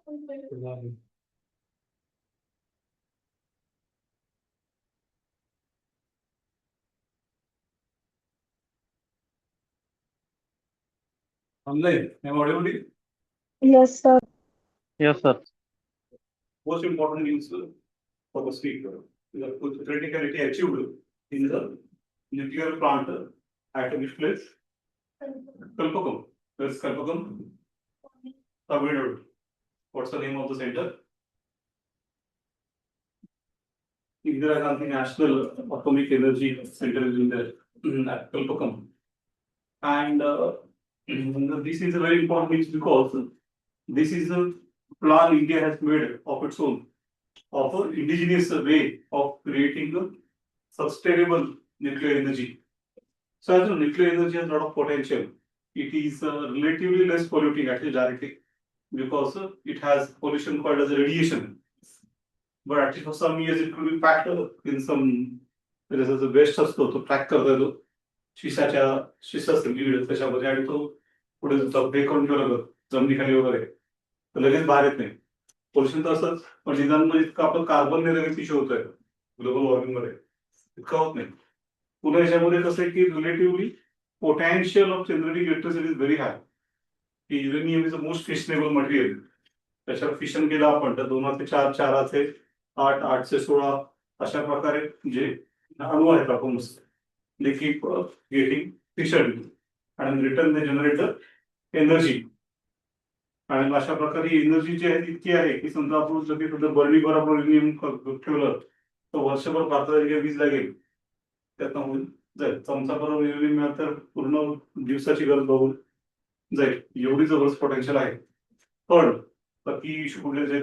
Online, am I audible? Yes, sir. Yes, sir. Most important news for the speaker is the criticality achieved in the nuclear plant at which place? Kalpakam. Where's Kalpakam? Tamil Nadu. What's the name of the center? Indira Gandhi National Atomic Energy Center is in there at Kalpakam. And this is a very important news because this is a plan India has made of its own, of an indigenous way of creating a sustainable nuclear energy. So as nuclear energy has a lot of potential. It is relatively less polluting actually directly because it has pollution called as radiation. But actually for some years it could be packed in some जसं waste असतो तो track करता येतो शिसा lead त्याच्यामध्ये आणि तो पुढे हे करून ठेवला जातो जमिनीखाली वगैरे तर लगेच बाहेर येत नाही. पोल्युशन तर असंच पण निदान इतकं आपलं कार्बन निर्गमित इश्यू होतोय ग्लोबल वॉर्मिंग मध्ये इतकं होत नाही. पुन्हा याच्यामध्ये कसं आहे की relatively potential of generating electricity is very high. की uranium is the most fissionable material. त्याच्यावर फिशन केलं आपण तर 2 ते 4, 4 ते 8, 8 ते 16 अशा प्रकारे जे अणु आहेत आपण they keep getting fissioned and in return they generate the energy. आणि अशा प्रकारे एनर्जी जी आहे इतकी आहे की समजा आपण लगेच बर्निंगवर आपण युरेनियम ठेवलं तर वर्षभर भारताला वीज लागेल त्यातनं होऊन जाईल. चमचा बरोबर युरेनियम मिळालं तर पूर्ण दिवसाची गरज बघून जाईल. एवढी जबरदस्त पोटेन्शियल आहे. पण बाकी इश्यू कुठले जे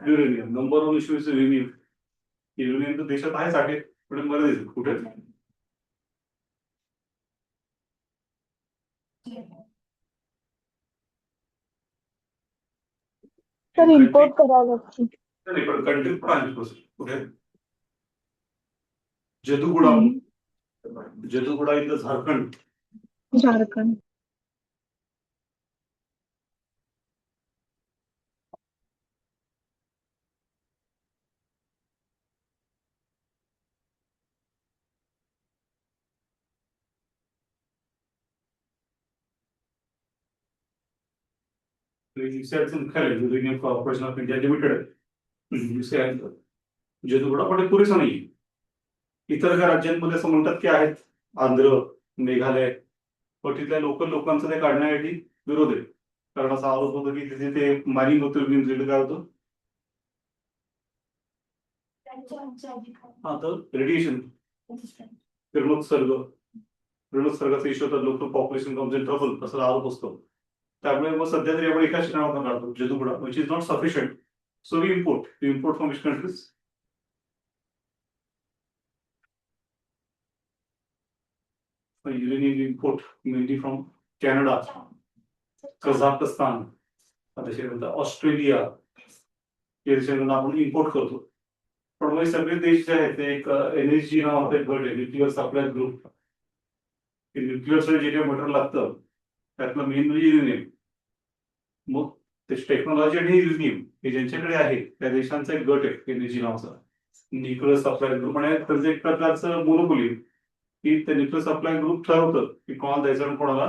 uranium number 1 issue is uranium. Uranium तर देशात आहे साठे पण बरं कुठे सर इम्पोर्ट करावं लागतं. नाही पण कंट्री कुठे Jaduguda in the Jharkhand. Jharkhand. Uranium Corporation of India Limited Jaduguda पण पुरेसा नाही. इतर काही राज्यांमध्ये असं म्हणतात की आहेत आंध्र मेघालय पण तिथल्या लोकल लोकांचा ते काढण्यासाठी विरोध आहे. कारण असा आरोप होतो की तिथे ते मायनिंग होतं रिलेटेड काय होतं हा तर रेडिएशन किरणोत्सर्गाचा इश्यू होतात. Local population comes in trouble असा आरोप असतो. त्यामुळे मग सध्या तरी आपण एकाच ठिकाणावर काढतो Jaduguda which is not sufficient. So we import from which countries uranium import mainly from Canada, Kazakhstan, Australia या देशांना आपण इम्पोर्ट करतो. पण मग सगळे देश जे आहेत ते एक एनएसजी नावाचा एक गट आहे न्यूक्लिअर सप्लाय ग्रुप. न्यूक्लिअरचं जे काही मटेरियल लागतं त्यातलं मेन म्हणजे युरेनियम. मग ते टेक्नॉलॉजी आणि युरेनियम हे ज्यांच्याकडे आहे त्या देशांचा एक गट आहे एनएसजी नावाचा न्यूक्लिअर सप्लाय ग्रुप. आणि त्याचं एक प्रकारचं मोनोपोली की ते न्यूक्लिअर सप्लाय ग्रुप ठरवतं की कोणाला द्यायचं आणि कोणाला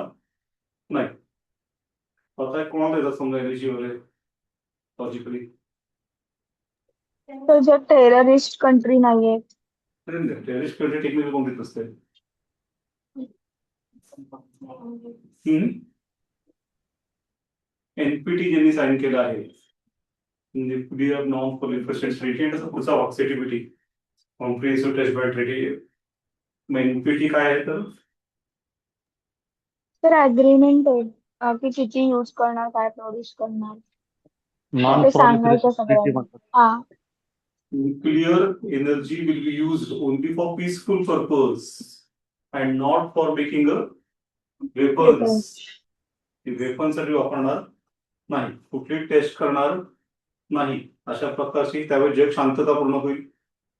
नाही. आता कोणाला द्यायचं समजा एनर्जी वगैरे लॉजिकली तर जर टेररिस्ट कंट्री नाहीये टेररिस्ट कंट्री टेक्निकल कोणतीच नसते. एनपीटी ज्यांनी साईन केलं आहे न्यूक्लिअर नॉन प्रोलिफरेशन ट्रीटी आणि त्याचा पुढचा भाग CTBT comprehensive test ban treaty. NPT काय आहे तर अग्रीमेंट आहे की किती यूज करणार काय प्रोड्यूस करणार नॉन ते सांगायचं सगळ्यांना. हा nuclear energy will be used only for peaceful purpose and not for making a weapons. Weapon साठी वापरणार नाही कुठली टेस्ट करणार नाही अशा प्रकारची त्यावेळी जग शांतता पूर्ण होईल.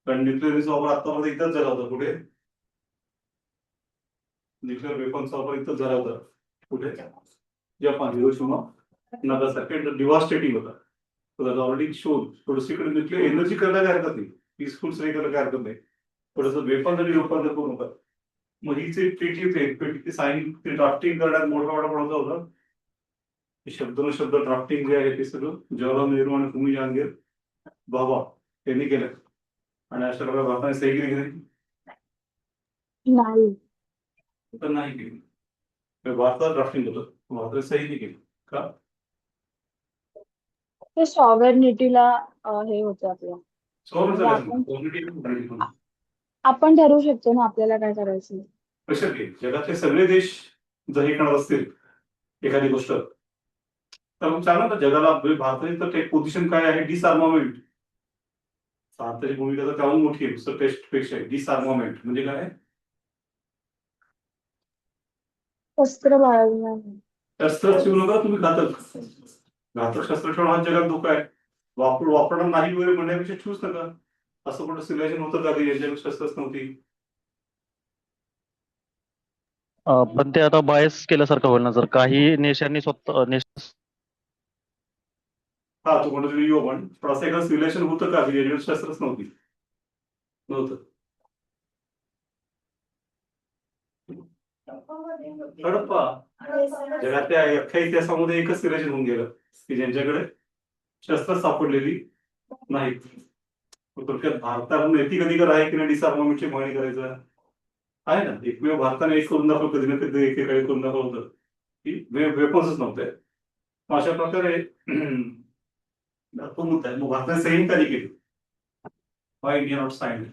कारण न्यूक्लिअरचा वापर आतापर्यंत एकदाच झाला होता. कुठे न्यूक्लिअर वेपनचा वापर इथंच झाला होता. कुठे Japan Hiroshima another second devastating होता. So that's already shown. थोडंसं इकडे न्यूक्लिअर एनर्जी करायला काय हरकत नाही. पीसफुल स्टे करायला काय हरकत नाही. थोडंसं वेपन जरी वापरलं करू नका. मग ही जी ट्रिटी होते, ट्रिटी साईन ड्राफ्टिंग करण्यात मोठा पडत होता. शब्द ड्राफ्टिंग जे आहे ते सगळं जवाहरलाल नेहरू आणि होमी जहांगीर बाबा यांनी केलं. आणि अशा प्रकारे भारताने सही केली की नाही? नाही. तर नाही केली. भारतात ड्राफ्टिंग होतं, भारताने सही नाही केली. का? ते सॉव्हर्निटीला हे होतं आपलं. सॉरी म्हणजे चालेल. Sovereignty आपण ठरवू शकतो ना आपल्याला काय करायचं. कशा की जगातले सगळे देश जर हे करत असतील एखादी गोष्ट, तर मग चालणार ना जगाला. भारताची तर पोझिशन काय आहे? डिसआर्मामेंट. भारताची भूमिका तर त्याहून मोठी आहे. दुसरं टेस्ट पेक्षा डिसआर्मामेंट म्हणजे काय? शस्त्र बाळगणार नाही. शस्त्र ठेवू नका तुम्ही. घातक शस्त्र ठेवणं हा जगात धोका आहे. वापरणार नाही वगैरे म्हणण्यापेक्षा ठेवूच नका. असं कुठं सिलेक्शन होतं का की यांच्याकडे शस्त्रच नव्हती? पण ते आता बायस केल्यासारखं होईल ना जर काही नेशांनी स्वतः हा, तो कोणतरी युवा पण असं एखादं सिलेक्शन होतं का की यांच्याकडे शस्त्रच नव्हती? नव्हतं. हडप्पा जगातल्या अख्ख्या इतिहासामध्ये एकच सिलेक्शन होऊन गेलं की ज्यांच्याकडे शस्त्र सापडलेली नाहीत. थोडक्यात भारताला नैतिक अधिकार आहे की नाही डिसआर्मामेंटची मागणी करायचं? आहे ना. एकमेव भारताने एक करून दाखवलं, कधी ना कधी एकेकाळी करून दाखवलं होतं की वेपन्सच नव्हते. मग अशा प्रकारे तो मुद्दा आहे. मग भारताने सैनिक कधी केली? Why India not sign?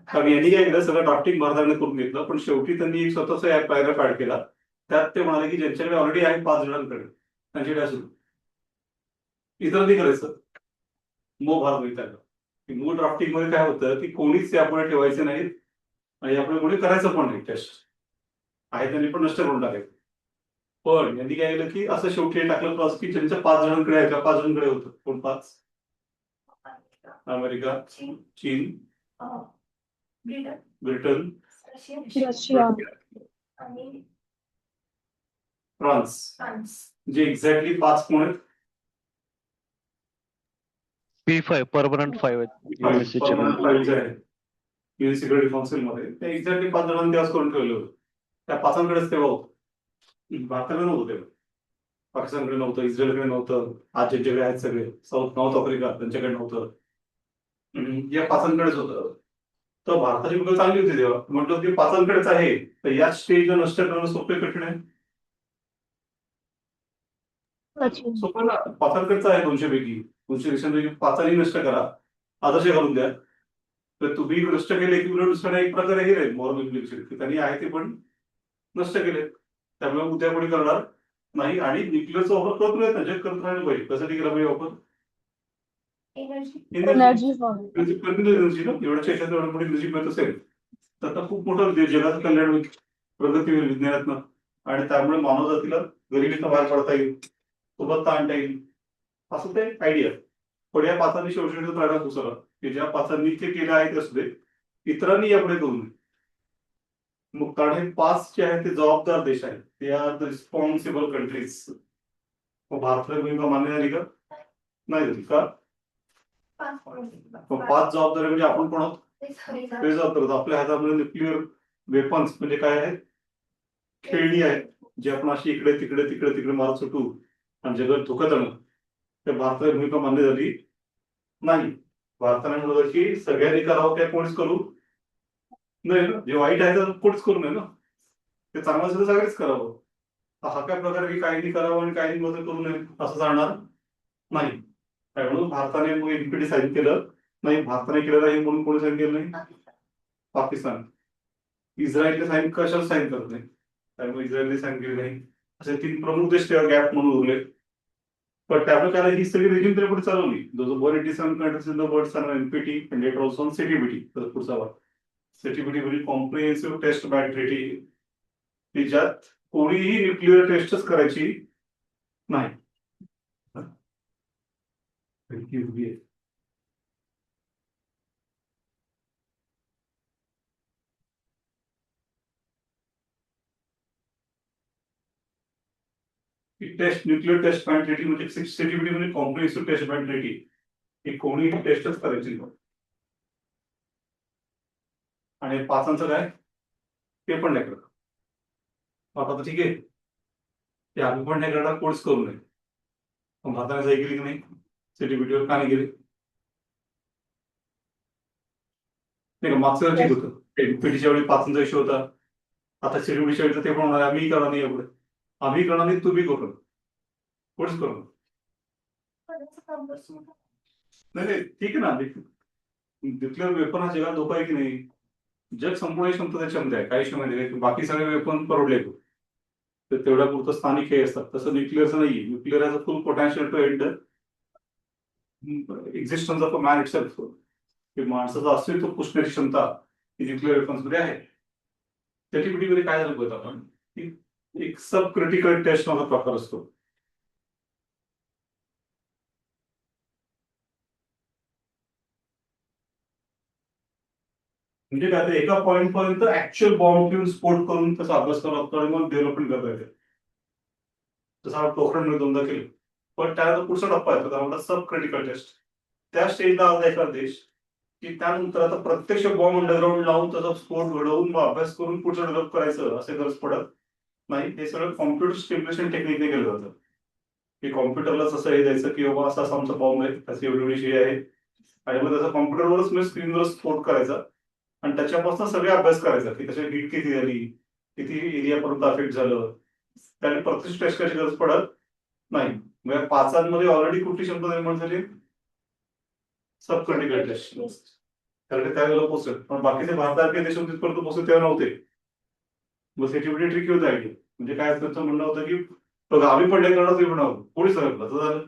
कारण यांनी काय केलं, सगळं ड्राफ्टिंग भारताने करून घेतलं, पण शेवटी त्यांनी एक स्वतःचा पॅराग्राफ ऍड केला. त्यात ते म्हणाले की ज्यांच्याकडे ऑलरेडी आहे 5 जणांकडे त्यांच्याकडे असू इतरांनी करायचं. मग भारत विचारलं की मूळ ड्राफ्टिंग मध्ये काय होतं की कोणीच यापुढे ठेवायचे नाहीत आणि यापुढे कोणी करायचं पण नाही. टेस्ट आहे त्यांनी पण नष्ट करून टाकायचं. पण यांनी काय केलं की असं शेवटी हे टाकलं क्रॉस की ज्यांच्या 5 जणांकडे आहे, त्या 5 जणांकडे होतं. कोण 5? अमेरिका, चीन, ब्रिटन, रशिया. फ्रान्स. जे एक्झॅक्टली 5 कोण आहेत? P5 परमनंट 5 आहेत UNSC चे परमनंट फाईव्ह जे आहेत युएन सिक्युरिटी काउन्सिलमध्ये, ते एक्झॅक्टली 5 जणांनी त्याच करून ठेवलं होतं. त्या 5 तेव्हा होतं. भारताकडे नव्हतं तेव्हा. पाकिस्तानकडे नव्हतं, इस्रायलकडे नव्हतं. आज ज्यांच्याकडे आहेत सगळे नॉर्थ आफ्रिका त्यांच्याकडे नव्हतं. या 5कडेच होतं. तर भारताची भूमिका चांगली होती तेव्हा. म्हटलं की 5कडेच आहे, तर याच स्टेजला नष्ट करणं सोपे कठीण आहे? सचिन. सोपं ना. 5कडेच आहे 200 पैकी. 200 देशांपैकी 5 नष्ट करा. आदर्श घालून द्या. तर तुम्ही नष्ट केले की उलट दुसऱ्या एक प्रकारे हे राहील मॉरल इम्प्लिकेशन की त्यांनी आहे ते पण नष्ट केले. त्यामुळे उद्या कोणी करणार नाही. आणि न्यूक्लिअरचा वापर करत नाही ना, जग करत राहिलं पाहिजे. कशासाठी केला पाहिजे वापर? Energy form. एनर्जी ना. एवढ्या क्षेत्रात एवढं मोठी एनर्जी मिळत असेल तर आता खूप मोठं जगाचं कल्याण होईल, प्रगती होईल विज्ञानातनं. आणि त्यामुळे मानव जातीला गरिबीतनं बाहेर पडता येईल, सोबत आणता येईल. असं ते आयडिया. पण या 5 शेवटचा प्रकार दुसरा की ज्या 5 ते केलं आहे ते असू दे, इतरांनी यापुढे करू नये. मग कारण हे 5 जे आहेत ते जबाबदार देश आहेत. ते आर द रिस्पॉन्सिबल कंट्रीज. मग भारताला भूमिका मान्य झाली का? नाही झाली. का? 5 जबाबदारी म्हणजे आपण कोण आहोत? ते जबाबदार. आपल्या हातामध्ये न्यूक्लिअर वेपन्स म्हणजे काय आहेत? खेळणी आहेत, जे आपण अशी इकडे तिकडे तिकडे तिकडे मारत सुटू आणि जगात धोक्यात आणू. त्या भारताची भूमिका मान्य झाली नाही. भारताने म्हटलं की सगळ्यांनी करावं, काय कोणीच करू नाही ना. जे वाईट आहे तर कोणीच करू नये ना. ते चांगलं असेल तर सगळेच करावं. हा काय प्रकार की काहींनी करावं आणि काहींनी बदल करू नये असं चालणार नाही. म्हणून भारताने मग एनपीटी साईन केलं नाही. भारताने केलेलं आहे म्हणून कोणी साईन केलं नाही? पाकिस्तान. इस्रायलने साईन कशाला साईन करत नाही? त्यामुळे इस्रायलने साईन केली नाही. असे 3 प्रमुख देश तेव्हा गॅप म्हणून उरले. पण त्यामुळे त्याला ही सगळी रेजिम तरी पुढे चालवली. जो 187 countries in the world sign NPT and later also on CTBT. तर पुढचा वाट सीटीबीटी म्हणजे कॉम्प्रिहेन्सिव्ह टेस्ट बॅन ट्रीटी, की ज्यात कोणीही न्यूक्लिअर टेस्टच करायची नाही. की test nuclear test ban treaty म्हणजे CTBT म्हणजे कॉम्प्रिहेन्सिव्ह टेस्ट बॅन ट्रीटी ही कोणीही टेस्टच करायची नाही. आणि पाचांचं काय ते पण नाही करत. आता तर ठीक आहे ते आम्ही पण नाही करणार, कोर्स करू नये. पण भारताने सही केली की नाही CTBTवर का नाही गेली? नाही का मागचं वेळी ठीक होतं. पीटीच्या वेळी पाचांचा इश्यू होता. आता CTBTच्या वेळी तर ते पण होणार आम्ही करणार नाही एवढं. आम्ही करणार नाही, तुम्ही करू. कोर्स करू. नाही नाही ठीक आहे ना. न्यूक्लिअर वेपन हा जगात धोका आहे की नाही? जग संपवण्याची क्षमता त्याच्यामध्ये आहे. काही क्षमता आहे. बाकी सगळे वेपन परवडले तर तेवढ्या पुरतं स्थानिक हे असतात. तसं न्यूक्लिअरचं नाही. Nuclear has a full potential to end existence of a man itself. की माणसाचं अस्तित्व पुसण्याची क्षमता ही न्यूक्लिअर वेपन्स मध्ये आहे. CTBT मध्ये काय झालं बघत आपण, एक सब क्रिटिकल टेस्ट नावाचा प्रकार असतो. म्हणजे काय ते एका पॉईंट पर्यंत ऍक्च्युअल बॉम्ब ठेवून स्फोट करून त्याचा अभ्यास करावा लागतो आणि मग डेव्हलपमेंट करता येते. जसं आपण पोखरणमध्ये 2दा केलं. पण त्यानंतर पुढचा टप्पा येतो त्यामुळे सब क्रिटिकल टेस्ट. त्या स्टेजला आला एखादा देश की त्यानंतर आता प्रत्यक्ष बॉम्ब अंडरग्राऊंड लावून त्याचा स्फोट घडवून मग अभ्यास करून पुढचं डेव्हलप करायचं असे गरज पडत नाही. हे सगळं कॉम्प्युटर स्टिम्युलेशन टेक्निकने केलं जातं. की कॉम्प्युटरला असं हे द्यायचं की बाबा असा असा आमचा बॉम्ब आहे, त्याची एवढी एवढी शिडी आहे आणि मग त्याचा कॉम्प्युटरवरच म्हणजे स्क्रीनवर स्फोट करायचा आणि त्याच्यापासून सगळे अभ्यास करायचा की त्याची हीट किती झाली, किती एरियापर्यंत अफेक्ट झालं. त्याने प्रत्यक्ष टेस्ट करायची गरज पडत नाही. म्हणजे पाचांमध्ये ऑलरेडी कुठली क्षमता निर्माण झाली? सब क्रिटिकल टेस्ट. कारण त्यावेळेला पोहोचत पण बाकीचे भारतासारखे देश तिथपर्यंत पोहोचत तेव्हा नव्हते. मग CTBT ट्रिकी होत आहे. म्हणजे काय त्यांचं म्हणणं होतं की बघा आम्ही पण नाही करणार, तुम्ही पण आहोत कोणी सांगितलं तर झालं.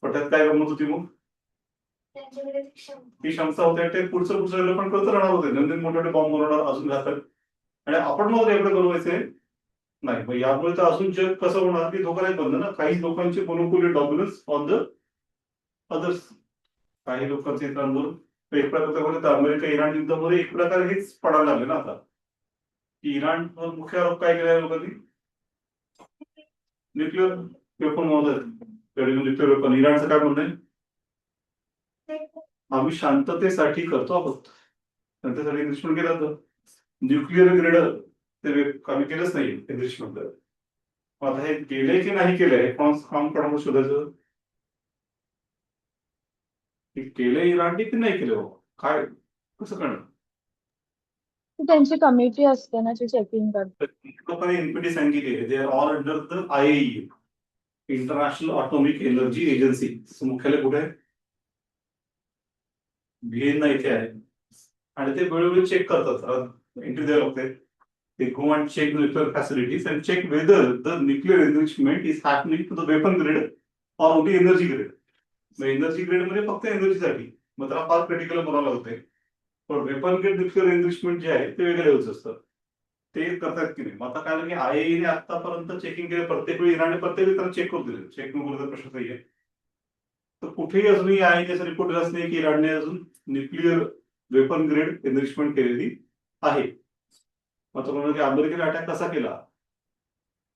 पण त्यात काय गमत होती मग ती क्षमता होते ते पुढचं डेव्हलपमेंट करत राहणार होते. नंतर मोठे मोठे बॉम्ब बनवणार अजून घातक आणि आपण मग एवढे बनवायचे नाही. मग यामुळे तर अजून जग कसं होणार की धोका नाही बनलं ना. काही लोकांचे monopoly dominance on the others. काही लोकांचे इतरांवर एक प्रकारे अमेरिका इराण युद्धामध्ये एक प्रकारे हेच पडायला लागले ना आता की इराण मुख्य आरोप काय केला लोकांनी न्यूक्लिअर वेपन न्यूक्लिअर वेपन. इराणचं काय म्हणणं आहे आम्ही शांततेसाठी करतो आहोत. शांततेसाठी एनरिचमेंट केलं तर न्यूक्लिअर ग्रेड ते आम्ही केलंच नाही एनरिचमेंट. आता हे केलंय की नाही केलंय काम करणं शोधायचं की केलंय इराणने की नाही केलं काय कसं कळणार. त्यांची कमिटी असते ना जी चेकिंग करते. लोकांनी एनपीटी साईन केली आहे. They are all under the IAEA international atomic energy agency. मुख्यालय कुठे आहे? व्हिएन्ना इथे आहे. आणि ते वेळोवेळी चेक करतात. एंट्री द्यावी लागते. They go and check the nuclear facilities and check whether the nuclear enrichment is happening to the weapon grade or only energy grade. Energy grade म्हणजे फक्त एनर्जीसाठी मग त्याला फार क्रिटिकल बनावं लागते. पण वेपन ग्रेड न्यूक्लिअर एनरिचमेंट जे आहे ते वेगळ्या लेवलचं असतं. ते करतात की नाही. मग आता काय झालं की IAEA ने आतापर्यंत चेकिंग केलं प्रत्येक वेळी. इराणने प्रत्येक वेळी त्याला चेक करून दिले. चेक न करून प्रश्न आहे तर कुठेही अजूनही IAEA रिपोर्ट दिलाच नाही की इराणने अजून न्यूक्लिअर वेपन ग्रेड एनरिचमेंट केलेली आहे. मग तो म्हणून की अमेरिकेने अटॅक कसा केला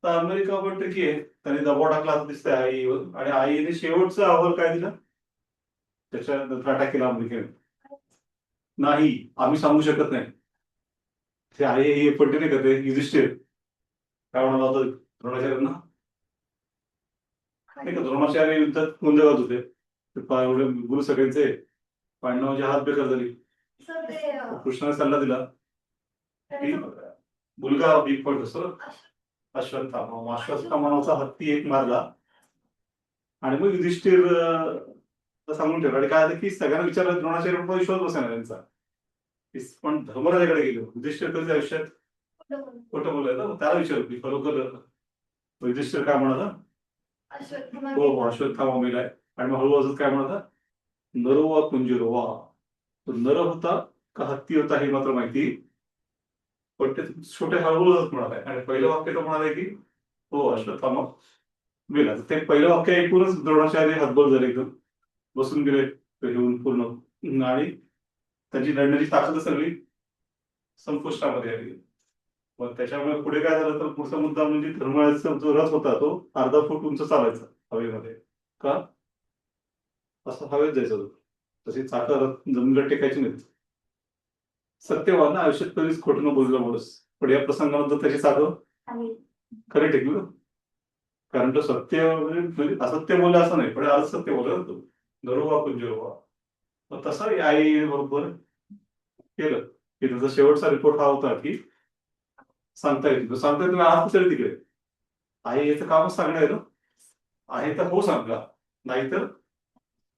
तर अमेरिका पण ट्रिकी आहे. त्यांनी दबाव टाकला असं दिसतंय IAEA आणि IAEA ने शेवटचा अहवाल काय दिला त्याच्यानंतर अटॅक केला अमेरिकेने नाही आम्ही सांगू शकत नाही. ते IAEA पण नाही करते. युधिष्ठिर काय म्हणाला होतं द्रोणाचार्यांना नाही का. द्रोणाचार्य युद्धात कोण जगात होते एवढे गुरु सगळ्यांचे पांडवांची हात बेकार झाली. कृष्णाने सल्ला दिला की मुलगा वीक पॉईंट असतो अश्वत्थामा. अश्वत्थामाचा हत्ती एक मारला आणि मग युधिष्ठिर सांगून ठेवलं. आणि काय की सगळ्यांना विचारलं द्रोणाचार्य विश्वास बसेना त्यांचा. पण धर्मराजाकडे गेलो युधिष्ठिर कधी आयुष्यात खोटं बोलाय ना. त्याला विचारलं की खरोखर युधिष्ठिर काय म्हणाला हो अश्वत्थामा मेलाय. आणि मग हळूहळू काय म्हणाला नरोवा कुंजरोवा. तो नर होता का हत्ती होता हे मात्र माहिती पण ते छोटे हळूहळूच म्हणाले. आणि पहिलं वाक्य तो म्हणाले की हो अश्वत्थामा मेला. ते पहिलं वाक्य ऐकूनच द्रोणाचार्य हतबल झाले. एकदम बसून गेले घेऊन पूर्ण आणि त्यांची लढण्याची ताकद सगळी संपुष्टामध्ये आली. मग त्याच्यामुळे पुढे काय झालं तर पुढचा मुद्दा म्हणजे थर्मलचा जो रस होता तो अर्धा फूट उंच चालायचा हवेमध्ये. का? असं हवेत जायचं होतं. तशी चाकं जमिनीला टेकायची नाहीत. सत्यवान ना आयुष्यात कधीच खोटं न बोललं माणूस, पण या प्रसंगानंतर त्याची चाकं खरे टेकली ना. कारण तो सत्य म्हणजे असत्य बोलला असं नाही, पण आज सत्य बोलला ना तो. गरोबा कुंजरोबा. मग तसं आई बरोबर केलं की त्याचा शेवटचा रिपोर्ट हा होता की सांगता येईल सांगता तुम्ही आहात तरी तिकडे आहे याचं कामच सांगणं आहे ना. आहे तर हो सांगा, नाहीतर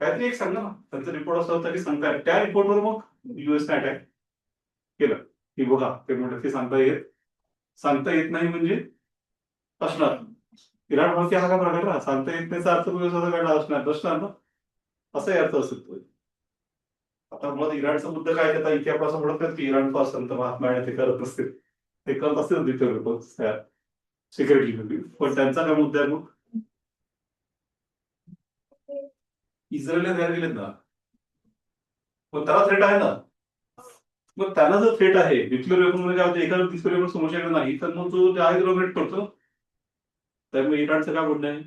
काहीतरी एक सांगा ना. त्यांचा रिपोर्ट असा होता की सांगता त्या रिपोर्टवर मग युएसने अटॅक केलं की बघा ते म्हणतात की सांगता येत नाही म्हणजे असणार. इराण म्हणते हा का प्रकार ना सांगता येत नाहीचा अर्थ काय असणार ना. असाही अर्थ असतो. आता मग इराणचा मुद्दा काय त्याचा इथे आपण असं म्हणत नाही की इराण पासून तर महात्मा ते करत नसतील, ते करत असतील तिथे सिक्युरिटी. पण त्यांचा काय मुद्दा आहे मग इस्रायलने तयार केलेत ना, मग त्याला थ्रेट आहे ना. मग त्याला जर थ्रेट आहे न्यूक्लिअर वेपन मध्ये काय होतं एखादा न्यूक्लिअर वेपन समोरच्याकडे नाही तर मग तो आहे डोमिनेट करतो. त्यामुळे इराणचं काय म्हणणं आहे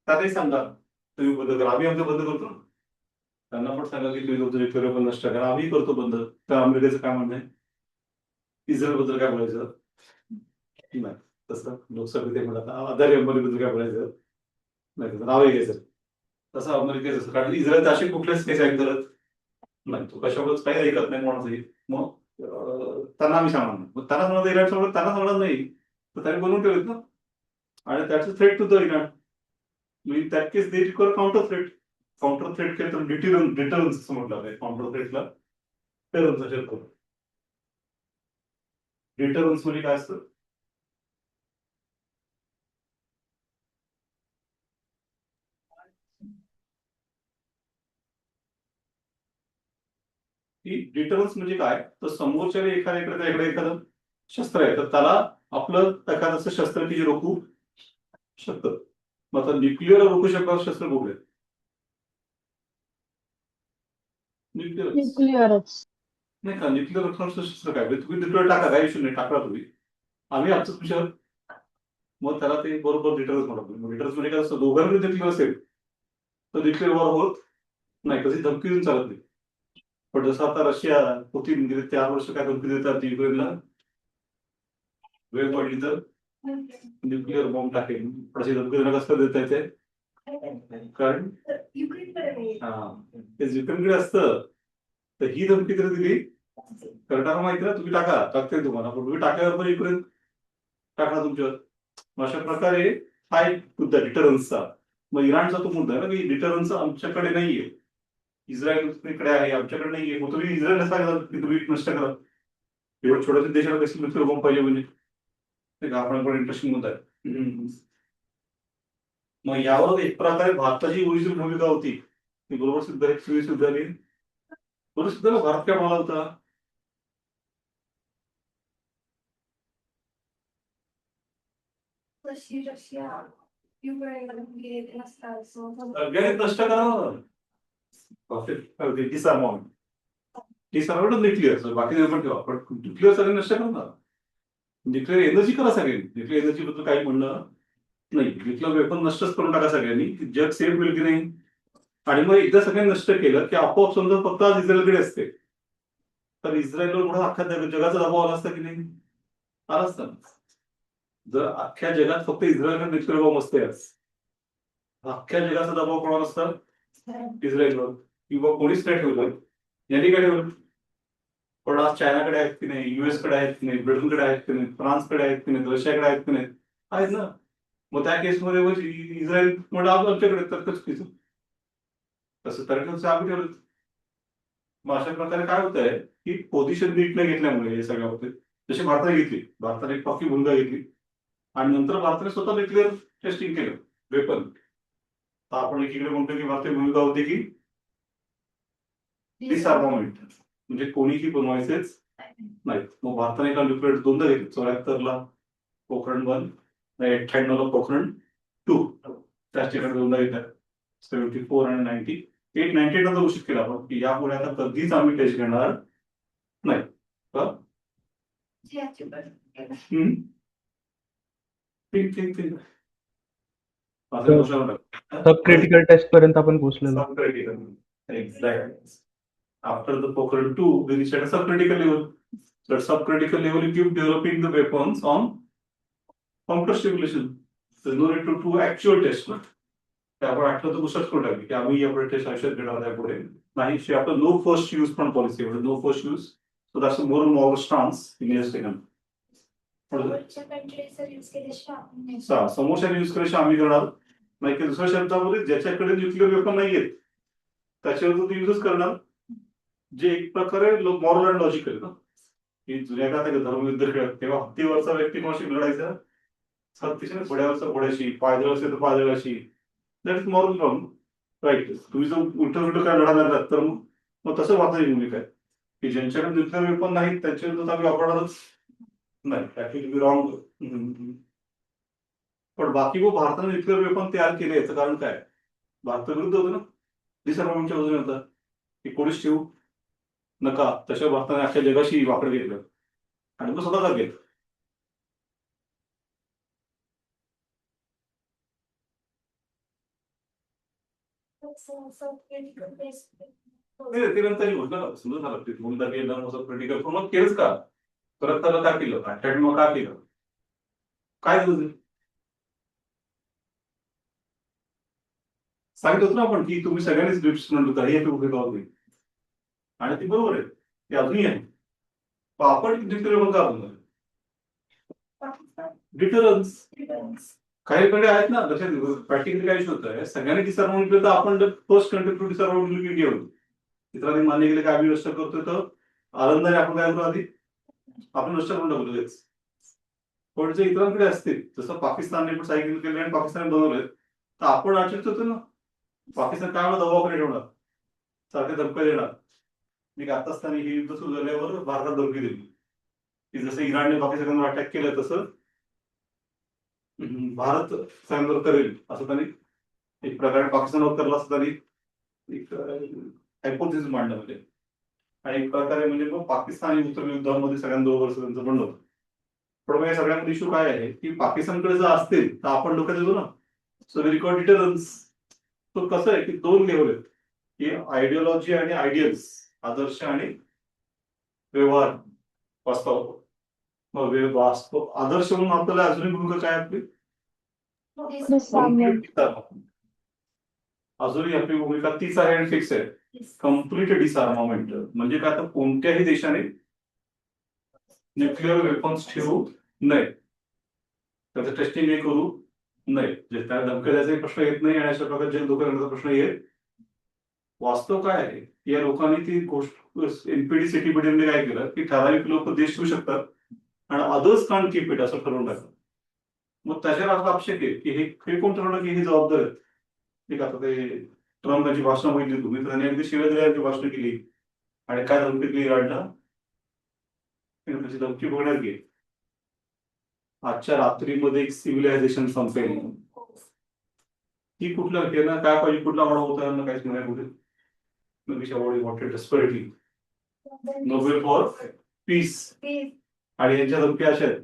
त्यातही सांगा तुम्ही बंद करा, आम्ही आमचं बंद करतो ना. त्यांना पण सांगा की तुम्ही तुमचं न्यूक्लिअर वेपन नष्ट करा, आम्ही करतो बंद. तर अमेरिकेचं काय म्हणणं आहे, इस्रायल बद्दल काय बोलायचं नाही. तसं लोकसभेत ते म्हणतात आधारी अंबानीबद्दल काय बोलायचं नाही, त्याचं नावही घ्यायचं. तसं अमेरिकेचं कारण इस्रायल असे कुठलेच केस आहेत करत नाही, तो कशावरच काही ऐकत नाही कोणाचंही. मग त्यांना आम्ही सांगणार नाही, मग त्यांना सांगणार इराण सोबत त्यांना सांगणार नाही तर त्यांनी बनवून ठेवलेत ना. आणि त्याचं थ्रेट टू द इराण. मी that case they require counter threat. Counter threat केलं तर डिटरन्स असं म्हटलं आहे. काउंटर थ्रेटला डिटरन्स म्हणजे काय असतं की डिटरन्स म्हणजे काय तर समोरच्या एखाद्याकडे एखादं शस्त्र आहे तर त्याला आपलं एखादं शस्त्र की जे रोखू शकतं. मग आता न्यूक्लिअर रोखू शकणारं शस्त्र कुठले न्यूक्लिअर न्यूक्लिअरच. नाही का. न्यूक्लिअर रोखणारं शस्त्र काय तुम्ही न्यूक्लिअर टाका काही इश्यू नाही टाकला तुम्ही आम्ही आमचं तुमच्या मग त्याला ते बरोबर डिटरन्स म्हणतो. डिटरन्स म्हणजे काय असतं दोघांमध्ये न्यूक्लिअर असेल तर न्यूक्लिअर वॉर होत नाही, कधी धमकी देऊन चालत नाही. पण जसं आता रशिया पुतीन गेले 4 वर्ष काय धमकी देतात युक्रेनला वेळ पडली तर न्यूक्लिअर बॉम्ब टाकेल. पण अशी धमकी देणं कसं देता येते कारण हा ते युक्रेनकडे असतं तर ही धमकी तरी दिली करताना माहिती ना तुम्ही टाकते तुम्हाला पण तुम्ही टाकल्यावर पण युक्रेन टाकणार तुमच्यावर. अशा प्रकारे हा एक मुद्दा डिटरन्सचा. मग इराणचा तो मुद्दा आहे ना की डिटरन्स आमच्याकडे नाहीये, इस्रायलकडे आहे आमच्याकडे नाहीये. मग तुम्ही इस्रायलला सांगा की तुम्ही नष्ट करा. एवढं छोट्या देशाला कशी न्यूक्लिअर बॉम्ब पाहिजे म्हणजे ते आपण इंटरेस्टिंग मुद्दा आहे. मग यावर एक प्रकारे भारताची ओरिजिनल भूमिका होती ती बरोबर सिद्ध झाली. बरोबर सिद्ध भारत काय म्हणाला होता रशिया युक्रेन सगळ्यांनी नष्ट करा डिसअर्मॉमेंट न्यूक्लिअर बाकी पण ठेवा पण न्यूक्लिअर सगळ्यांनी नष्ट करणार. न्यूक्लिअर एनर्जी करा सगळ्यांनी, न्यूक्लिअर एनर्जी बद्दल काही म्हणणं नाही. न्यूक्लिअर वेपन नष्टच करून टाका सगळ्यांनी, जग सेफ होईल की नाही. आणि मग एकदा सगळ्यांनी नष्ट केलं की आपोआप समजा फक्त आज इस्रायलकडे असते तर इस्रायलवर पुढे अख्ख्या जगाचा दबाव आला असता की नाही आला असता. जर अख्ख्या जगात फक्त इस्रायलकडे न्यूक्लिअर बॉम्ब असते आज अख्ख्या जगाचा दबाव कोणावर असता इस्रायलवर किंवा कोणीच नाही ठेवलं यांनी काय ठेवलं. पण आज चायनाकडे आहेत की नाही, युएसकडे आहेत की नाही, ब्रिटनकडे आहेत की नाही, फ्रान्सकडे आहेत की नाही, रशियाकडे आहेत की नाही आहेत ना. मग त्या केसमध्ये इस्रायल म्हणजे आमच्याकडे तर चुकीचं तसं तर आम्ही ठेवलं. मग अशा प्रकारे काय होत आहे की पोझिशन नीट न घेतल्यामुळे हे सगळ्या होते. जशी भारताने घेतली, भारताने एक पक्की भूमिका घेतली आणि नंतर भारताने स्वतः न्यूक्लिअर टेस्टिंग केलं वेपन. तर आपण एकीकडे म्हणतो की भारतीय भूमिका होती की डिसआर्ममेंट म्हणजे कोणीही बनवायचेच नाहीत. मग भारताने एका न्यूक्लिअर दोनदा घेतले 74ला पोखरण 1 98ला पोखरण 2 त्याच ठिकाणी दोनदा घेतल्या 74 आणि 98 नंतर घोषित केला आपण की यापुढे आता कधीच आम्ही टेस्ट घेणार नाही. जे achieve केलं. ठीक ठीक ठीक माझं मोशन सब क्रिटिकल टेस्ट पर्यंत आपण पोहोचलेलो. subcritical. Exactly. After the Pokhran 2, we reached at a subcritical level. So at subcritical level, you keep developing the weapons on counter stimulation. There's no need to do actual test. ना. ते आपण आठवतं गोष्टच करून टाकली की आम्ही या टेस्ट आयुष्यात घेणार आहे पुढे नाही शे आपलं नो फर्स्ट यूज पण policy no first use so that's more more stance in is taken वरच्या countries जर use केल्याशिवाय आपण नाही. समोरच्या यूज करायचे आम्ही करणार नाही की दुसऱ्या शब्दामध्ये ज्याच्याकडे न्यूक्लिअर वेपन नाहीये त्याच्यावर तो युजच करणार जे एक प्रकारे मॉरल अँड लॉजिकल ना की जुन्या काळात धर्मयुद्ध खेळत तेव्हा हत्तीवरचा व्यक्ती कोणाशी लढायचा हत्तीशी घोड्यावरचा घोड्याशी पायदळ असेल तर पायदळाशी that is moral wrong right तुम्ही जर उलट काय लढणार तर मग तसं वाचायची भूमिका आहे की ज्यांच्याकडे न्यूक्लिअर वेपन नाही त्यांच्यावर आम्ही वापरणारच नाही दॅट विल बी रॉंग पण बाकी भारताने न्यूक्लिअर वेपन तयार केले याचं कारण काय भारताविरुद्ध होतं ना डिसआर्मामेंटच्या बाजूने होता की कोणीच ठेवू नका तशा भारताने अख्ख्या जगाशी वाकडं घेतलं आणि मग स्वतः गेलं So critical test. ते नंतर घोषणा समजून झालं ते दोनदा केलं क्रिटिकल मग केलंच का परत त्याला का केलं अटॅक का केलं काय गरज आहे सांगितलं होतं ना आपण की तुम्ही सगळ्यांनीच ड्रिप्स म्हणतो काही होईल आणि ती बरोबर आहे ते अजूनही आहे पण आपण डिटेल का Pakistan. डिटरन्स Difference. काहीकडे आहेत ना लक्षात प्रॅक्टिकली काय इश्यू होत आहे सगळ्यांनी डिसअर्माउंट केलं तर आपण फर्स्ट कंट्री टू डिसअर्माउंट इंडिया होतो इतरांनी मान्य केलं काय आम्ही नष्ट करतोय तर आनंदाने आपण काय करू आधी आपण नष्ट करून टाकलो लगेच पण जे इतरांकडे असतील जसं पाकिस्तानने पण सायकल केले आणि पाकिस्तानने बनवले तर आपण अडचणीत होतो ना पाकिस्तान काय म्हणून दबाव ठेवणार सारखे धमक्या देणार मी आता असताना हे युद्ध सुरू झाल्यावर भारतात धमकी दिली की जसं इराणने पाकिस्तानवर अटॅक केलं तसं भारत स्वयंवर करेल असं त्यांनी एक प्रकारे पाकिस्तानवर करला असं त्यांनी एक हायपोथेसिस मांडलं म्हणजे आणि एक प्रकारे म्हणजे मग पाकिस्तान आणि उत्तर युद्धामध्ये सगळ्यांबरोबर त्यांचं म्हणणं होतं पण मग या सगळ्यांमध्ये इश्यू काय आहे की पाकिस्तानकडे जर असतील तर आपण डोक्यात येतो ना सो वी रिकॉर्ड डिटरन्स तो कसं आहे की दोन लेवल आहेत की आयडिओलॉजी आणि आयडियल्स आदर्श आणि व्यवहार वास्तव मग वास्तव आदर्श म्हणून आपल्याला अजूनही भूमिका काय आपली अजूनही आपली भूमिका तीच आहे आणि फिक्स आहे कम्प्लीट डिसआर्मामेंट म्हणजे काय आता कोणत्याही देशाने न्यूक्लिअर वेपन्स ठेवू नये त्याचं टेस्टिंग हे करू नये जे त्या धमक्या द्यायचा प्रश्न येत नाही आणि अशा प्रकारे जल धोका प्रश्न येत वास्तव काय आहे या लोकांनी ती गोष्ट एनपीडी सीटीपीडी काय केलं की ठराविक लोक देश ठेवू शकतात आणि अदर्स कांट कीप इट असं ठरवून टाकलं मग त्याच्यावर असं अपेक्षित आहे की हे कोण ठरवलं की हे जबाबदार आहेत ठीक आता ते ट्रम्प यांची भाषणं बघितली तुम्ही त्यांनी अगदी शिव्या दिल्याची भाषणं केली आणि काय धमकी दिली इराणला त्याची धमकी बघण्यात गेली आजच्या रात्रीमध्ये एक सिव्हिलायझेशन संपेल ही कुठलं हे ना काय पाहिजे कुठला आवड होता यांना काहीच नाही कुठे wanted desperately Nobel for piece आणि यांच्या धमकी अशा आहेत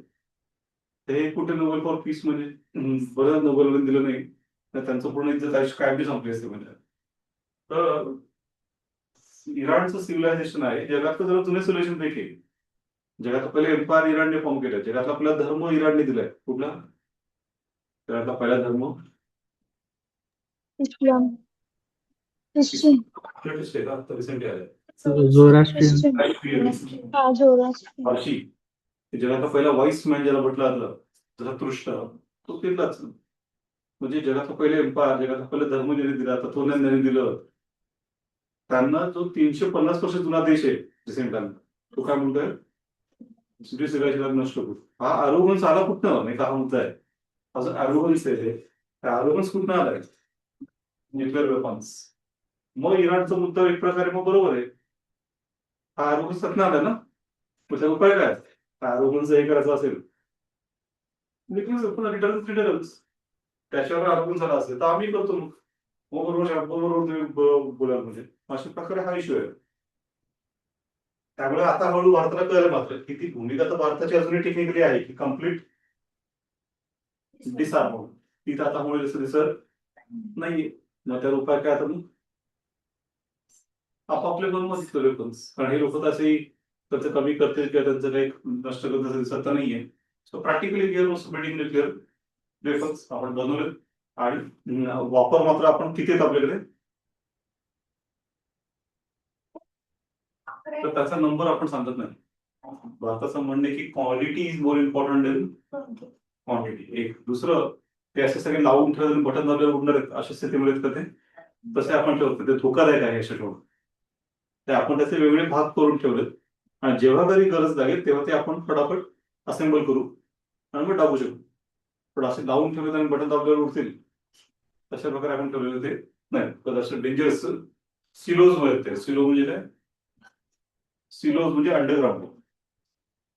हे कुठे नोबेल फॉर पीस म्हणजे बरं नोबेल दिलं नाही तर त्यांचं पूर्ण इज्जत आयुष्य काय बी संपली असते म्हणजे तर इराणचं सिव्हिलायझेशन आहे जगातलं जरा जुने सिव्हिलायझेशन पैकी जगातलं पहिले एम्पायर इराणने फॉर्म केलं जगातला आपला धर्म इराणने दिलाय कुठला जगातला पहिला धर्म इस्लाम ख्रिश्चन रिसेंटली आलाय झोराष्ट्रियन हा झोराष्ट्रियन पारशी जगातला पहिला व्हाईस मॅन ज्याला म्हटलं जातं जसा तृष्ट तो तिथलाच म्हणजे जगातला पहिले एम्पायर जगातला पहिला धर्म ज्यांनी दिला तत्वज्ञान ज्यांनी दिलं त्यांना जो 350 वर्ष जुना देश आहे रिसेंटला तो काय म्हणतोय सिव्हिलायझेशन नष्ट करू हा आरोगन्स आला कुठनं नाही का हा मुद्दा आहे असं आरोगन्स आहे आरोगन्स कुठनं आलाय न्यूक्लिअर वेपन्स मग इराणचा मुद्दा एक प्रकारे मग बरोबर आहे हा आरोगन्स सत्न आलाय ना मग त्याचा उपाय काय आरोगन्स हे करायचं असेल रिटर्न्स त्याच्यावर आरोग्य झाला असेल तर आम्ही करतो मग बरोबर तुम्ही बोलाल म्हणजे अशा प्रकारे हा इश्यू आहे त्यामुळे आता हळू भारताला कळलं मात्र की ती भूमिका तर भारताची अजूनही टेक्निकली आहे की कम्प्लीट डिसआर्म होऊन ती तर आता होईल असं दिसत नाहीये. मग त्यावर उपाय काय आता मग आपापले दोन मत वेपन्स, कारण हे लोक तर असेही त्याचं कमी करतील किंवा त्यांचं काही नष्ट करत असं दिसत तर नाहीये. So practically we are also building nuclear weapons आपण बनवले आणि वापर मात्र आपण किती आहेत आपल्याकडे तर त्याचा नंबर आपण सांगत नाही. भारताचं म्हणणं आहे की quality is more important than quantity. एक दुसरं ते असे सगळे लावून ठेवून बटन दाबल्यावर उडणार आहेत अशा स्थितीमध्ये आहेत का ते तसे आपण ठेवतो ते धोकादायक आहे असे ठेवून ते आपण त्याचे वेगळे भाग करून ठेवलेत आणि जेव्हा कधी गरज लागेल तेव्हा ते आपण फटाफट असेंबल करू आणि मग दाबू शकू. पण असे लावून ठेवलेत आणि बटन दाबल्यावर उडतील तशा प्रकारे आपण ठेवलेले ते नाही. तर असं डेंजरस सिलोज मध्ये ते सिलो म्हणजे काय सिलोज म्हणजे अंडरग्राऊंड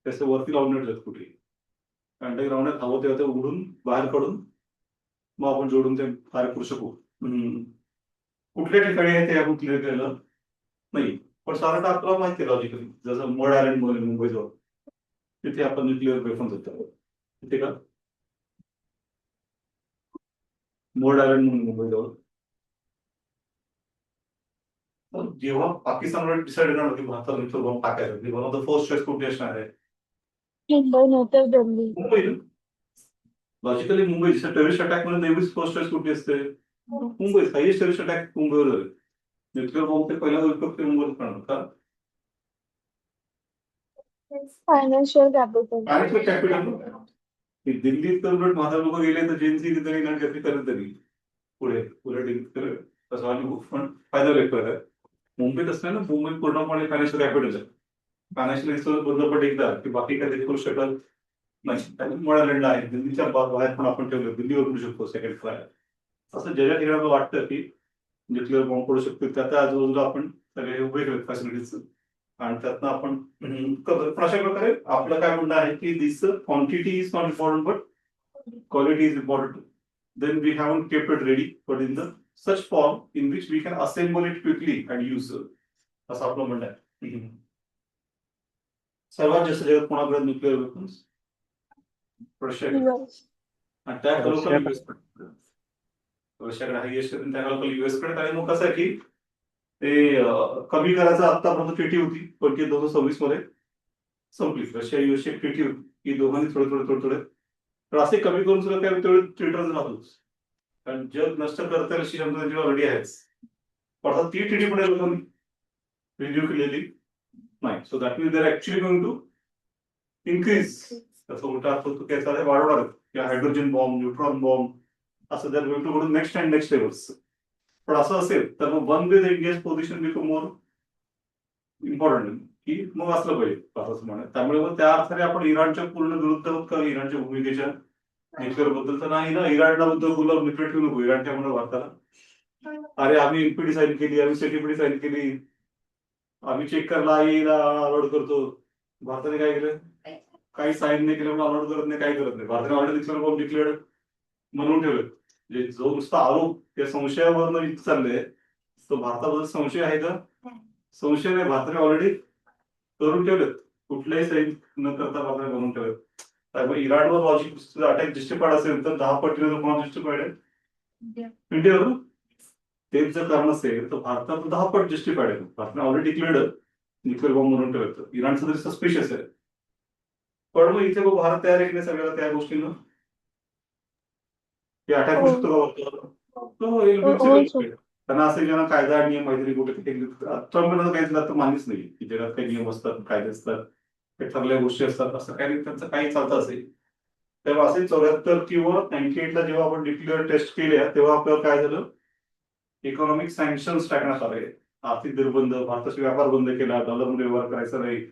त्याचे वरती लावून ठेवतात कुठे अंडरग्राऊंडात हवं तेव्हा ते उघडून बाहेर काढून मग आपण जोडून ते फायर करू शकू. कुठल्या ठिकाणी आहे ते आपण क्लिअर केलं नाही पण साधारणतः आपल्याला माहिती आहे लॉजिकली जसं मड आयलंड मध्ये मुंबईजवळ तिथे आपण न्यूक्लिअर वेपन्स होतो तिथे का मड आयलंड म्हणून मुंबईजवळ जेव्हा पाकिस्तानवर डिसाईड करणार की भारतात न्यूक्लिअर बॉम्ब टाकायचा one of the first choice कुठली असणार आहे मुंबई नंतर Delhi. Mumbai. Logically Mumbai terrorist attack मध्ये नेहमीच फर्स्ट चॉईस कुठली असते मुंबई. हायएस्ट टेररिस्ट अटॅक मुंबईवर झाले. न्यूक्लिअर बॉम्ब ते पहिला उपयोग ते मुंबईत करणार का फायनान्शियल कॅपिटल. आणि कॅपिटल दिल्लीत तर उलट माझा लोक गेले तर जेनसी तिथे नाही कारण करत तरी पुढे उलट तसं आणि पण फायदा व्यक्त आहे. मुंबईत असलं ना मुंबई पूर्णपणे फायनान्शियल कॅपिटल आहे. फायनान्शियल रिसोर्स बंद पण एकदा की बाकी काही करू शकत नाही. मुळालंड आहे दिल्लीच्या बाहेर पण आपण ठेवलं दिल्लीवर करू शकतो सेकंड फ्लाय असं ज्या ठिकाणी वाटतं की न्यूक्लिअर बॉम्ब पडू शकतो त्या त्या आजूबाजूला आपण सगळे उभे केले फॅसिलिटीज आणि त्यातनं आपण पण अशा प्रकारे आपलं काय म्हणणं आहे की this quantity is not important but quality is important. Then we have kept it ready but in the such form in which we can assemble it quickly and use असं आपलं म्हणणं आहे. सर्वात जास्त जगात कोणाकडे न्यूक्लिअर वेपन्स रशियाकडे आणि त्या खरोखर रशियाकडे हायएस्ट त्या खरोखर युएसकडे आणि मग कसं आहे की ते कमी करायचं आतापर्यंत ट्रिटी होती पण ती 2026 मध्ये संपली. रशिया युएसची ट्रिटी होती की दोघांनी थोडे तर असे कमी करून सुद्धा काय तेवढे ट्रिटर्स राहतोच कारण जग नष्ट करता अशी क्षमता त्यांची ऑलरेडी आहेच पण आता ती ट्रिटी पुढे लोकांनी रिन्यू केलेली नाही. So that means they are actually going to increase त्याचा उलटा अर्थ होतो की त्याचा वाढवणार किंवा हायड्रोजन बॉम्ब न्यूट्रॉन बॉम्ब असं that going to go to next and next levels. पण असं असेल तर मग one with India's position become more important की मग असलं पाहिजे असं म्हणा. त्यामुळे मग त्या अर्थाने आपण इराणच्या पूर्ण विरुद्ध आहोत का इराणच्या भूमिकेच्या न्यूक्लिअर बद्दल तर नाही ना. इराणला बद्दल बोललं न्यूक्लिअर ठेवू नको इराणच्या म्हणून भारताला अरे आम्ही एनपीडी साईन केली आम्ही सीटीपीडी साईन केली आम्ही चेक करायला आईला अलॉट करतो. भारताने काय केलं काही साईन नाही केलं अलॉट करत नाही काही करत नाही. भारताने ऑलरेडी न्यूक्लिअर बॉम्ब डिक्लेअर्ड म्हणून ठेवलं म्हणजे जो नुसता आरोप त्या संशयावरनं चाललंय तो भारताबद्दल संशय आहे का संशय नाही. भारताने ऑलरेडी करून ठेवलेत कुठल्याही साईन न करता भारताने करून ठेवलेत. त्यामुळे इराणवर लॉजिक अटॅक जस्टिफाईड असेल तर 10 पटीने कोणा जस्टिफाईड आहे इंडियावर. तेच जर कारण असेल तर भारतात 10 पट जस्टिफाईड आहे. भारताने ऑलरेडी डिक्लेअर्ड न्यूक्लिअर बॉम्ब म्हणून ठेवलं. इराणचं तरी सस्पिशियस आहे पण मग इथे भारत तयार आहे की नाही सगळ्याला त्या गोष्टीनं की अटॅक होऊ शकतो. त्यांना असे ज्यांना कायदा आणि नियम माहिती कुठे ट्रम्पला काही तर मान्यच नाही की जगात काही नियम असतात कायदे असतात काही ठरलेल्या गोष्टी असतात असं काही त्यांचं काही चालतं असेल. तेव्हा असे 74 किंवा 98 ला जेव्हा आपण डिक्लेअर टेस्ट केल्या तेव्हा आपल्याला काय झालं इकॉनॉमिक सँक्शन्स टाकण्यात आले. आर्थिक निर्बंध भारताचा व्यापार बंद केला डॉलरमध्ये व्यवहार करायचा नाही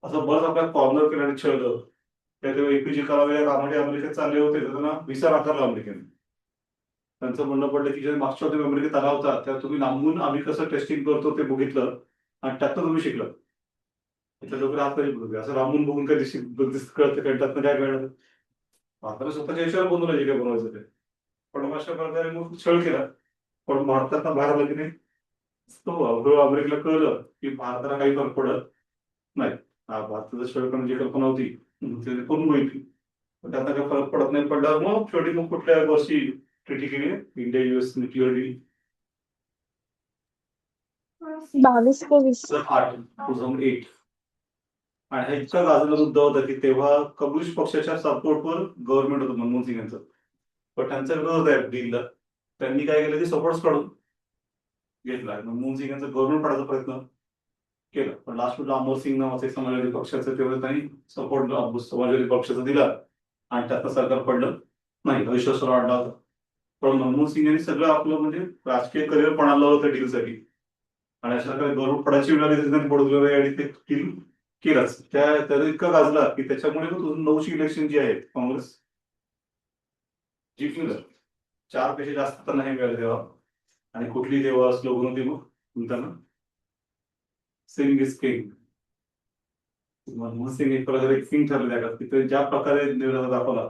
असं बरंच आपल्या कॉर्नर केल्याने छळलं. त्या तेव्हा एपीजी करावे कामाने अमेरिकेत चालले होते त्यांना व्हिसा नाकारला अमेरिकेने. त्यांचं म्हणणं पडलं की जे मागच्या तुम्ही अमेरिकेत आला होता त्या तुम्ही लांबून आम्ही कसं टेस्टिंग करतो ते बघितलं आणि त्यातनं तुम्ही शिकलं. त्याच्या डोक्याला हात तरी बघू असं लांबून बघून कधी कळतं कारण त्यातनं काय कळलं भारताला स्वतःच्या विषयावर बनवलं जे काय बनवायचं ते. पण अशा प्रकारे मग छळ केला पण भारतातनं बाहेर आला की नाही तो अमेरिकेला कळलं की भारताला काही फरक पडत भारताचं शेवटपर्यंत जी कल्पना होती ते करून बघितली, पण त्याचा काही फरक पडत नाही पडला. मग शेवटी मग कुठल्या वर्षी ट्रिटी केली इंडिया US न्यूक्लिअर डील 22 ते 20 2008. आणि हा इतका गाजलेला मुद्दा होता की तेव्हा कम्युनिस्ट पक्षाच्या सपोर्टवर गव्हर्नमेंट होतं मनमोहन सिंग यांचं, पण त्यांचा विरोध आहे डीलला. त्यांनी काय केलं ते सपोर्ट काढून घेतला. मनमोहन सिंग यांचा गव्हर्नमेंट पाडायचा प्रयत्न केला, पण लास्ट अमर सिंग नावाचे समाजवादी पक्षाचं तेव्हा त्यांनी सपोर्ट समाजवादी पक्षाचा दिला आणि त्याचं सरकार पडलं नाही, अविश्वास वाढला होता. पण मनमोहन सिंग यांनी सगळं आपलं म्हणजे राजकीय करिअर पण आणलं होतं डीलसाठी, आणि अशा प्रकारे गव्हर्नमेंट पडायची वेळ त्यांनी पडवलं आणि ते डील केलंच. त्याला इतका गाजला की त्याच्यामुळे 2009ची इलेक्शन जी आहे काँग्रेस जिंकली. 4 पेक्षा जास्त तर नाही मिळाले तेव्हा, आणि कुठली तेव्हा स्लोगन होती मग त्यांना सिंग इज किंग. मनमोहन सिंग एक प्रकारे किंग ठरले त्या काळात, तिथे ज्या प्रकारे निर्णय दाखवला.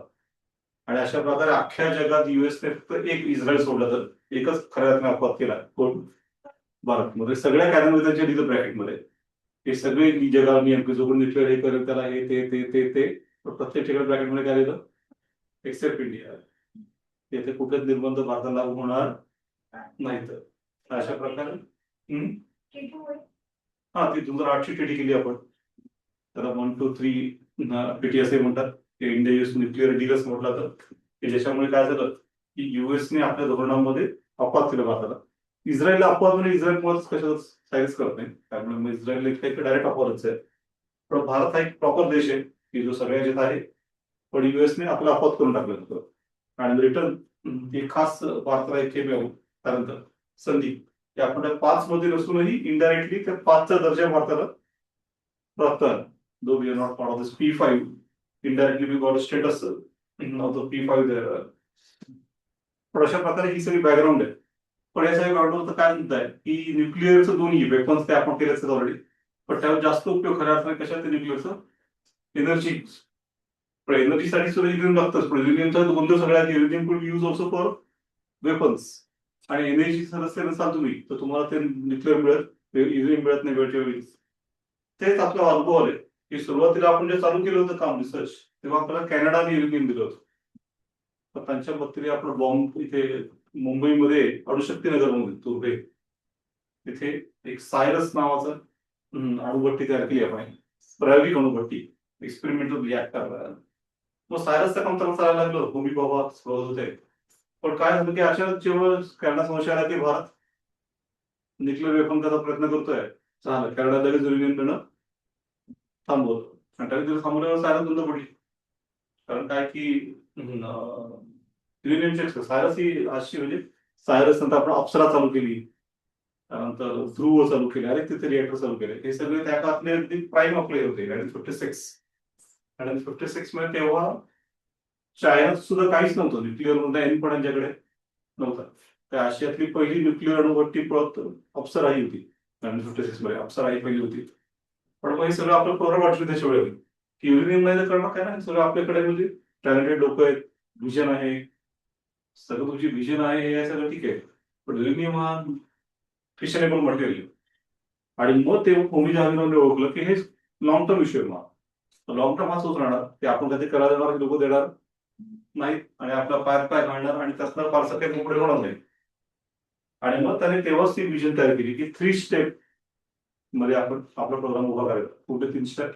आणि अशा प्रकारे अख्ख्या जगात युएसने फक्त एक इस्रायल सोडला तर एकच खऱ्या अर्थाने अपवाद केला, कोण? भारत. मध्ये सगळ्या कॅबिनेट त्यांच्या दिलं ब्रॅकेटमध्ये हे सगळे जगाला नियम की जो न्यूक्लिअर हे करेल त्याला हे ते ते ते ते प्रत्येक ठिकाणी ब्रॅकेटमध्ये काय दिलं एक्सेप्ट इंडिया. येथे कुठेच निर्बंध भारताला लागू होणार नाहीत. अशा प्रकारे ती 2008ची ट्रिटी केली आपण, त्याला 1, 2, 3 ट्रिटी असे म्हणतात. इंडिया US न्यूक्लिअर डील असं म्हटलं तर, की ज्याच्यामुळे काय झालं की युएसने आपल्या धोरणामध्ये अपवाद केलं भारताला. इस्रायलला अपवाद म्हणजे इस्रायल मुळेच कशाचं साईज करत नाही, त्यामुळे मग इस्रायल एक डायरेक्ट अपवादच आहे. पण भारत हा एक प्रॉपर देश आहे की जो सगळ्या याच्यात आहे, पण युएसने आपला अपवाद करून टाकलं होतं. आणि रिटर्न एक खास भारताला एक हे मिळालं त्यानंतर संधी की आपण 5 मध्ये नसूनही इनडायरेक्टली त्या 5चा दर्जा भारताला प्राप्त झाला. Though we are not part of this P5, indirectly we got a status of the P5 there. पण अशा प्रकारे ही सगळी बॅकग्राऊंड आहे. पण या सगळ्या बॅकग्राऊंड काय म्हणताय की न्यूक्लिअरचं दोन्ही वेपन्स ते आपण केलेच ऑलरेडी, पण त्यावर जास्त उपयोग खऱ्या अर्थाने कशात न्यूक्लिअरचं एनर्जी. पण एनर्जीसाठी सुद्धा युरेनियम लागतंच, पण युरेनियमचा गोंधळ सगळ्यात युरेनियम कुड यूज ऑल्सो फॉर वेपन्स. आणि एनर्जी सदस्य नसाल तुम्ही तर तुम्हाला ते न्यूक्लिअर मिळत युरेनियम मिळत नाही वेळच्या वेळी. तेच आपला अनुभव आले की सुरुवातीला आपण जे चालू केलं होतं काम रिसर्च तेव्हा आपल्याला कॅनडाने युरेनियम दिलं होतं. तर त्यांच्या पत्रिका आपलं बॉम्ब इथे मुंबईमध्ये अणुशक्ती नगरमध्ये तुर्भे तिथे एक सायरस नावाचं अणुभट्टी तयार केली आपण, प्रायोगिक अणुभट्टी एक्सपेरिमेंटल रिॲक्टर. मग सायरसचं काम त्याला चालायला लागलं, भूमी बाबा होते. पण काय झालं की अशा जेव्हा कॅनडा संशय आला की भारत न्यूक्लिअर वेपन करायचा प्रयत्न करतोय, झालं कॅनडा लगेच युरेनियम देणं थांबवलं. आणि त्याला तिथे थांबवल्यावर सायरस बंद पडली. कारण काय की युरेनियमची सायरस ही अशी म्हणजे सायरस नंतर आपण अप्सरा चालू केली, त्यानंतर ध्रुव चालू केले, अरे तिथे रिएक्टर चालू केले. हे सगळे त्या काळातले प्राईम आपले होते 1956. 1956 मध्ये तेव्हा चायनात सुद्धा काहीच नव्हतं, न्यूक्लिअर मध्ये एन पण त्यांच्याकडे नव्हता. त्या आशियातली पहिली न्यूक्लिअर अणुभट्टी पळत अप्सरा ही होती 1956 मध्ये. अप्सरा ही पहिली होती. पण मग हे सगळं आपलं प्रोग्राम वाटलं त्याच्यामुळे होईल की युरेनियम नाही करणं काय ना, सगळं आपल्याकडे म्हणजे टॅलेंटेड लोक आहेत, व्हिजन आहे, सगळं तुमची व्हिजन आहे हे सगळं ठीक आहे. पण युरेनियम हा फिशनेबल मटेरियल. आणि मग ते होमी जहांगीरने ओळखलं की हे लॉंग टर्म इश्यू आहे. मग लॉंग टर्म हाच होत राहणार ते आपण कधी करायला देणार लोक देणार नाहीत, आणि आपला पाय घालणार आणि त्यातनं फारसं काही पुढे होणार नाही. आणि मग त्याने तेव्हाच ती विजन तयार केली की 3 स्टेप मध्ये आपण आपला प्रोग्राम उभा करायचा. कुठे 3 स्टेप,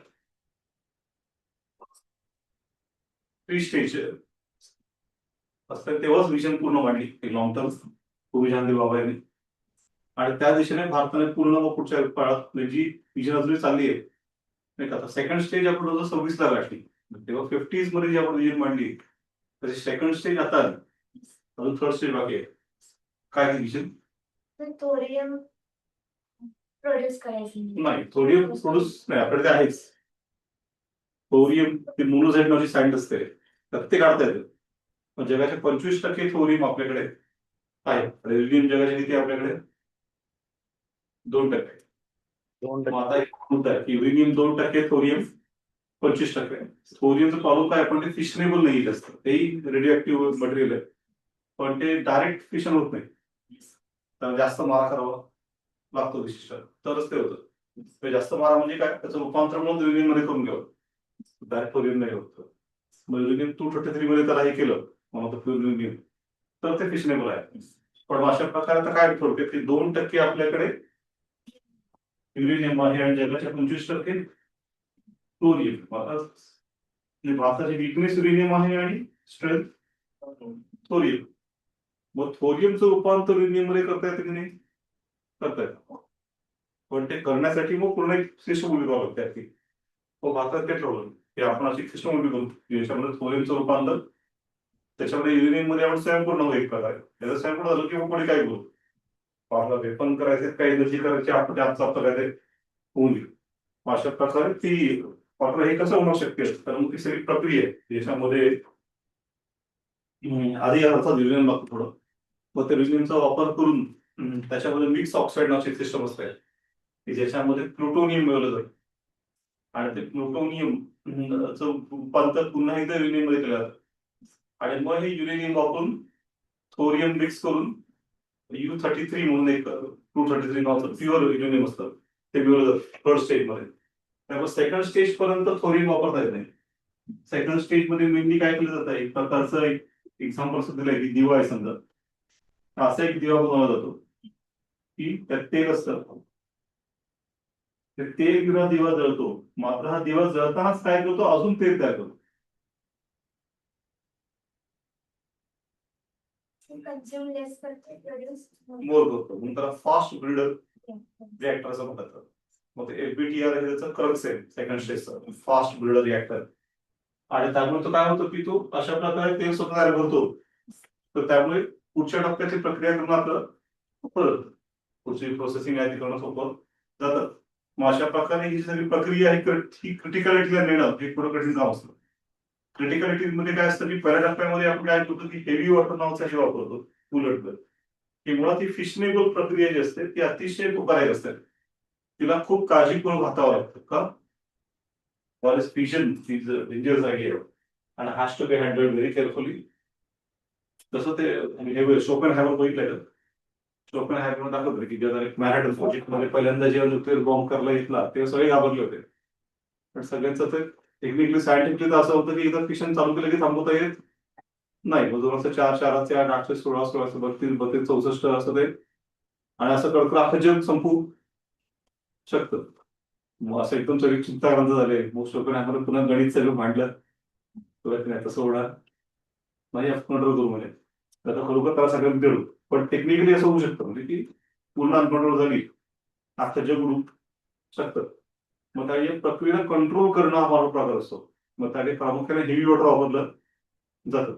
3 स्टेज असतं. तेव्हाच विजन पूर्ण मांडली लॉंग टर्म भूमी जहांगीर बाबा यांनी. आणि त्या दिशेने भारताने पूर्ण मग पुढच्या काळात जी विजन अजून चालली आहे नाही का. सेकंड स्टेज आपण 2026 ला गाठली, तेव्हा 50s मध्ये जी आपण विजन मांडली त्याची सेकंड स्टेज आता आली, अजून थर्ड स्टेज बाकी आहे. काय ती विजन? थोरियम प्रोड्यूस करायचं नाही, थोरियम प्रोड्यूस नाही, आपल्याकडे ते आहेच. थोरियम ते मोनोझाईट नावाची सँड असते तर ते काढता येतं. पण जगाच्या 25% थोरियम आपल्याकडे आहे. युरेनियम जगाच्या किती आपल्याकडे 2%. मग आता एक मुद्दा आहे की युरेनियम 2%, थोरियम 25%. थोरियमचं प्रॉब्लेम काय, पण ते फिशनेबल नाही जास्त, तेही रेडिओ ऍक्टिव्ह मटेरियल आहे, पण ते डायरेक्ट फिशन होत नाही, त्याला जास्त मारा करावा लागतो विशिष्ट तरच ते होतं. तर जास्त मारा म्हणजे काय, त्याचं रूपांतर म्हणून युरेनियम मध्ये करून घ्यावं, डायरेक्ट युरेनियम नाही होत. मग युरेनियम 233 मध्ये त्याला हे केलं म्हणून युरेनियम, तर ते फिशनेबल आहे. पण अशा प्रकारे आता काय थोडक्यात की 2% आपल्याकडे युरेनियम आहे आणि जगाच्या 25% थोरियम. आता भारताची विकनेस युरेनियम आहे आणि स्ट्रेंथ थोरियम. मग थोरियमचं रूपांतर युरेनियम मध्ये करता येतं की नाही, करता येतं. पण ते करण्यासाठी मग पूर्ण एक सिस्टम उभी करावं लागते. तो भारतात काय ठरवलं की आपण अशी सिस्टम उभी करू ज्याच्यामध्ये थोरियमचं रूपांतर त्याच्यामध्ये युरेनियम मध्ये आपण स्वयंपूर्ण होईल एक प्रकारे. त्याचं स्वयंपूर्ण झालं की मग कोणी काय करू, आपला वेपन करायचे काही एनर्जी करायची आपण त्यात काय होऊन येईल. अशा प्रकारे ती आपलं हे कसं होणं शक्य आहे, तर मग ती सगळी प्रक्रिया आहे ज्याच्यामध्ये आधी अर्थात युरेनियम लागतं थोडं, मग त्या युरेनियमचा वापर करून त्याच्यामध्ये मिक्स ऑक्साईड नावाची सिस्टम असते की ज्याच्यामध्ये प्लुटोनियम मिळवलं जातं आणि ते प्लुटोनियम रूपांतर पुन्हा एकदा युरेनियम मध्ये केलं जातं आणि मग हे युरेनियम वापरून थोरियम मिक्स करून U33 म्हणून एक 233 नावाचं प्युअर युरेनियम असतं ते मिळवलं जातं थर्ड स्टेज मध्ये. त्यामुळे सेकंड स्टेज पर्यंत थोरियम वापरता येत नाही. सेकंड स्टेज मध्ये मेनली काय केलं जातं, एक प्रकारचं एक एक्झाम्पल असं दिलंय की दिवा आहे समजा, असा एक दिवा बनवला जातो की त्यात तेल असतं, तेल किंवा दिवा जळतो, मात्र हा दिवा जळतानाच काय करतो, अजून तेल तयार करतो. consume less करते, produce more. मोर करतो म्हणून त्याला फास्ट ब्रिडर रिॲक्टर असं म्हणतात. मग ते FBTR आहे त्याचं क्रक्स आहे सेकंड स्टेजचा, फास्ट ब्रिडर रिॲक्टर. आणि त्यामुळे तो काय होतं की तो अशा प्रकारे तेल स्वतः तयार करतो, तर त्यामुळे पुढच्या टप्प्याची प्रक्रिया करणं आपलं परत पुढची प्रोसेसिंग आहे ती करणं सोपं जातं. मग अशा प्रकारे ही सगळी प्रक्रिया ही क्रिटिकॅलिटीला नेणं हे थोडं कठीण काम असतं. क्रिटिकॅलिटी मध्ये काय असतं की पहिल्या टप्प्यामध्ये आपण काय करतो की हेवी वॉटर नावाचा हे वापरतो उलट, की मुळात ही फिशनेबल प्रक्रिया जी असते ती अतिशय धोकादायक असते, तिला खूप काळजीपूर्वक हाताळावं लागतं. का फिशन इज डेंजरस आयडिया आणि has to be handled very carefully. तसं ते शोपन हॅवर बघितलंय का, शोपन हॅवर दाखवतो की जेव्हा मॅनहॅटन प्रोजेक्ट मध्ये पहिल्यांदा जेव्हा न्यूक्लिअर बॉम्ब करायला घेतला तेव्हा सगळे घाबरले होते. पण सगळ्यांचं ते टेक्निकली सायंटिफिकली तर असं होतं की एकदा फिशन चालू केलं की थांबवता येत नाही. मग जवळ 4 8 16 32 32 64 असं ते, आणि असं कडकं अख्खं जग संपू शकतं. मग असं एकदम सगळी चिंताक्रांत झाले. मग शोपन हॅमरने पुन्हा गणित सगळं मांडलं, नाही तसं होणार नाही, आपण कंट्रोल करू म्हणजे त्याचा खरोखर त्याला सगळ्यांना देऊ. पण टेक्निकली असं होऊ शकतं म्हणजे की पूर्ण अनकंट्रोल झाली अख्खं जग उडू शकतं. मग त्या प्रक्रियेला कंट्रोल करणं हा माझा प्रकार असतो. मग त्याने प्रामुख्याने हेवी वॉटर वापरलं जातं.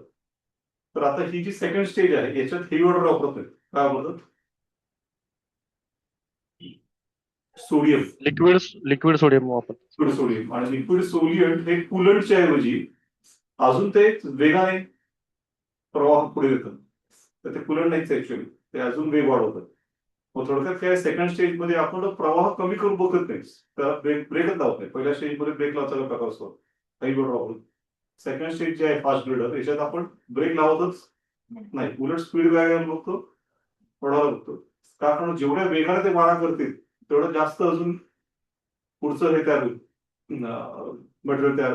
तर आता ही जी सेकंड स्टेज आहे याच्यात हेवी वॉटर वापरत नाही. काय वापरतात, सोडियम, लिक्विड सोडियम वापर. Liquid sodium. आणि लिक्विड सोडियम हे कुलंटच्या ऐवजी अजून ते वेगाने प्रवाह पुढे येतं, तर ते कुलंट नाहीच ऍक्च्युअली, ते अजून वेग वाढवतात. मग थोडक्यात काय सेकंड स्टेज मध्ये आपण प्रवाह कमी करून बघत नाही, त्याला ब्रेकच लावत नाही. पहिल्या स्टेज मध्ये ब्रेक लावचा प्रकार असतो काही वॉटर वापरून. सेकंड स्टेज जे आहे फास्ट ब्रिडर याच्यात आपण ब्रेक लावतच नाही, उलट स्पीड व्यायाम बघतो, पडायला बघतो. का, कारण जेवढ्या वेगाने ते मारा करतील तेवढं जास्त अजून पुढचं हे तयार होईल, मटेरियल तयार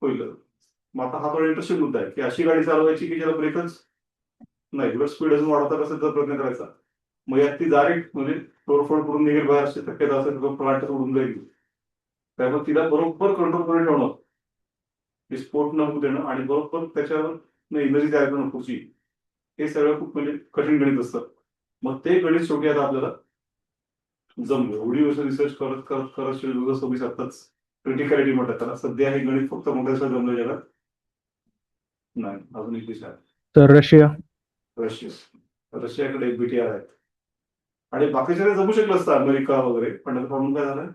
होईल. मग आता हा थोडा इंटरेस्टिंग मुद्दा आहे की अशी गाडी चालवायची की ज्याला ब्रेकच नाही, उलट स्पीड अजून वाढवता कसं प्रयत्न करायचा. मग यात ती डायरेक्ट म्हणजे तोडफोड करून निघेल बाहेर अशी शक्यता असेल, प्लांट उडून जाईल. त्यामुळे तिला बरोबर कंट्रोल करून ठेवणं, स्फोट न होऊ देणं आणि बरोबर त्याच्यावर एनर्जी तयार करणं पुढची, हे सगळं खूप म्हणजे कठीण गणित असतं. मग ते गणित शेवटी आता आपल्याला जमलं. एवढी वर्ष रिसर्च करत करत करत 2026 क्रिटिकॅलिटी म्हणतात त्याला. सध्या हे गणित फक्त मोठ्या जमलं जगात नाही. अजून एक देश आहे तर रशिया. रशियाकडे FBTR आहेत आणि बाकीच्या जमू शकलं असतं अमेरिका वगैरे. पण प्रॉब्लेम काय झाला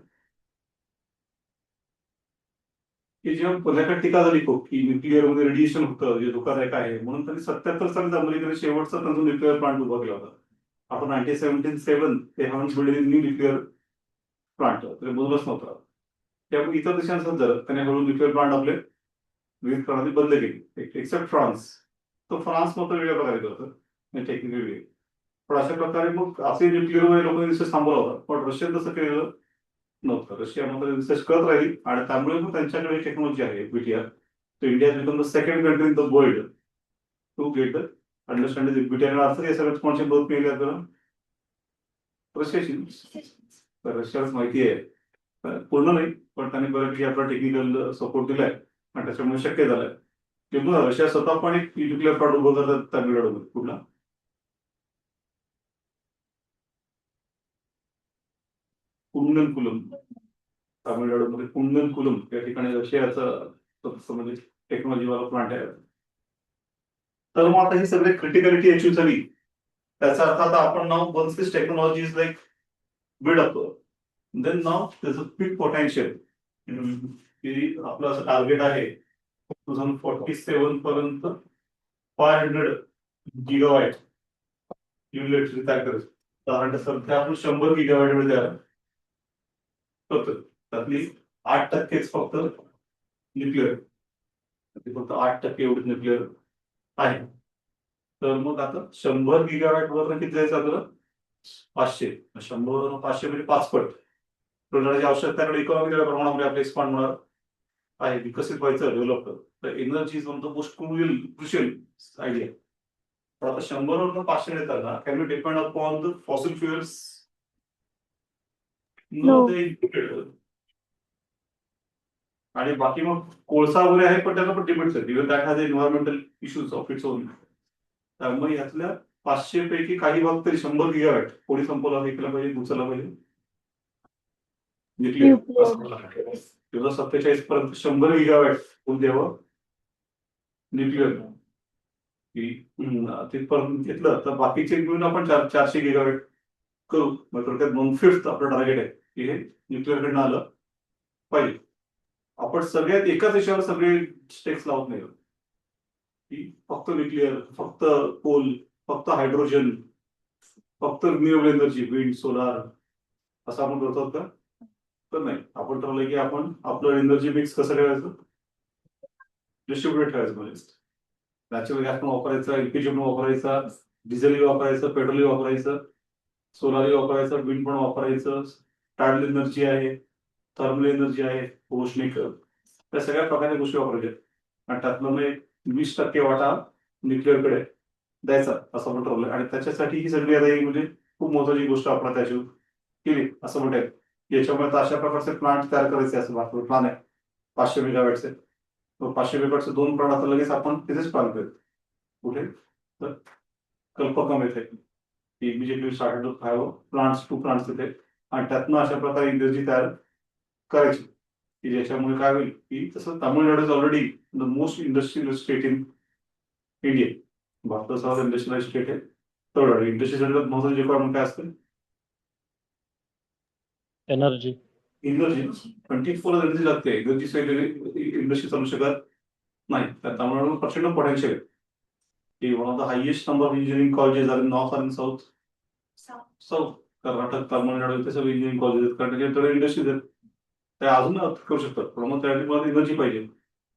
की जेव्हा पुण्याकडे टीका झाली खूप की न्यूक्लिअर मध्ये रेडिएशन होतं जे धोकादायक आहे, म्हणून त्यांनी 77 साली अमेरिकेने शेवटचा त्यांचा न्यूक्लिअर प्लांट उभा केला होता. आपण 1977 ते haven't build new nuclear plant बोलच नव्हता. त्यामुळे इतर देशांचं झालं, त्याने हळूहळू न्यूक्लिअर प्लांट आपले विविध प्रणाली बंद केली एक्सेप्ट फ्रान्स. तो फ्रान्स मात्र वेगळ्या प्रकारे करतं टेक्निकली. पण अशा प्रकारे मग असे न्यूक्लिअर लोकांनी रिसर्च थांबवला होता. पण रशियात तसं केलेलं नव्हतं. रशियामध्ये रिसर्च करत राहील आणि त्यामुळे मग त्यांच्याकडे टेक्नॉलॉजी आहे BTR. So India has become the second country in the world to get the understanding the BTR. And असं या सगळ्यात कोणाची मदत मिळाली आपल्याला? रशियाची. तर रशियालाच माहिती आहे. पूर्ण नाही, पण त्यांनी बऱ्यापैकी आपला टेक्निकल सपोर्ट दिलाय आणि त्याच्यामुळे शक्य झालंय. किंवा रशिया स्वतः पण एक न्यूक्लिअर प्लांट उभं करतात तामिळनाडूमध्ये. कुठला? कुन्ननकुलम. तामिळनाडूमध्ये कुन्ननकुलम या ठिकाणी रशियाचं म्हणजे टेक्नॉलॉजीवाला प्लांट आहे. तर मग आता ही सगळी क्रिटिकलिटी अचीव्ह झाली, त्याचा अर्थ आता आपण now once this technology is like build up, then now त्याच बिग पोटेन्शियल. की आपलं असं टार्गेट आहे 2047 पर्यंत 500 गिगावॅट इलेक्ट्रिसिटी तयार करायचं. कारण सध्या आपण 100 गिगावॅट मध्ये तयार करतो. त्यातली 8%च फक्त न्यूक्लिअर, फक्त 8% एवढं न्यूक्लिअर आहे. तर मग आता 100 गिगावॅट वर किती जायचं आपल्याला? 500. 100 500 म्हणजे 5 पट प्रकारची आवश्यकताकडे इकॉनॉमिकल प्रमाणामध्ये आपले एक्सपांड होणार आहे, विकसित व्हायचं, डेव्हलप. तर energy is one of the most crucial idea. पण आता 100 वरून 500 येताना can you depend upon the fossil fuels? No, No. ते आणि बाकी मग कोळसा वगैरे आहे, पण त्याला पण डिपेंड्स आहे. Even that has environmental issues of its own. त्यामुळे यातल्या 500 पैकी काही भाग तरी 100 गिगावॅट कोणी संपवला हे केला पाहिजे, उचलला पाहिजे. Nuclear Nuclear. 2047 पर्यंत 100 गिगावॅट होऊन द्यावं न्यूक्लिअर. तिथपर्यंत घेतलं तर बाकीचे मिळून आपण 400 गिगावॅट करू. मग थोडक्यात 1/5 आपलं टार्गेट आहे की हे न्यूक्लिअरकडनं आलं पाहिजे. आपण सगळ्यात एकाच देशावर सगळे स्टेक्स लावत नाही की फक्त न्यूक्लिअर, फक्त कोल, फक्त हायड्रोजन, फक्त रिन्युएबल एनर्जी, विंड, सोलार असं आपण करतो का? तर नाही. आपण ठरवलं की आपण आपलं एनर्जी मिक्स कसं ठेवायचं, डिस्ट्रीब्युटेड ठेवायचं. म्हणजे नॅचरल गॅस पण वापरायचा, एलपीजी पण वापरायचा, डिझेलही वापरायचं, पेट्रोलही वापरायचं, सोलारही वापरायचं, विंड पण वापरायचं, टायडल एनर्जी आहे, थर्मल एनर्जी आहे, औष्णिक, त्या सगळ्या प्रकारच्या गोष्टी वापरायच्या. आणि त्यातलं मग 20% वाटा न्यूक्लिअरकडे द्यायचा असं आपण ठरवलं. आणि त्याच्यासाठी ही सगळी आता म्हणजे खूप महत्वाची गोष्ट आपण त्याची केली असं म्हणतात. याच्यामुळे आता अशा प्रकारचे प्लांट तयार करायचे असं आपलं प्लान आहे 500 मेगावॅटचे. 500 मेगावॅटचे 2 प्लांट आता लगेच आपण तिथेच प्लॅन करू. कुठे? तर कल्पकम येथे immediately started to have plants, 2 plants तिथे. आणि त्यातनं अशा प्रकारे एनर्जी तयार करायची की ज्याच्यामुळे काय होईल की तसं Tamil Nadu is already the most industrial state in India. भारताचा इंडस्ट्रियल स्टेट आहे. तर इंडस्ट्रीसाठी महत्वाची रिक्वायरमेंट काय असते? एनर्जी. एनर्जी. 24 एनर्जी लागते. एनर्जी इंडस्ट्री चालू शकत नाही. तर तामिळनाडू प्रचंड पोटेन्शियल आहे. One of the highest number of engineering colleges are in north आणि साऊथ. साऊथ कर्नाटक, तामिळनाडू इथे सगळे इंजिनिअरिंग कॉलेजेस आहेत, कारण त्याच्याकडे इंडस्ट्रीज आहेत. ते अजून करू शकतात, पण मग त्यासाठी मला एनर्जी पाहिजे.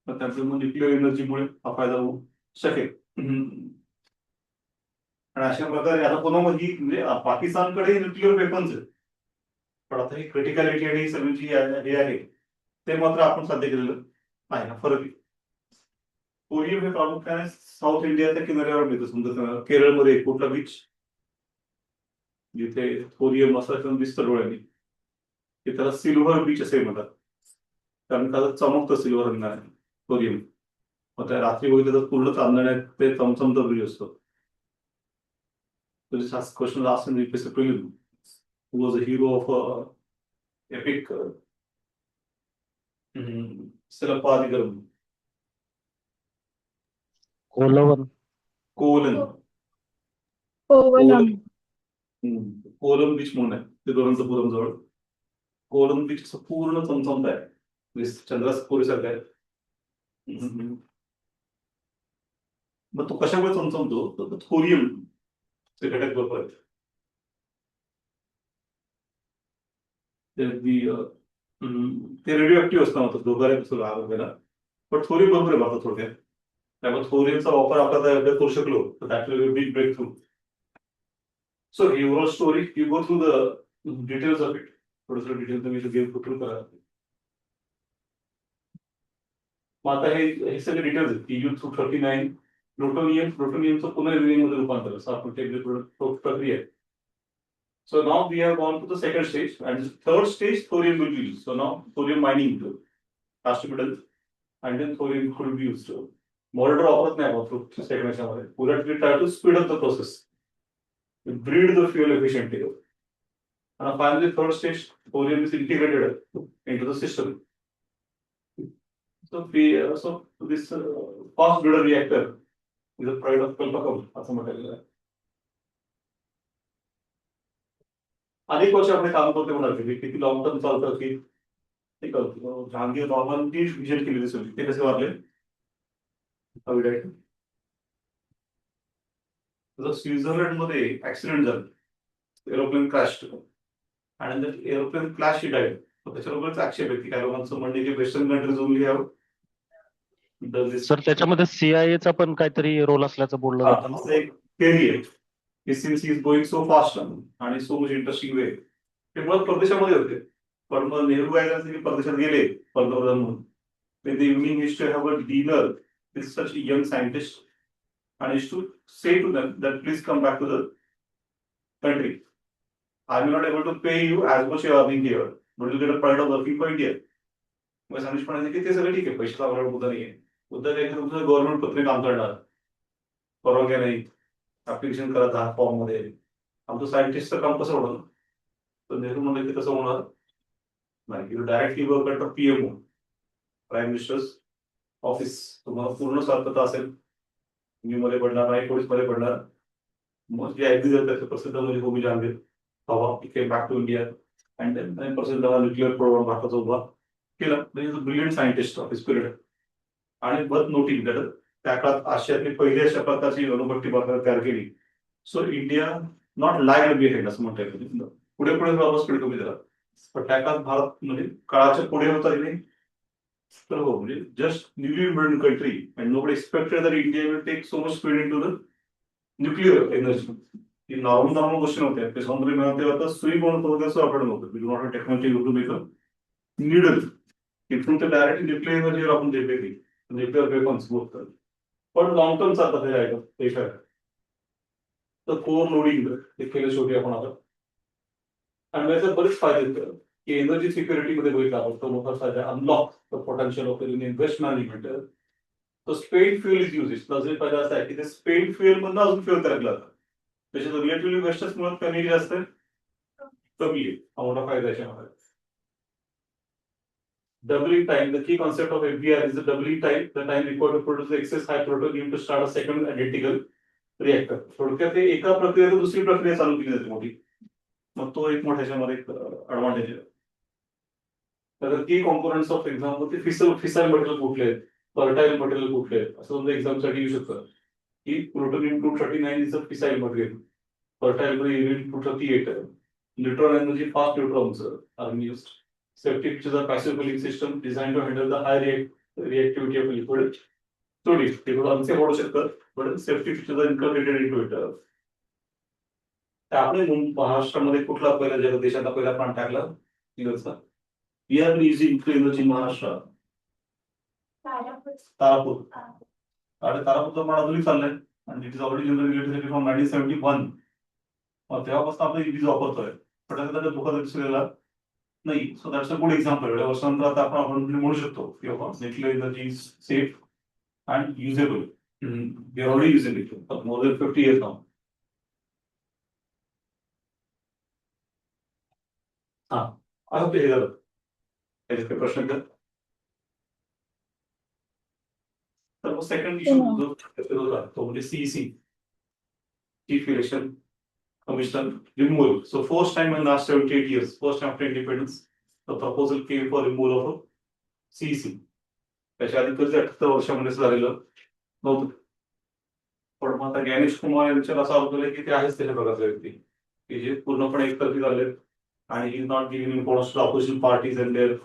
तर त्यामुळे मग न्यूक्लिअर एनर्जीमुळे हा फायदा होऊ शकेल. आणि अशा प्रकारे आता पुन्हा म्हणजे पाकिस्तानकडे न्यूक्लिअर वेपन्स आहेत, पण आता ही क्रिटिकॅलिटी आणि सगळी जी हे आहे ते मात्र आपण साध्य केलेलं आहे. हा फरक आहे. कोरियम हे प्रामुख्याने साऊथ इंडियाच्या किनाऱ्यावर मिळतं. समजा केरळमध्ये कुठला बीच जिथे कोरियम असं दिसतं डोळ्यांनी, की त्याला सिल्व्हर बीच असे म्हणतात, कारण त्याला चमकतं सिल्व्हर रंगाने कोरियम. मग त्या रात्री बघितलं तर पूर्ण चांदण्यात ते चमचमतं ब्रिज असतो. Question asked in the UPSC prelim, who was a hero of epic Silappadigaram? Kovalan. कोलन. Kovalam. कोलम बीच म्हणून आहे तिरुवनंतपुरम जवळ. कोलम बीच असं पूर्ण चमचमत आहे, म्हणजे चंद्रापुरीसारखं आहे. मग तो कशामुळे चमचमतो? तर थोरियम चे घटक बरोबर आहेत. ते रेडिओ ऍक्टिव्ह असतं होतं दोघांना वगैरे, पण थोरियम बरोबर आहे भारतात थोडक्यात. त्यामुळे थोरियमचा वापर आपण करू शकलो तर दॅट विल बी बिग ब्रेक थ्रू. सो ही overall story, you go through the details of it. थोडंसं डिटेल तुम्ही गेम थ्रू करा. मग आता हे सगळे डिटेल्स आहेत की U-239 प्लुटोनियमचं पुनर्निर्मितीमध्ये रूपांतर असं आपण ते प्रक्रिया आहे. So now we have gone to the second stage, and the third stage, thorium will be used. So now thorium mining has to be done, and then thorium could be used. Molder वापरत नाही आपण second याच्यामध्ये. उलट we try to speed up the process. We breed the fuel efficiently. And finally, third stage, thorium is integrated into the system. So this fast breeder reactor is a pride of Kalpakam, असं म्हटलेलं आहे. अनेक वर्ष आपण काम करतो म्हणाल की किती लॉंग टर्म चालतं की ठीक आहे. जहांगीर नॉर्मलची विजिट केली दिसली ते कसे वारले स्वित्झर्लंड मध्ये ऍक्सिडेंट झालं, एरोप्लेन क्रॅश आणि एरोप्लेन क्रॅश डायड. त्याच्याबरोबरच आक्षेप आहे की काही लोकांचं म्हणणे की western countries only have sir त्याच्यामध्ये CIA चा पण काहीतरी रोल असल्याचं बोललं जातं. असं एक थिअरी आहे की since is going so fast आणि सो मच इंटरेस्टिंग वे ते मुळात परदेशामध्ये होते. पण मग नेहरू काय परदेशात गेले पंतप्रधान म्हणून. In the evening, he used to have a dinner with such young scientists and used to say to them that please come back to the country. I'm not able to pay you as much you are earning here, but you get a pride of working for India. मग scientist म्हणाले की ते सगळं ठीक आहे, पैशाचा आपल्याला मुद्दा नाही आहे. मुद्दा काय तुमचं गव्हर्नमेंट पत्रिका काम करणार, परवानग्या नाही, ऍप्लिकेशन करा 10 फॉर्म मध्ये. आमचं सायंटिस्टचं काम कसं होणार? तर नेहरू म्हणले की तसं होणार नाही. You directly work at PMO, prime minister's office. तुम्हाला पूर्ण स्वार्थता असेल, मी मध्ये पडणार नाही, पोलीस मध्ये पडणार. मग जे ऍग्री त्याचे प्रसिद्ध म्हणजे होमी जहांगीर हवा came back to India and then प्रसिद्ध न्यूक्लिअर प्रोग्राम भारताचा उभा केला. Brilliant scientist of his period. आणि वर्थ नोटिंग दॅट त्या काळात आशियातली पहिली अशा प्रकारची अणुभट्टी भारतात तयार केली. सो इंडिया नॉट लॅग्ड बिहाइंड असं म्हणता येईल. पुढे पुढे वापस स्पीड कमी झाला, पण त्या काळात भारत म्हणजे काळाच्या पुढे होता की नाही. तर हो, म्हणजे just newly invented country and nobody expected that India will take so much speed in to the nuclear energy. ही नॉर्मल गोष्टी नव्हत्या. ते समुद्री मिळवते आता सुई म्हणून होतं असं आपल्याला नव्हतं. We do not technology to make a needle इथून ते डायरेक्ट न्यूक्लिअर एनर्जीवर आपण देते न्यूक्लिअर वेपन्स बोलतात. पण लॉंग टर्म चालतात हे आयटम देशात. तर कोर लोडिंग ते केलं शेवटी आपण आता. आणि याचे बरेच फायदे आहेत की एनर्जी सिक्युरिटीमध्ये बघितला आपण तो मोठा फायदा. Unlock the potential of invest management. तो स्पेड फ्युएल इज युजेस. अजून फायदा असा आहे की ते स्पेड फ्युएल मधून अजून फ्युएल तयार केला जातं. त्याच्यात रिलेटिव्हली वेस्टर्स मुळे कमी जास्त कमी आहे. हा मोठा फायदा याच्यामध्ये. Doubling time, the key concept of FBR is the doubling time, the time required to produce excess high plutonium to start a second identical reactor. थोडक्यात ते एका प्रक्रियेत दुसरी प्रक्रिया चालू केली जाते मोठी. मग तो एक मोठ्या ह्याच्यामध्ये ऍडव्हान्टेज आहे. तर की कॉम्पोनंट्स ऑफ एक्झाम्पल ते फिसाईल मटेरियल कुठले आहेत, फर्टाईल मटेरियल कुठले आहेत, असं समजा एक्झामसाठी येऊ शकतं की plutonium 239 is a fissile material. Fertile मध्ये युरेनियम 238 आहे. Neutron energy fast neutrons are used. Safety features are passive cooling system designed to handle the high reactivity of liquid. So they will answer what is but safety features are incorporated into it. आपल्या महाराष्ट्रामध्ये कुठला पहिला जग देशात पहिला plant टाकला दिवसचा. We are using energy Maharashtra Tarapur. आणि तारापूरचा पण अजूनही चाललाय आणि it is already generated from 1971. तेव्हापासून आपण ईव्हीज वापरतोय, पण त्याचा धोका दिसलेला नाही. So that's a good example. एवढ्या वर्षानंतर आता आपण म्हणू शकतो की nuclear energy is safe and usable. We are already using it for more than 50 years now. हा, आता ते हे झालं. त्याचे काही प्रश्न आहेत? तर मग सेकंड इश्यू जो तो म्हणजे CEC, chief election Commission removal. So first time in the last 78 years, first time after independence, the proposal came for removal of CEC. त्याच्या आधी कधी 78 वर्षामध्ये झालेलं नव्हतं. पण मग आता ज्ञानेश कुमार यांच्यावर असं आरोप केलं की ते आहेच त्याच्या प्रकारचे व्यक्ती की जे पूर्णपणे एकतर्फी झाले आणि he not giving importance to opposition parties and their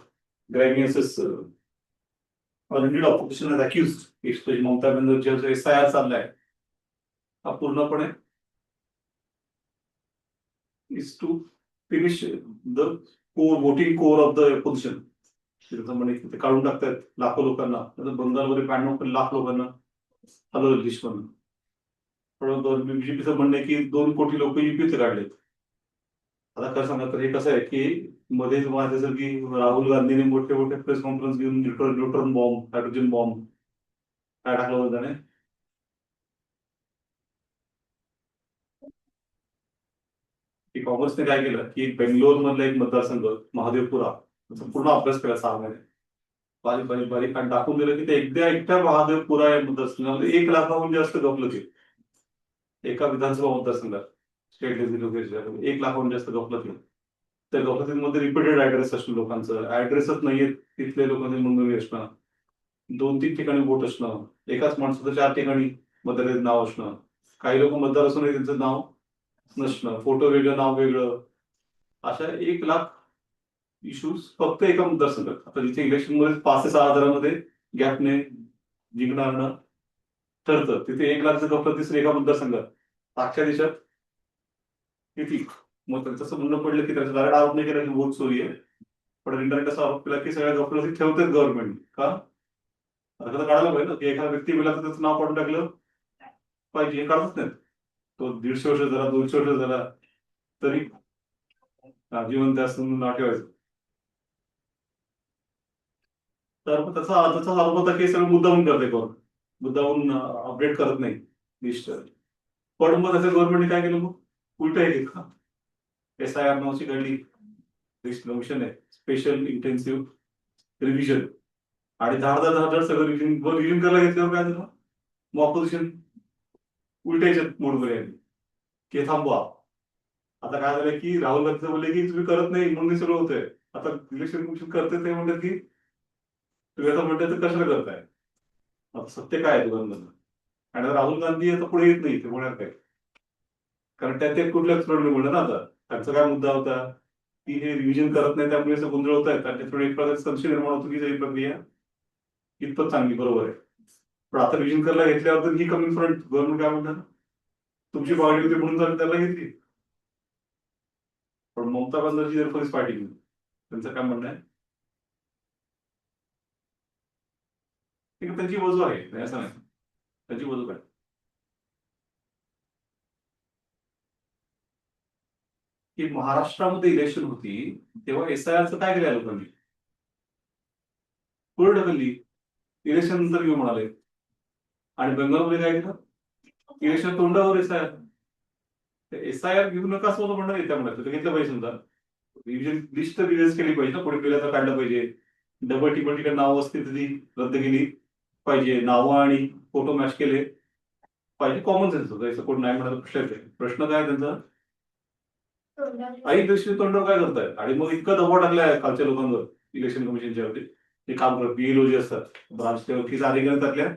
grievances. Already opposition has accused Mamata Banerjee जो SIR चाललाय हा पूर्णपणे is to finish the voting core of the position. म्हणे ते काढून टाकतायत लाखो लोकांना. आता बंगालमध्ये 92 लाख लोकांना हलवलं लिस्टमधून. पण बीजेपीचं म्हणणं आहे की 2 कोटी लोक युपीचे काढलेत. आता खरं सांगा तर हे कसं आहे की मध्येच माझ्यासारखं की राहुल गांधीने मोठे मोठे प्रेस कॉन्फरन्स घेऊन न्यूट्रॉन बॉम्ब, हायड्रोजन बॉम्ब काय टाकलं होतं त्याने. की काँग्रेसने काय केलं की बेंगलोर मधला एक मतदारसंघ महादेवपुरा त्याचा पूर्ण अभ्यास केला 6 महिने. बारीक बारीक बारीक आणि टाकून दिलं की ते एकट्या महादेवपुरा या मतदारसंघामध्ये 1 लाखाहून जास्त गपलं ते. एका विधानसभा मतदारसंघात स्टेट लेजिस्लेटिव्ह 1 लाखाहून जास्त गपलं ते. त्या गपलतीमध्ये रिपीटेड ऍड्रेस असणं लोकांचं, ऍड्रेसच नाहीये तिथल्या लोकांची नोंदणी असणं, 2-3 ठिकाणी वोट असणं, एकाच माणसाचं 4 ठिकाणी मतदाराचं नाव असणं, काही लोक मतदार असूनही त्यांचं नाव नसणं, फोटो वेगळं नाव वेगळं, अशा 1 लाख इश्यूज फक्त एका मतदारसंघात. आता जिथे इलेक्शन मध्ये 5 ते 6 हजारामध्ये गॅपने जिंकणार ठरतं तिथे 1 लाख जर गप्प दिसलं एका मतदारसंघात, अख्ख्या देशात किती. मग तसं म्हणणं पडलं की त्याचा डायरेक्ट आरोप नाही केला की वोट चोरी आहे, पण इंटरनेट असा आरोप केला की सगळ्या गप्प ठेवतात गव्हर्नमेंट. का आता काढायला पाहिजे ना की एखादा व्यक्ती मिळाला तर त्याचं नाव काढून टाकलं पाहिजे, हे काढत नाहीत. तो 150 वर्ष झाला, 200 वर्ष झाला तरी जिवंत असं नाव ठेवायचं. तर मग त्याचा आरोप होता की सगळं मुद्दामून करते कोण, मुद्दामून अपडेट करत नाही लिस्ट. पण मग त्याचं गव्हर्नमेंटने काय केलं मग उलट आहे का SIR नावाची काढली लिस्ट कमिशन आहे, स्पेशल इंटेन्सिव्ह रिव्हिजन, आणि 10,000 सगळं रिव्हिजन करायला घेतल्यावर काय झालं मग ऑपोजिशन उलट्याच्या मोडमध्ये आली की थांबवा. आता काय झालं की राहुल गांधी बोलले की तुम्ही करत नाही म्हणून सगळं होतंय. आता इलेक्शन कमिशन करते ते म्हणतात की तुम्ही आता म्हणताय तर कशाला करताय. आता सत्य काय आहे दोघांमधलं. आणि आता राहुल गांधी आता पुढे येत नाही ते होणार काय, कारण त्यात ते कुठल्याच प्रॉब्लेम होणार ना. आता त्यांचा काय मुद्दा होता की हे रिव्हिजन करत नाही त्यामुळे असं गोंधळ होत आहेत आणि थोडं एक प्रकारचे संशय निर्माण होतो की ही प्रक्रिया इतपत चांगली बरोबर आहे. पण आता रिव्हिजन करायला घेतल्यावर तर ही कमी फ्रंट गव्हर्नमेंट काय म्हणतात तुमची पार्टी होती म्हणून तर त्याला घेतली. पण ममता बॅनर्जी एअरफोर्स पार्टी घेऊन त्यांचं काय म्हणणं आहे त्यांची बाजू आहे असं नाही, त्यांची बाजू काय. की महाराष्ट्रामध्ये इलेक्शन होती तेव्हा SIRचं काय केलं लोकांनी, पुढे ढकलली, इलेक्शन नंतर घेऊन म्हणाले. आणि बंगालमध्ये काय केलं, इलेक्शन तोंडावर SIR घेऊ नका असं म्हणणं येत्या म्हणत घेतलं पाहिजे. समजा रिव्हिजन लिस्ट रिलीज केली पाहिजे ना, पुढे पहिल्यांदा काढलं पाहिजे. डबल टिबल ठिकाणी नावं असतील तर ती रद्द केली पाहिजे, नावं आणि फोटो मॅच केले पाहिजे. कॉमन सेन्स होतं, याचं कोण नाही म्हणाला प्रश्न काय त्यांचा आई दृष्टी तोंडावर काय करतायत. आणि मग इतका दबाव टाकलाय खालच्या लोकांवर इलेक्शन कमिशनच्या वरती, हे काम करत BLO जे असतात ब्रांचच्या वरतीच अधिकारी टाकल्या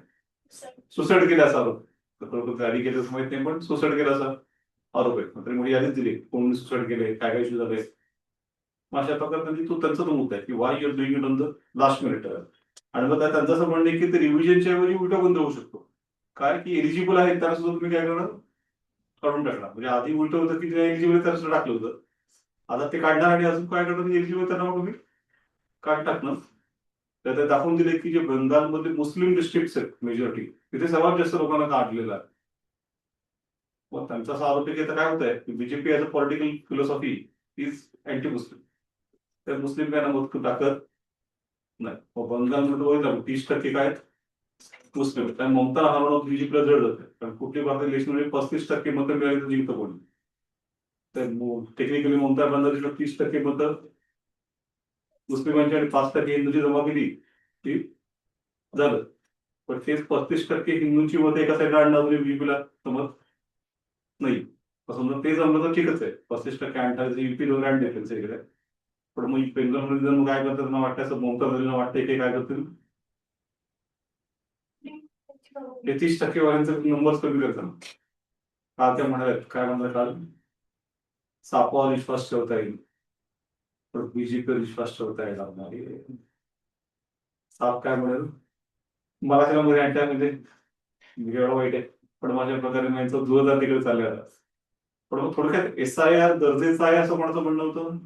सुसाईड केला असा आरोप, अधिकारी माहित नाही पण सुसाईड केला असा आरोप आहे. तरी म्हणजे यादीच दिली कोणी सुसाईड केले, काय काय इश्यू झाले. अशा प्रकारे त्यांचा तो मुद्दा आहे की Y your doing it on the last minute. आणि मग त्यांचं असं म्हणणं आहे की ते रिव्हिजनच्या ऐवजी उलटा बंद होऊ शकतो. काय की एलिजिबल आहे त्याला सुद्धा तुम्ही काय करणार काढून टाकणार. म्हणजे आधी उलट होतं की जे एलिजिबल त्याला सुद्धा टाकलं होतं, आता ते काढणार आणि अजून काय करणार एलिजिबल त्यांना मग तुम्ही काढ टाकणार. तर ते दाखवून दिले की जे बंगालमध्ये मुस्लिम डिस्ट्रिक्ट आहेत मेजॉरिटी तिथे सर्वात जास्त लोकांना काढलेलं आहे. मग त्यांचा असा आरोप आहे की आता काय होत आहे की BJP as a political philosophy is anti Muslim, तर मुस्लिम काय ना मत टाकत नाही. मग बंगालमध्ये 30% काय मुस्लिम, कारण ममता हरवणं बीजेपीला जड जाते. कारण कुठली भारतीय इलेक्शनमध्ये 35% मतं मिळाली तर जिंकतं कोणी. तर टेक्निकली ममता बॅनर्जीला 30% मतं मुस्लिमांची आणि 5% हिंदूची जमा केली की झालं. पण तेच 35% हिंदूंची मतं एका साईडला आणणार बीजेपीला समज नाही. समजा ते जमलं तर ठीकच आहे, 35% आणतात युपी दोन आणि डिफरन्स इकडे. पण मग बेंगलोरमध्ये जर काय करतात ना वाटतं असं ममता बॅनर्जीला वाटतंय की काय करतील 30% वाल्यांचा नंबर्स कमी करतात. काल त्या म्हणाल्यात काय म्हणतात काल सापावर विश्वास ठेवता येईल पण बीजेपीवर विश्वास ठेवता येईल. साप काय म्हणेल मला त्याला मध्ये अटॅक म्हणजे एवढं वाईट आहे पण माझ्या प्रकारे माझं जोरदार तिकडे चालले आता. पण मग थोडक्यात SIR गरजेचं आहे असं कोणाचं म्हणणं होतं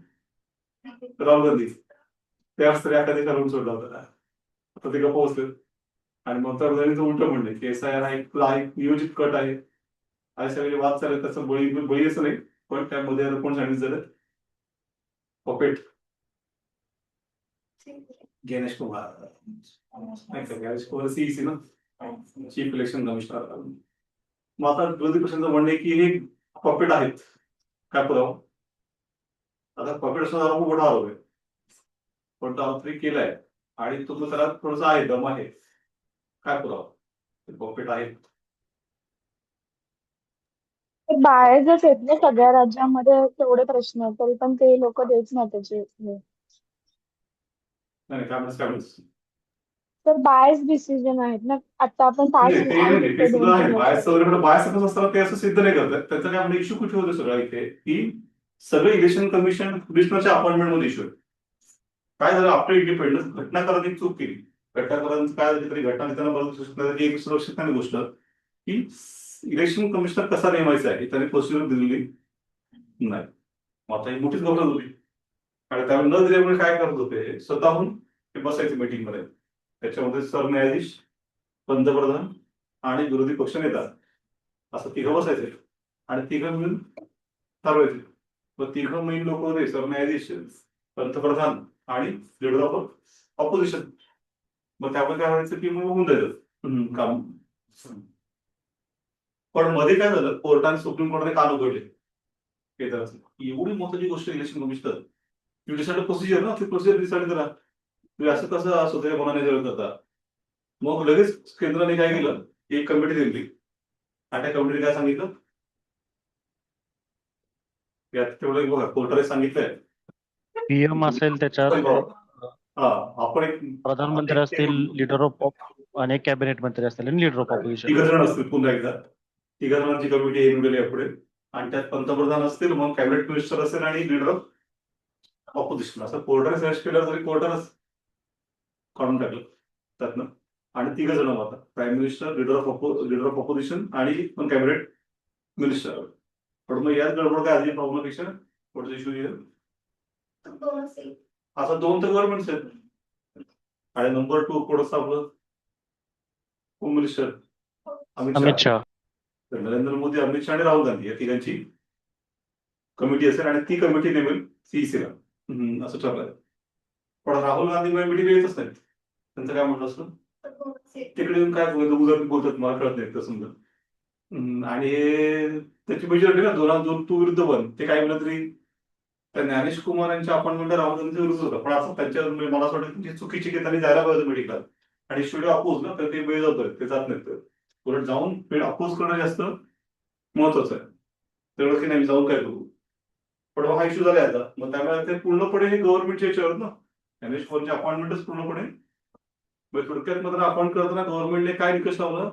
राहुल गांधी त्याच तरी एखादी ठरवून सोडला होता. आता ते गप्प बसले आणि मग तर उलट म्हणले की SIR हा एक नियोजित कट आहे. असे सगळे वाद चालले. त्याचं बळी असं नाही, पण त्यामध्ये आता कोण सांगितलं झालं पपेट गणेश कुमार नाही का, गणेश कुमार CEC ना, चीफ इलेक्शन कमिशनर. मग आता विरोधी पक्षांचं म्हणणं आहे की हे पपेट आहेत. काय पुरावा? आता पपेट असं खूप मोठा आरोप आहे, पण तो आरोप तरी केलाय आणि तो त्याला थोडासा आहे, दम आहे. काय पुरावा पपेट आहेत? बाहेरच आहेत ना सगळ्या राज्यांमध्ये तेवढे प्रश्न आहेत, तरी पण ते लोक देत नाही त्याचे हे. नाही काय म्हणस तर बायस डिसिजन आहेत ना. आता आपण नाही, तास ते नाही, ते सुद्धा आहे. बायस दोन वगैरे बायस कसं असतं ते असं सिद्ध नाही करतात. त्याचं काय म्हणजे इश्यू कुठे होतं सगळं इथे की सगळे इलेक्शन कमिशन कमिशनरच्या अपॉइंटमेंट मध्ये इश्यू आहे. काय झालं आफ्टर इंडिपेंडन्स घटनाकारांनी चूक केली. घटनाकारांचं काय झालं तरी घटना नेत्यांना बरोबर शकतात. एक सुरक्षित नाही गोष्ट की इलेक्शन कमिशनर कसा नेमायचा आहे त्यांनी प्रोसिजर दिलेली नाही. मग आता ही मोठीच गफलत होती आणि त्यामुळे न दिल्यामुळे काय करत होते, स्वतःहून ते बसायचे मीटिंग मध्ये. त्याच्यामध्ये सरन्यायाधीश, पंतप्रधान आणि विरोधी पक्ष नेता असं तिघं बसायचे आणि तिघं मिळून ठरवायचे. मग तिघं मेन लोक होते सरन्यायाधीश, पंतप्रधान आणि लीडर ऑफ ऑपोजिशन. मग त्यामुळे काय व्हायचं की मग होऊन जायचं काम. पण मध्ये काय झालं, कोर्टाने सुप्रीम कोर्टाने कान उघडले. हे तर एवढी महत्वाची गोष्ट इलेक्शन कमिशनर ज्युडिशियल प्रोसिजर ना, ती प्रोसिजर डिसाईड करा. तुम्ही असं कसं स्वतःच्या मनाने जवळ करता. मग लगेच केंद्राने काय केलं, एक कमिटी दिली आणि त्या कमिटीने काय सांगितलं, यात तेवढं बघा कोर्टाने सांगितलंय PM असेल त्याच्यात, हा आपण एक प्रधानमंत्री असतील, लीडर ऑफ आणि कॅबिनेट मंत्री असतील आणि लीडर ऑफ ऑपोजिशन. तिघ जण असतील. पुन्हा एकदा तिघ जणांची कमिटी नेमलेली आहे पुढे आणि त्यात पंतप्रधान असतील, मग कॅबिनेट मिनिस्टर असेल आणि लीडर ऑफ ऑपोजिशन. असं कोर्टाने सजेस्ट केलं तरी कोर्टानंच काढून टाकलं त्यातनं. आणि तिघ जण आता prime minister, leader of opposition आणि पण कॅबिनेट मिनिस्टर. पण मग याच गडबड काय आधी प्रॉब्लेमपेक्षा पुढचा इश्यू येईल. आता दोन तर गव्हर्नमेंट आहेत आणि नंबर 2 कोणचं आपलं होम मिनिस्टर अमित शहा. तर नरेंद्र मोदी, अमित शहा आणि राहुल गांधी या तिघांची कमिटी असेल आणि ती कमिटी नेमेल CEC ला असं ठरलंय. पण राहुल गांधी मीटिंग येतच नाहीत. त्यांचं काय म्हणणं असतं, तिकडे येऊन काय बोलतात मला कळत नाही समजा. आणि त्याची मेजॉरिटी ना 2-2 विरुद्ध 1. ते काय म्हणलं तरी त्या ज्ञानेश कुमार यांच्या अपॉइंटमेंट राहुल गांधीच्या विरुद्ध होतं. पण असं त्यांच्या मला असं वाटतं की चुकीची की त्यांनी जायला पाहिजे मीटिंगला आणि स्टुडिओ अपोज ना, तर ते वेळ जातोय, ते जात नाहीत. उलट जाऊन वेळ अपोज करणं जास्त महत्वाचं आहे. तेवढं की नाही जाऊन काय करू. पण हा इश्यू झाला आता. मग त्यामुळे ते पूर्णपणे हे गव्हर्नमेंटच्या याच्यावर ना, ज्ञानेश कुमारची अपॉइंटमेंटच पूर्णपणे थोडक्यात मध्ये अपॉइंट करताना गव्हर्नमेंटने काय निकष लावला,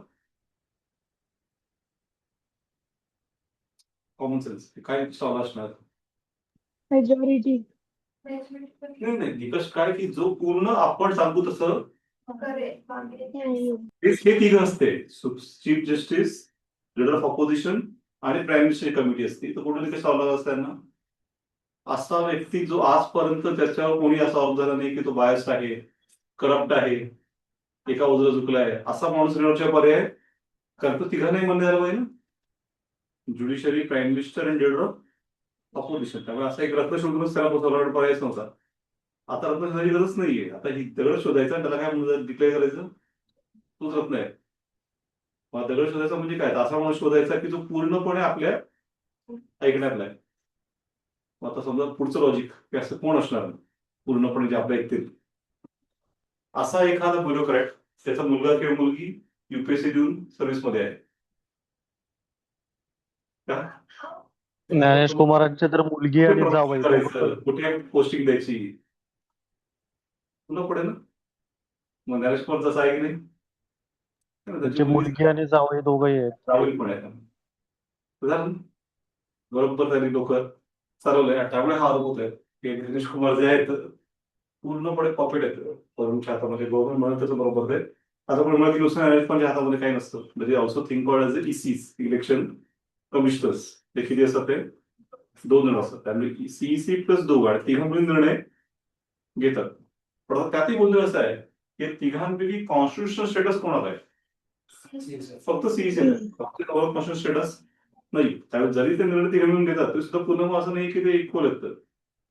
कॉमन सेन्स काय निकष लावला असणार. मेजॉरिटी. नाही नाही, निकष काय की जो पूर्ण आपण सांगू तसं हे तिघ असते. Chief justice, leader of opposition आणि प्राईम मिनिस्टर कमिटी असते. तर कुठे निकष लावला असताना असा व्यक्ती जो आजपर्यंत त्याच्यावर कोणी असा आरोप झाला नाही की तो बायस्ड आहे, करप्ट आहे, एका बाजूला चुकला आहे, असा माणूस निवडच्या पर्याय करतो. तिघांनाही म्हणणे झालं पाहिजे ना, ज्युडिशरी, प्राईम मिनिस्टर आणि लीडर ऑफ ऑपोजिशन. त्यामुळे असा एक रत्न शोधूनच त्याला पर्यायच नव्हता. आता रत्न शोधायची गरज नाहीये. आता ही दगड शोधायचा, त्याला काय म्हणून डिक्लेअर करायचं, तोच रत्न आहे. मग दगड शोधायचा म्हणजे काय, असा माणूस शोधायचा की जो पूर्णपणे आपल्या ऐकण्यातला आहे. मग आता समजा पुढचं लॉजिक की असं कोण असणार पूर्णपणे जे आपल्या ऐकतील, असा एखादा ब्युरोक्रॅट, त्याचा मुलगा किंवा मुलगी UPSC देऊन सर्व्हिसमध्ये आहे का, ज्ञानेश कुमारांची तर मुलगी आणि जावई करायचं, कुठे पोस्टिंग द्यायची पुन्हा पुढे ना. मग ज्ञानेश कुमार तसं आहे की नाही, त्यांची मुलगी आणि जावई दोघंही आहेत. जावई पण आहे. बरोबर त्यांनी लोक चालवलंय. त्यामुळे हा आरोप होत आहे की ज्ञानेश कुमार जे आहेत पूर्णपणे पॉकेट आहेत वरूनच्या हातामध्ये. गव्हर्नमेंट म्हणत त्याचं बरोबर आहे. आता पण मला ज्ञानेश कुमारच्या हातामध्ये काही नसतं. म्हणजे also think called as ECs, election commissioners, ते किती असतात ते 2 जण असतात त्यामुळे सीईसी प्लस दोघं आणि तिघांमध्ये निर्णय घेतात. पण आता त्यातही गोंधळ असा आहे की तिघांपैकी कॉन्स्टिट्युशनल स्टेटस कोणाला आहे? फक्त सीईसी फक्त कॉन्स्टिट्युशनल स्टेटस नाही. त्यामुळे जरी ते निर्णय तिघा मिळून घेतात तरी सुद्धा पुन्हा असं नाही की ते इक्वल आहेत.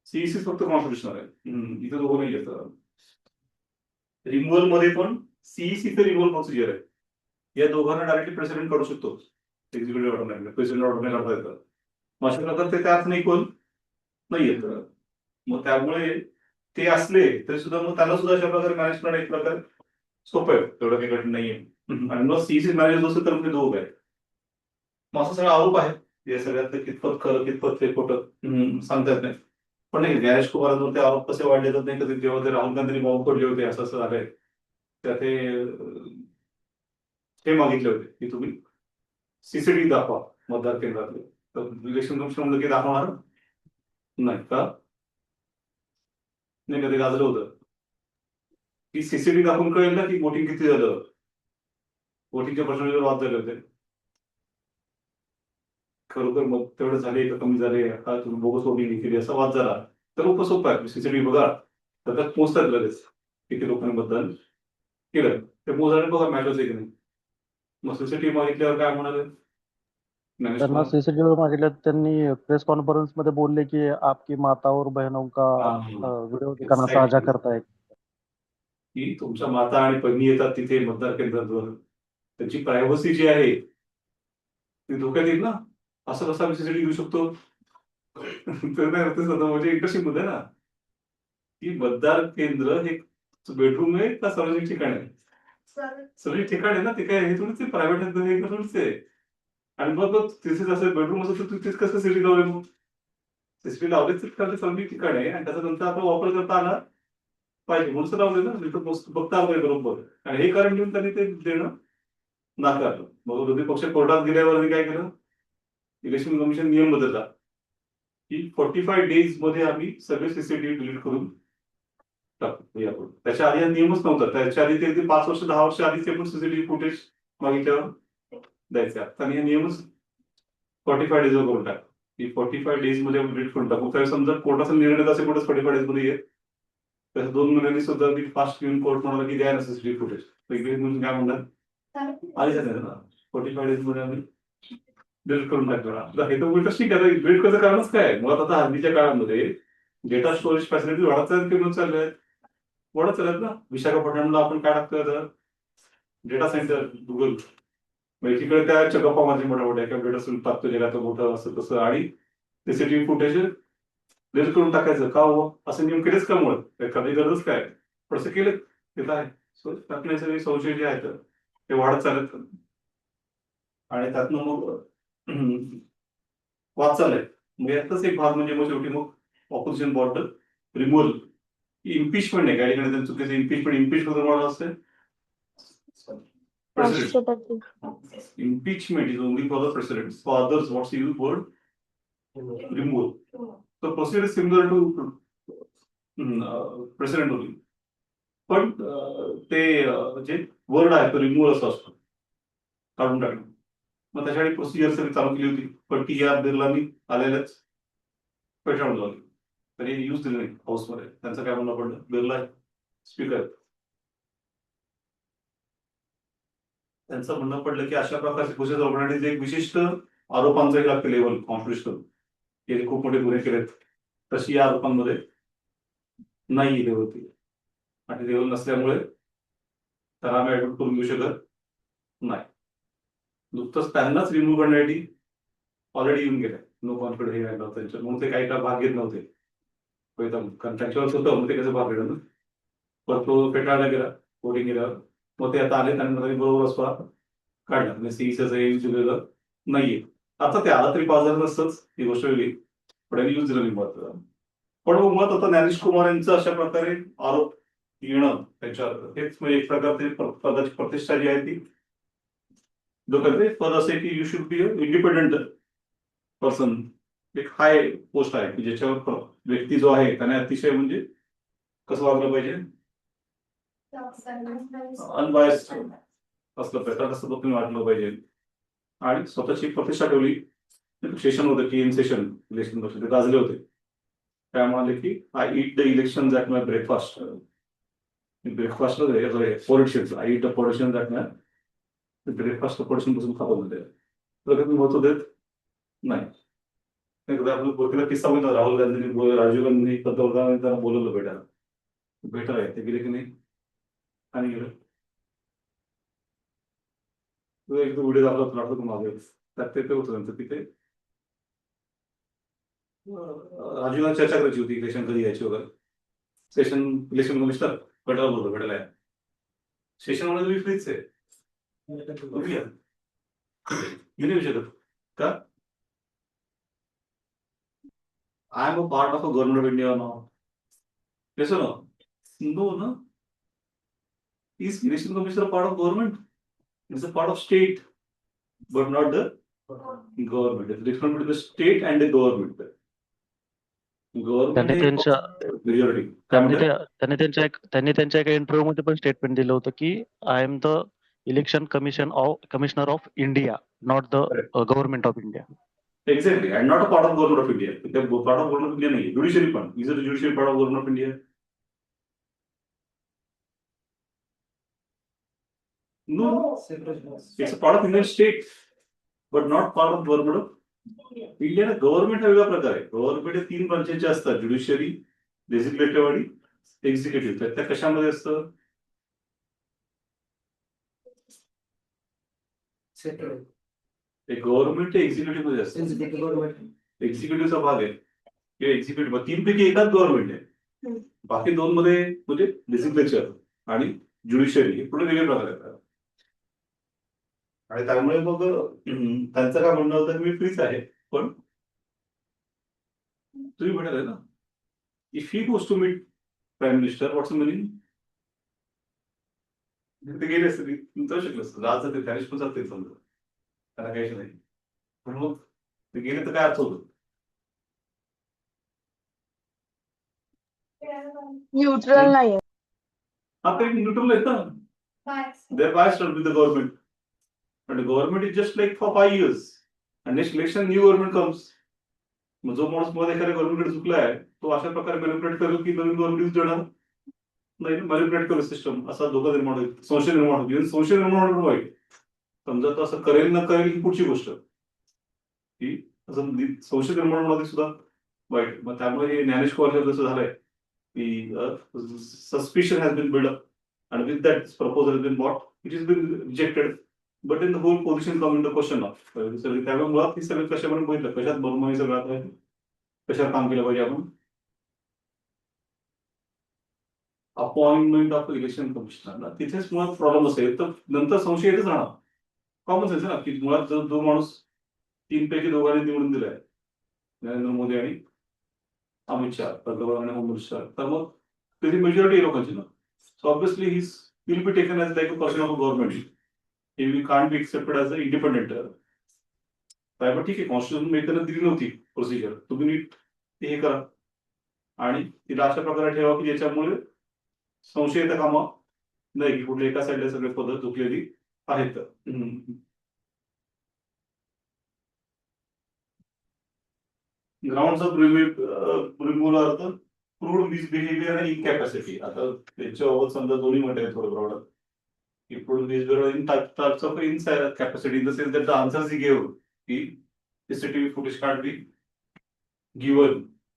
सीईसी फक्त कॉन्स्टिट्युशनल आहे. इथं दोघं नाही येतं. रिमूव्हल मध्ये पण सीईसीचं रिमूव्हल प्रोसिजर आहे. या दोघांना डायरेक्टली प्रेसिडेंट काढू शकतो. एक्झिक्युटिव्ह ऑर्डर प्रेसिडेंट ऑर्डर काढता येतं. मग अशा प्रकारे ते त्यात नाही कोण नाही येत. मग त्यामुळे ते असले तरी सुद्धा मग त्याला सुद्धा अशा प्रकारे मॅनेज करणं एक प्रकारे सोपं आहे. तेवढं काही कठीण नाहीये. आणि मग सीईसी मॅनेज असेल तर म्हणजे दोघं आहे. मग असं सगळं आरोप आहे. या सगळ्यात कितपत खरं कितपत ते खोटं सांगता येत नाही. पण नाही ज्ञानेश कुमारांवर ते आरोप कसे वाढले जात नाही कधी जेव्हा ते राहुल गांधी बॉम्ब पडले होते असं असं झालंय त्या ते मागितले होते की तुम्ही सीसीटीव्ही दाखवा मतदार केंद्रातले. तर इलेक्शन कमिशन म्हणलं की दाखवणार नाही का? नाही कधी गाजलं होतं की सीसीटीव्ही दाखवून कळेल ना की वोटिंग किती झालं. वोटिंगच्या पर्सेंटेजवर वाद झाले होते. खरोखर मग तेवढं झाले का कमी झाले का तुम्ही बोगस वोटिंग केली असा वाद झाला तर खूप सोपं आहे. सीसीटीव्ही बघा तर त्यात पोहोचतात लगेच किती लोकांनी मतदान केलं ते मोजायला बघा मॅच होते की नाही. मग सीसीटीव्ही मागितल्यावर काय म्हणाले ज्ञानेश त्यांना कुमार? सीसीटीव्ही मागितलं त्यांनी प्रेस कॉन्फरन्स मध्ये बोलले की आपकी माता और बहनों का व्हिडिओ दिखाना साझा Exactly. करता है. की तुमच्या माता आणि बहिणी येतात तिथे मतदार केंद्रावर त्यांची प्रायव्हसी जी आहे ती धोक्यात येईल ना. असं कसं आम्ही सीसीटीव्ही घेऊ शकतो? तर नाही होत तसं. म्हणजे इंटरेस्टिंग मुद्दा आहे ना की मतदार केंद्र हे बेडरूम आहे का सार्वजनिक ठिकाण आहे? सार्वजनिक ठिकाण आहे ना. ते काय हे थोडीच प्रायव्हेट हे थोडीच आहे. आणि मग तिथेच असं बेडरूम असेल तर तिथेच कसं सीसीटीव्ही लावले मग? सीसीटीव्ही लावलेच तर सार्वजनिक ठिकाण आहे आणि त्याचा नंतर आपण वापर करता आला पाहिजे म्हणून लावले ना. तिथं बघता आलं पाहिजे बरोबर. आणि हे कारण घेऊन त्यांनी ते देणं नाकारलं. मग विरोधी पक्ष कोर्टात गेल्यावर काय केलं? इलेक्शन कमिशन नियम बदलला की 45 डेज मध्ये आम्ही सगळे सीसीटीव्ही डिलीट करून टाकू यापुढे. त्याच्या आधी हा नियमच नव्हता. त्याच्या आधी ते 5 वर्ष 10 वर्ष आधीच ते पण सीसीटीव्ही फुटेज मागितल्यावर द्यायचे. आता हे नियमच 45 डेज करून टाक की 45 डेज मध्ये डिलीट करून टाकू. तर समजा कोर्टाचा निर्णय असेल कुठे 45 डेज मध्ये येत त्याच्या 2 महिन्यांनी सुद्धा मी फास्ट घेऊन कोर्ट म्हणाला की द्या ना सीसीटीव्ही फुटेज. वेगळे म्हणून काय म्हणतात आधीच आहे ना 45 डेज मध्ये आम्ही डिलीट करून टाकलं. हे तर उलट ठीक आहे. डिलीट करायचं कारणच काय? मुळात आता हल्लीच्या काळामध्ये डेटा स्टोरेज फॅसिलिटी वाढत चालत किंवा चालले आहेत वाढत चालत ना. विशाखापट्टणमला आपण काय टाकतोय आता डेटा सेंटर गुगल तिकडे त्या गप्पा माझे मोठ्या मोठ्या किंवा डेटा सेंटर टाकतो जगाचं मोठं असं तसं आणि सीसीटीव्ही फुटेज डिलीट करून टाकायचं का हो? असं नियम केलेच का मुळे कधी गरजच काय? पण असं केलं ते काय त्यातले सगळे संशय जे आहेत ते वाढत चालत आणि त्यातनं मग वाद चाललाय. मग यातच एक भाग म्हणजे मग शेवटी मग ऑपोजिशन बॉर्डर रिमूव्हल इम्पिचमेंट आहे. काही ठिकाणी चुकीचं इम्पिच करून म्हणून असते प्रेसिडेंट. राष्ट्रपती. Impeachment is only for the president. For others, what's the use word? Removal. So procedure is similar to president only. पण ते जे वर्ड आहे तो रिमूव्हल असं असतो काढून टाकणं. मग त्याच्यासाठी प्रोसिजर सगळी चालू केली होती. पण TR बिर्लांनी आलेल्याच पेटाळून लावली. तरी यूज दिले नाही हाऊसमध्ये. त्यांचं काय म्हणणं पडलं? बिर्ला स्पीकर त्यांचं म्हणणं पडलं की अशा प्रकारचे प्रोसेस ऑर्गनायझेशन एक विशिष्ट आरोपांचं एक लागतं लेवल कॉन्स्टिट्युशनल हे खूप मोठे गुन्हे केलेत तशी या आरोपांमध्ये नाही लेवल होती. आणि लेवल नसल्यामुळे त्याला आम्ही ऍडमिट करून घेऊ शकत नाही. नुकतंच त्यांनाच रिमूव्ह करण्यासाठी ऑलरेडी येऊन गेल्या नो कॉन्फिडन्स हे त्यांच्या म्हणून ते काही भाग घेत नव्हते. कारण त्यांच्यावर होतं मग ते कसं भाग घेणार ना. पण तो पेटाळला गेला वोटिंग गेल्यावर. मग ते आता आले त्यांना बरोबर असतो काढला म्हणजे सीईसीचं यूज दिलेलं नाहीये. आता ते आला तरी 5,000 नसतंच ही गोष्ट वेगळी पण यूज दिलं नाही मत. पण मग आता ज्ञानेश कुमार यांचं अशा प्रकारे आरोप येणं त्याच्यावर हेच म्हणजे एक प्रकारचे पदाची प्रतिष्ठा जी आहे ती दोघांचे पद असे की you should be independent person. एक हाय पोस्ट आहे की ज्याच्यावर व्यक्ती जो आहे त्याने अतिशय म्हणजे कसं वागलं पाहिजे अनबायस्ड असलं पाहिजे तसं तुम्ही वाटलं पाहिजे आणि स्वतःची प्रतिष्ठा ठेवली सेशन होतं की इन सेशन इलेक्शन ते गाजले होते. काय म्हणाले की I eat the election at my breakfast. ब्रेकफास्टला politicians I eat the politicians at my breakfast politician पासून खात होते. तर तुम्ही महत्व देत नाही. एकदा आपलं गोष्टीला किस्सा होता, राहुल गांधींनी राजीव गांधी पंतप्रधानांनी त्यांना बोलवलं भेटायला ते गेले की नाही आणि गेलं. एक व्हिडिओ दाखवला तुला मागे त्यात ते होतं त्यांचं तिथे राजीव गांधी चर्चा करायची होती इलेक्शन कधी यायची वगैरे. सेशन इलेक्शन कमिशनर भेटायला आहे. सेशन मध्ये तुम्ही फ्रीच आहे, तुम्ही या. मी नाही विचारत का I am a part of a government of India now. Yes or no? No, no. Is election commissioner part of government? It's a part of state, but not the government. It's different between the state and the government. Government त्यांनी is त्यांच्या majority. त्यांनी त्यांच्या एका interview मध्ये पण statement दिलं होतं की I am the election commissioner of India, not the government of India. Exactly, and not a part of government of India. They're part of government of India. नहीं. Judiciary part. Is it a judiciary part of government of India? No. It's a part of Indian state, but not part of government of India. Government हा वेगळा प्रकार आहे. Government हे 3 ब्रांचेसचे असतात, judiciary, legislative आणि executive. तर त्या कशामध्ये असतं? गव्हर्नमेंट एक्झिक्युटिव्ह मध्ये असतं. एक्झिक्युटिव्हचा भाग आहे किंवा एक्झिक्युटिव्ह 3 पैकी एकाच गव्हर्नमेंट आहे. बाकी 2 मध्ये म्हणजे लेजिस्लेचर आणि ज्युडिशियरी हे पुढे वेगळे प्रकार आहेत. आणि त्यामुळे मग त्यांचं काय म्हणणं होतं की मी फ्रीच आहे, पण तुम्ही म्हणाले ना if he goes to meet prime minister what's meaning. ते गेले असते जाऊ शकलं असतं, आज जाते त्यावेळेस पण जाते समजा त्याला काहीच नाही, पण मग ते गेले तर काय अर्थ होतो. न्यूट्रल नाहीये. आता एक न्यूट्रल आहेत ना, they are biased with the government, but the government is just like for 5 years and next election new government comes. मग जो माणूस मध्ये एखाद्या गव्हर्नमेंट चुकला आहे तो अशा प्रकारे मॅनिप्युलेट करेल की नवीन गव्हर्नमेंट देणार नाही, मॅनिप्युलेट करेल सिस्टम, असा धोका निर्माण होईल, संशय निर्माण होईल. संशय निर्माण होईल वाईट. समजा तो असं करेल ना करेल ही पुढची गोष्ट, की असं संशय निर्माण होण्याची सुद्धा वाईट. मग त्यामुळे हे ज्ञानेश कुमार जसं झालंय की suspicion has been build up and with that this proposal has been bought, it has been rejected, but in the whole position come into question of. त्यामुळे मुळात ही सगळं कशामध्ये बघितलं, कशात बरोबर सगळं आता कशावर काम केलं पाहिजे आपण. अपॉइंटमेंट ऑफ इलेक्शन कमिशनर तिथेच मुळात प्रॉब्लेम असेल तर नंतर संशय येतच राहणार. कॉमन सेन्स आहे ना की मुळात जर जो माणूस 3 पैकी 2 निवडून दिलाय, नरेंद्र मोदी आणि अमित शहा, पंतप्रधान आणि होम मिनिस्टर, तर मग त्याची मेजॉरिटी लोकांची ना. So obviously he'll be taken as like a person of a government. He can't be accepted as an independent. पण ठीक आहे, कॉन्स्टिट्यूशन मेकरने दिली नव्हती प्रोसिजर, तुम्ही नीट हे करा आणि तिला अशा प्रकारे ठेवा की ज्याच्यामुळे संशय येता कामा नाही की कुठल्या एका साईडला सगळे पद्धत चुकलेली आहेत. ग्राउंड ऑफ रिमूव्हल अर्थ प्रूव्ड मिसबिहेवियर आणि इनकॅपॅसिटी. आता त्याच्याबाबत समजा दोन्ही म्हणता येईल थोडं प्रॉब्लेम की proved misbehaviour in types of incapacity in the sense that the answers he give की CCTV footage can't be given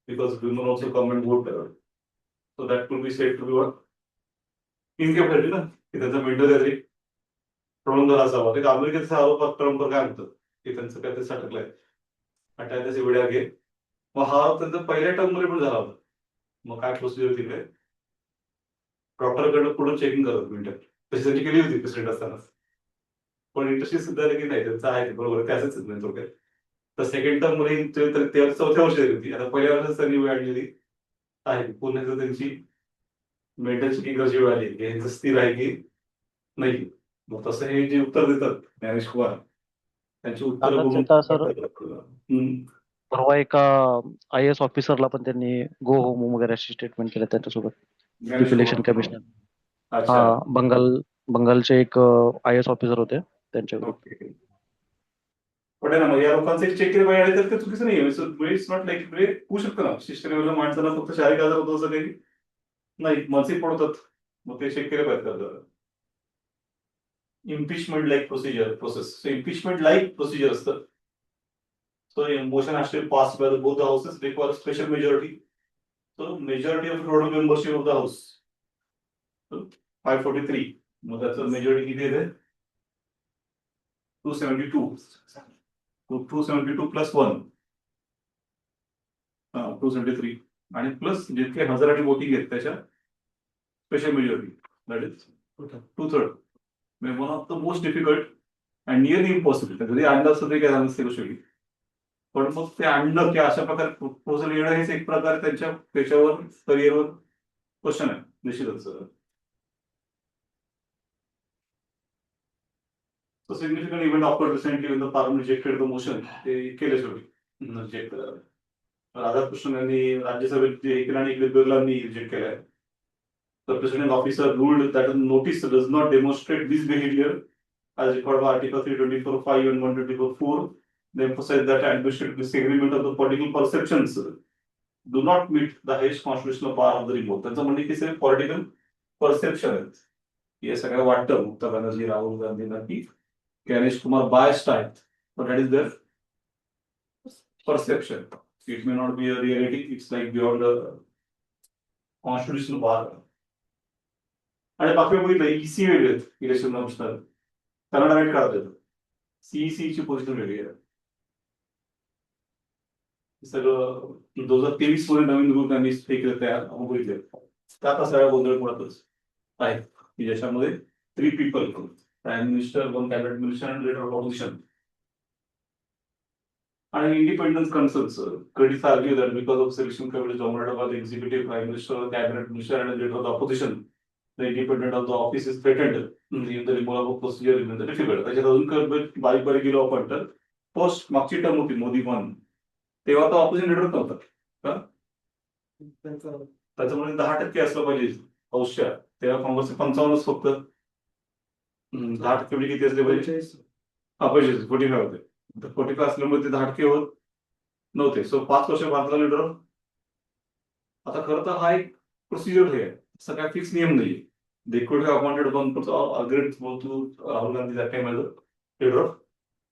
because women also come and vote. So that could be said to be what इनकॅपॅसिटी ना, की त्याचा mental काहीतरी problem झाला असावा. ते अमेरिकेचा आरोप ट्रम्पवर काय म्हणतात की त्यांचं काहीतरी सटकलंय आणि त्याचे वेळा घे. मग हा त्यांचा पहिल्या टर्म मध्ये पण झाला होता. मग काय प्रोसिजर होती काय, डॉक्टरकडनं पुढे चेकिंग करत मिनिटं तशी त्यांची केली होती पेशंट असताना, पण इंडस्ट्री सुद्धा की नाही त्यांचं आहे बरोबर त्याच नाही थोडक्यात. तर सेकंड टर्म मध्ये 4थ्या वर्षी झाली होती. आता पहिल्या वर्षात त्यांनी वेळ आणलेली आहे, पुन्हा त्यांची मेंटल चेकिंग करायची वेळ आली की यांचं स्थिर आहे की नाही. मग तसं हे जे उत्तर देतात ज्ञानेश कुमार त्यांची उत्तर बघून परवा एका IAS ऑफिसरला पण त्यांनी गो होम वगैरे अशी स्टेटमेंट केलं त्यांच्यासोबत इलेक्शन कमिशनर. हा, बंगालचे एक IAS ऑफिसर होते त्यांच्याकडे. पण आहे ना मग या लोकांचे चेक केले पाहिजे तर ते चुकीचं नाही आहे. इट्स नॉट लाईक म्हणजे होऊ शकतं ना शिस्त लेवलला माणसाला फक्त शारीरिक आजार होतो असं काही नाही, मनसे पडतात मग ते चेक केले पाहिजे. Impeachment like process impeachment like procedure असतं. So a motion has to be passed by both the houses require special majority. So majority of total membership of the house. So 543. मग त्याचं मेजॉरिटी किती येते 272. 272 plus 1 273 आणि plus जितके हजाराची voting आहेत त्याच्या special majority that is 2/3. One of the most difficult and nearly impossible. जरी आणलं असतं तरी काय झालं नसते गोष्टी. पण मग ते आणलं की अशा प्रकारे प्रपोजल येणं हेच एक प्रकारे त्याच्यावर करिअरवर क्वेश्चन आहे निश्चितच. Significant event offer recently win the parliament rejected the motion. ते केले शेवटी रिजेक्ट राधाकृष्णन यांनी राज्यसभेत जे केलं आणि इकडे बिर्लांनी रिजेक्ट केलंय. The presiding officer ruled that a notice does not demonstrate this behavior as required by Article 324(5) and 124(4). They emphasize that administrative disagreement of the political perceptions do not meet the highest constitutional power of the remote. त्यांचं म्हणणे की सिर्फ political perception आहेत. हे सगळं वाटतं ममता बॅनर्जी राहुल गांधींना की गणेश कुमार बायस्ड आहेत, but that is their perception. It may not be a reality. It's like beyond the constitutional power. आणि बाकी बघितलं ईसी वेगळे आहेत इलेक्शन कमिशनर त्यांना डायरेक्ट काढतात. सीईसी ची पोझिशन वेगळी आहे. सगळं 2023 मध्ये नवीन रूल त्यांनी हे केलं तयार बघितले त्या आता सगळ्या गोंधळ मुळातच आहे की ज्याच्यामध्ये 3 people prime minister 1 cabinet minister आणि लीडर ऑफ ऑपोजिशन. आणि independence concerns critics argue that because of selection committee dominated by the executive, prime minister, cabinet minister and leader of the opposition, the independence of the office is threatened. In the removal of procedure remains difficult. त्याच्यात अजून बारीक गेलो आपण तर post मागची term होती मोदी 1 तेव्हा तो ऑपोजिशन लीडर नव्हता का त्याच्यामुळे 10% असलं पाहिजे हाऊसच्या. तेव्हा काँग्रेसचे 55 फक्त 10% किती असले पाहिजे 45 होते. 45 असल्यामुळे ते 10% होत नव्हते. सो 5 वर्ष भारताला लीडर. आता खरं तर हा एक प्रोसिजर आहे, असं काय फिक्स नियम नाही. They could have appointed one person, agreed to Rahul Gandhi that time as the leader of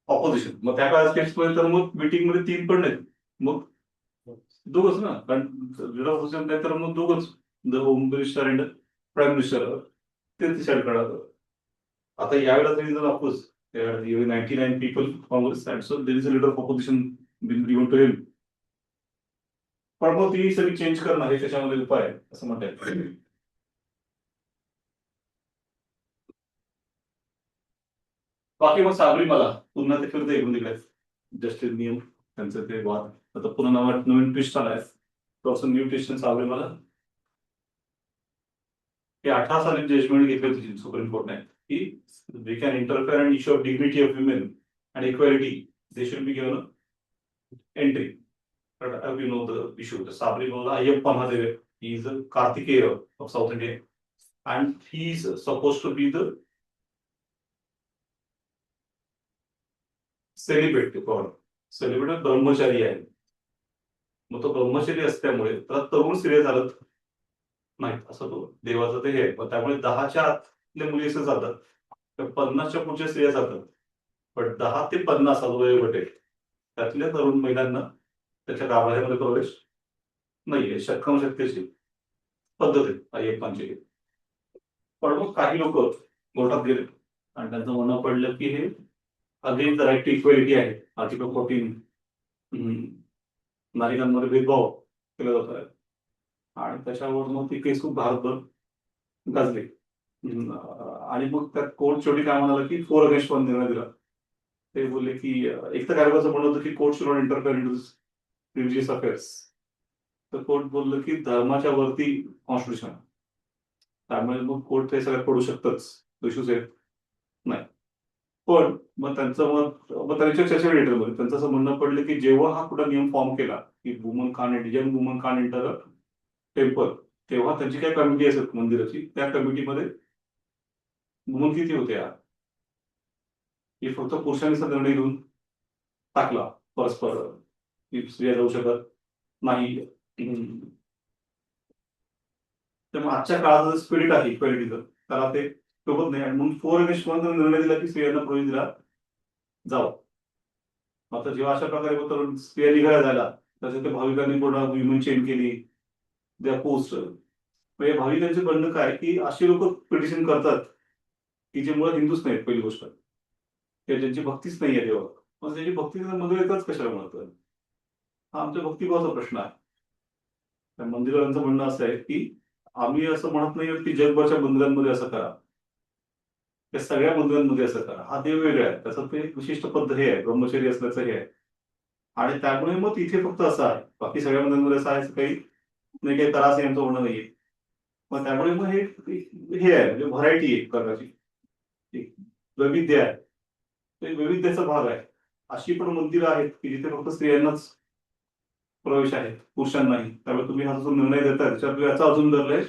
opposition. मग त्या काळात केसमध्ये तर मग मीटिंग मध्ये 3 पण नाहीत मग दोघच ना, कारण लीडर ऑफ ऑपोजिशन काय तर मग दोघच the home minister and prime minister ते डिसाईड करणार. आता यावेळेला तरी जर of course 99 people Congress and so there is a leader of opposition been given to him. पण मग ती सगळी चेंज करणं हे त्याच्यामध्ये उपाय आहे असं म्हणतात. बाकी मग साबरीमाला पुन्हा ते फिरते येऊन तिकडे जस्टिस नियम त्यांचं ते वाद आता पुन्हा नवीन ट्विस्ट आलाय. न्यू ट्विस्ट साबरीमाला हे 18 साली जजमेंट घेतली होती सुप्रीम कोर्टने की we can interfere and issue of dignity of women and equality they should be given entry. But you know the issue Sabarimala Ayyappa Mahadev he is a Kartikeya of south India and he is suppose to be the celebrate god. Celebrate ब्रह्मचारी आहे. मग तो ब्रह्मचारी असल्यामुळे त्याला तरुण स्त्रिया चालत नाही असं तो देवाचं ते हे. त्यामुळे 10च्या आतल्या मुली असं जातात, 50च्या पुढच्या स्त्रिया जातात. पण 10 ते 50 वयोगट आहे त्यातल्या तरुण महिलांना त्याच्या गाभाऱ्यामध्ये प्रवेश नाहीये. शक्कम शक्तीची पद्धत आहे अय्यप्पांची. पण मग काही लोक कोर्टात गेले आणि त्यांचं म्हणणं पडलं की हे again the right to equality आहे. आर्टिकल 14 नागरिकांमध्ये भेदभाव केला जात आहे आणि त्याच्यावर मग ती केस खूप भारतभर गाजली. आणि मग त्यात कोर्ट शेवटी काय म्हणाला की 4-1 निर्णय दिला. ते बोलले की एक तर काय म्हणत होतं की court should not interfere in to religious affairs. तर कोर्ट बोललं की धर्माच्या वरती कॉन्स्टिट्यूशन त्यामुळे मग कोर्ट हे सगळ्यात पडू शकतच इश्यूज आहेत नाही. पण मग त्यांचं मग त्यांच्या चर्चा लेटरमध्ये त्यांचं असं म्हणणं पडलं की जेव्हा हा कुठला नियम फॉर्म केला की वुमन कान एंटर टेम्पल तेव्हा त्यांची काय कमिटी असेल मंदिराची त्या कमिटीमध्ये वुमन किती होत्या. हे फक्त पुरुषांचा निर्णय घेऊन टाकला परस्पर की स्त्रिया जाऊ शकत नाही. त्यामुळे आजच्या काळाचं जे स्पिरिट आहे इक्वॅलिटीचं त्याला ते शोभत नाही आणि म्हणून 4:1 निर्णय दिला की स्त्रियांना प्रवेश दिला जावं. मात्र जेव्हा अशा प्रकारे होतं स्त्रिया निघायला झाला त्याच्यात ते भाविकांनी पूर्ण विमन चेंज केली त्या पोस्ट. म्हणजे भाविकांचे म्हणणं काय की अशी लोक पिटिशन करतात की जे मुळात हिंदूच नाहीत पहिली गोष्ट, किंवा ज्यांची भक्तीच नाही आहे देवावर. मग त्याची भक्ती मध्ये येतच कशाला म्हणतात, हा आमच्या भक्तिभावाचा प्रश्न आहे. त्या मंदिरांचं म्हणणं असं आहे की आम्ही असं म्हणत नाही की जगभरच्या मंदिरांमध्ये असं करा, त्या सगळ्या मंदिरांमध्ये असं करा. हा देव वेगळा आहे, त्याचं ते विशिष्ट पद्धत हे आहे, ब्रह्मचर्य असल्याचं हे आहे. आणि त्यामुळे मग तिथे फक्त असं आहे, बाकी सगळ्या मंदिरांमध्ये असं आहे असं काही नाही, काही त्रास यांचं होणं नाहीये. मग त्यामुळे मग हे आहे म्हणजे व्हरायटी आहे प्रकारची, एक वैविध्य आहे. ते वैविध्याचा भाग आहे. अशी पण मंदिरं आहेत की जिथे फक्त स्त्रियांनाच प्रवेश आहे, पुरुषांनाही. त्यामुळे तुम्ही हा जो निर्णय देताय त्याच्यात याचा अजून धरलंय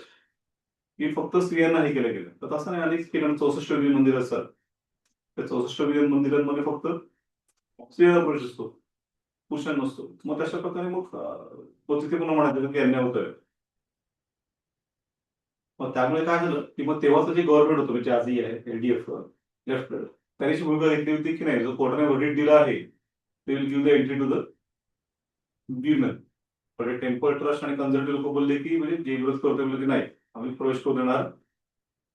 की फक्त स्त्रियांना हे केलं गेलं. तर तसं नाही, अनेक ठिकाणी 64 मंदिर असतात, त्या 64 मंदिरांमध्ये फक्त स्त्रियांना प्रवेश असतो, पुरुषांना नसतो. मग तशा प्रकारे मग तो तिथे पुन्हा म्हणायचं की अन्याय होतोय. मग त्यामुळे काय झालं की मग तेव्हाचं जे गव्हर्नमेंट होतं म्हणजे आजही आहे एलडीएफ लेफ्ट, त्यांनी भूमिका घेतली होती की नाही, जो कोर्टाने वर्डिक्ट दिला आहे ते will give the entry to the women. पण टेम्पल ट्रस्ट आणि कन्झर्वेटिव्ह लोक बोलले की म्हणजे जे विरोध करतोय म्हणजे नाही, आम्ही प्रवेश करू देणार,